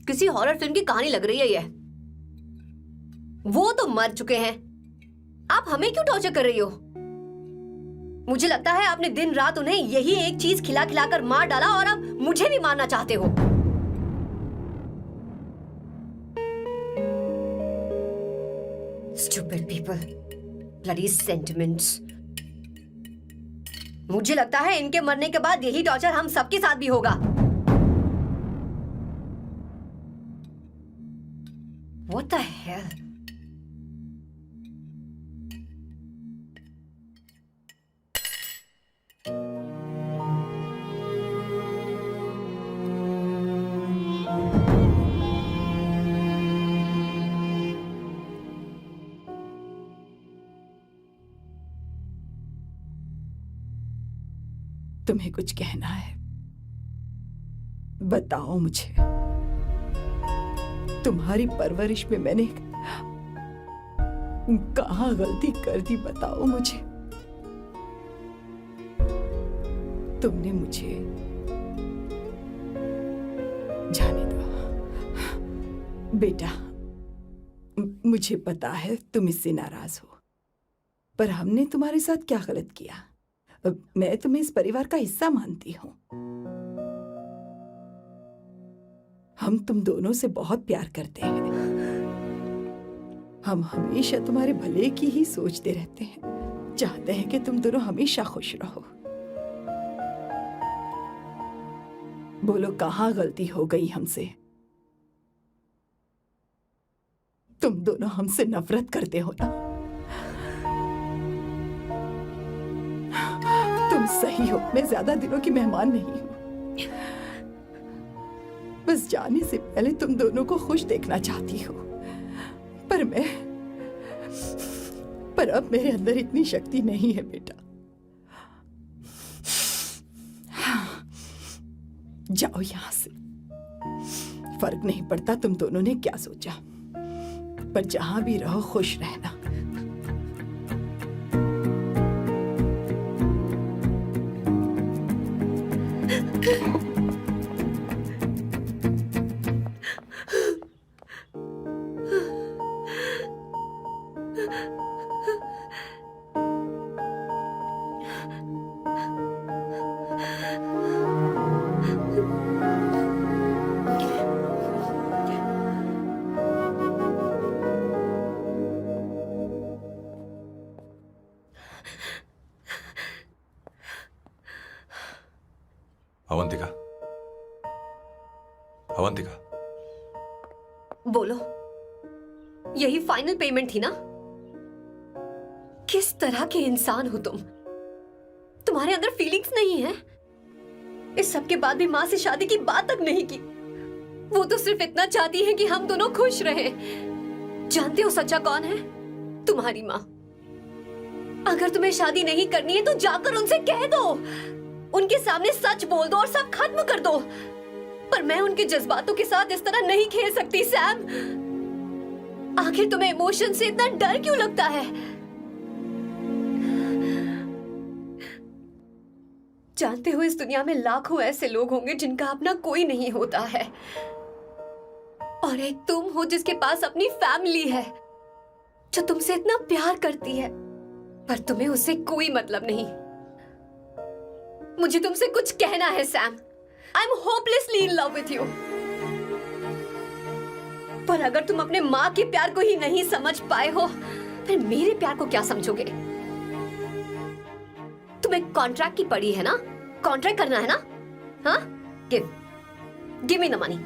किसी हॉरर फिल्म की कहानी लग रही है ये। वो तो मर चुके हैं, आप हमें क्यों टॉर्चर कर रही हो? मुझे लगता है आपने दिन रात उन्हें यही एक चीज खिला खिलाकर मार डाला और अब मुझे भी मारना चाहते हो। Stupid people, bloody sentiments. मुझे लगता है इनके मरने के बाद यही टॉर्चर हम सबके साथ भी होगा। What the hell? तुम्हें कुछ कहना है? बताओ मुझे। तुम्हारी परवरिश में मैंने कहाँ गलती कर दी, बताओ मुझे। तुमने मुझे जाने दो बेटा। मुझे पता है तुम इससे नाराज हो, पर हमने तुम्हारे साथ क्या गलत किया? मैं तुम्हें इस परिवार का हिस्सा मानती हूँ। हम तुम दोनों से बहुत प्यार करते हैं। हम हमेशा तुम्हारे भले की ही सोचते रहते हैं, चाहते हैं कि तुम दोनों हमेशा खुश रहो। बोलो, कहाँ गलती हो गई हमसे? तुम दोनों हमसे नफरत करते हो ना? तुम सही हो, मैं ज्यादा दिनों की मेहमान नहीं हूं। बस जाने से पहले तुम दोनों को खुश देखना चाहती हूँ, पर अब मेरे अंदर इतनी शक्ति नहीं है बेटा। जाओ यहां से। फर्क नहीं पड़ता तुम दोनों ने क्या सोचा। पर जहां भी रहो खुश रहना। अवंतिका, अवंतिका, बोलो, यही फाइनल पेमेंट थी ना? किस तरह के इंसान हो तुम? तुम्हारे अंदर फीलिंग्स नहीं है? इस सब के बाद भी माँ से शादी की बात तक नहीं की। वो तो सिर्फ इतना चाहती है कि हम दोनों खुश रहें। जानते हो सच्चा कौन है? तुम्हारी माँ। अगर तुम्हें शादी नहीं करनी है तो जाकर उनसे कह दो, उनके सामने सच बोल दो और सब खत्म कर दो। पर मैं उनके जज्बातों के साथ इस तरह नहीं खेल सकती सैम। आखिर तुम्हें इमोशन से इतना डर क्यों लगता है? जानते हो, इस दुनिया में लाखों ऐसे लोग होंगे जिनका अपना कोई नहीं होता है, और एक तुम हो जिसके पास अपनी फैमिली है जो तुमसे इतना प्यार करती है, पर तुम्हें उससे कोई मतलब नहीं। मुझे तुमसे कुछ कहना है Sam. I am hopelessly in love with you. पर अगर तुम अपने माँ के प्यार को ही नहीं समझ पाए हो, फिर मेरे प्यार को क्या समझोगे? तुम्हें कॉन्ट्रैक्ट की पड़ी है ना? कॉन्ट्रैक्ट करना है ना? हाँ? Give me the money.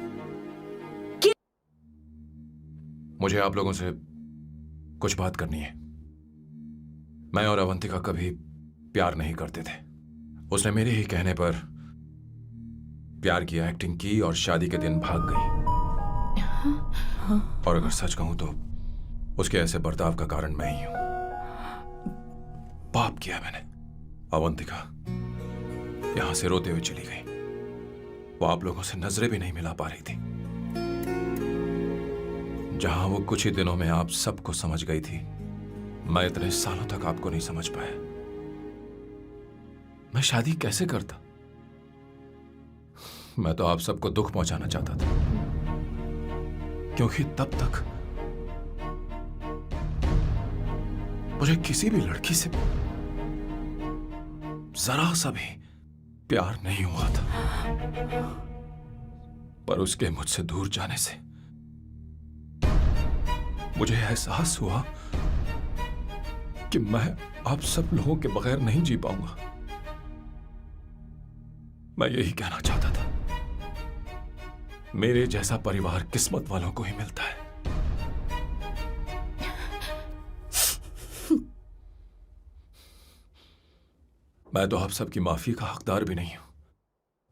मुझे आप लोगों से कुछ बात करनी है। मैं और अवंतिका कभी प्यार नहीं करते थे। उसने मेरे ही कहने पर प्यार की एक्टिंग की और शादी के दिन भाग गई। और अगर सच कहूं तो उसके ऐसे बर्ताव का कारण मैं ही हूं। पाप किया मैंने। अवंतिका यहां से रोते हुए चली गई। वो आप लोगों से नजरें भी नहीं मिला पा रही थी। जहां वो कुछ ही दिनों में आप सबको समझ गई थी, मैं इतने सालों तक आपको नहीं समझ पाया। मैं शादी कैसे करता? मैं तो आप सबको दुख पहुंचाना चाहता था, क्योंकि तब तक मुझे किसी भी लड़की से जरा सा भी प्यार नहीं हुआ था। पर उसके मुझसे दूर जाने से मुझे एहसास हुआ कि मैं आप सब लोगों के बगैर नहीं जी पाऊंगा। मैं यही कहना चाहता था, मेरे जैसा परिवार किस्मत वालों को ही मिलता है। मैं तो आप सबकी माफी का हकदार भी नहीं हूं,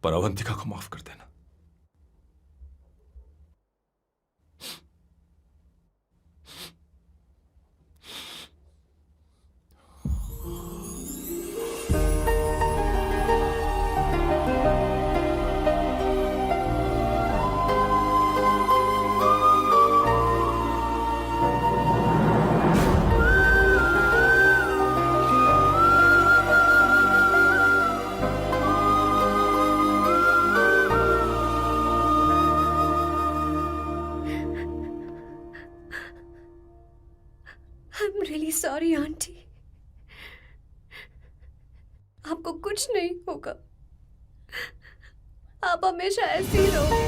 पर अवंतिका को माफ कर देना। सॉरी आंटी, आपको कुछ नहीं होगा। आप हमेशा ऐसी ही रहो।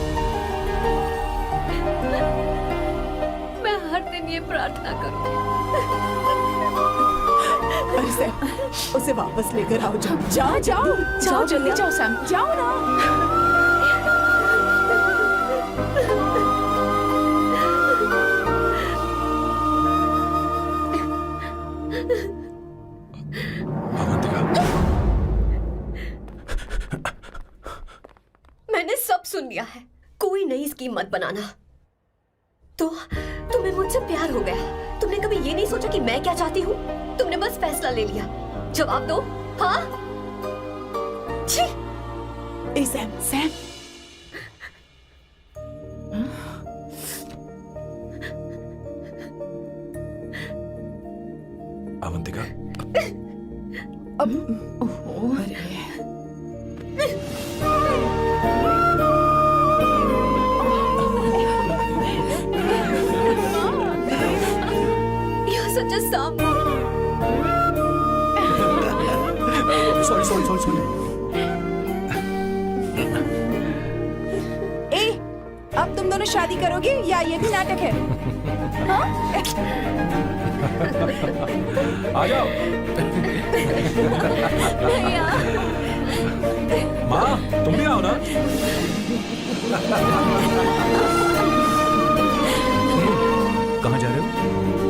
मैं हर दिन ये प्रार्थना करूंगी। अरे सैम, उसे वापस लेकर आओ। जाओ जाओ जल्दी जाओ सैम, जाओ ना। मैंने सब सुन लिया है। कोई नई स्कीम मत बनाना। तो तुम्हें मुझसे प्यार हो गया। तुमने कभी ये नहीं सोचा कि मैं क्या चाहती हूँ? तुमने बस फैसला ले लिया। जवाब दो। हाँ? छी! ए सैम, सैम। शादी करोगे या ये भी नाटक है? हाँ? आ जाओ। माँ, तुम भी आओ ना। कहाँ जा रहे हो?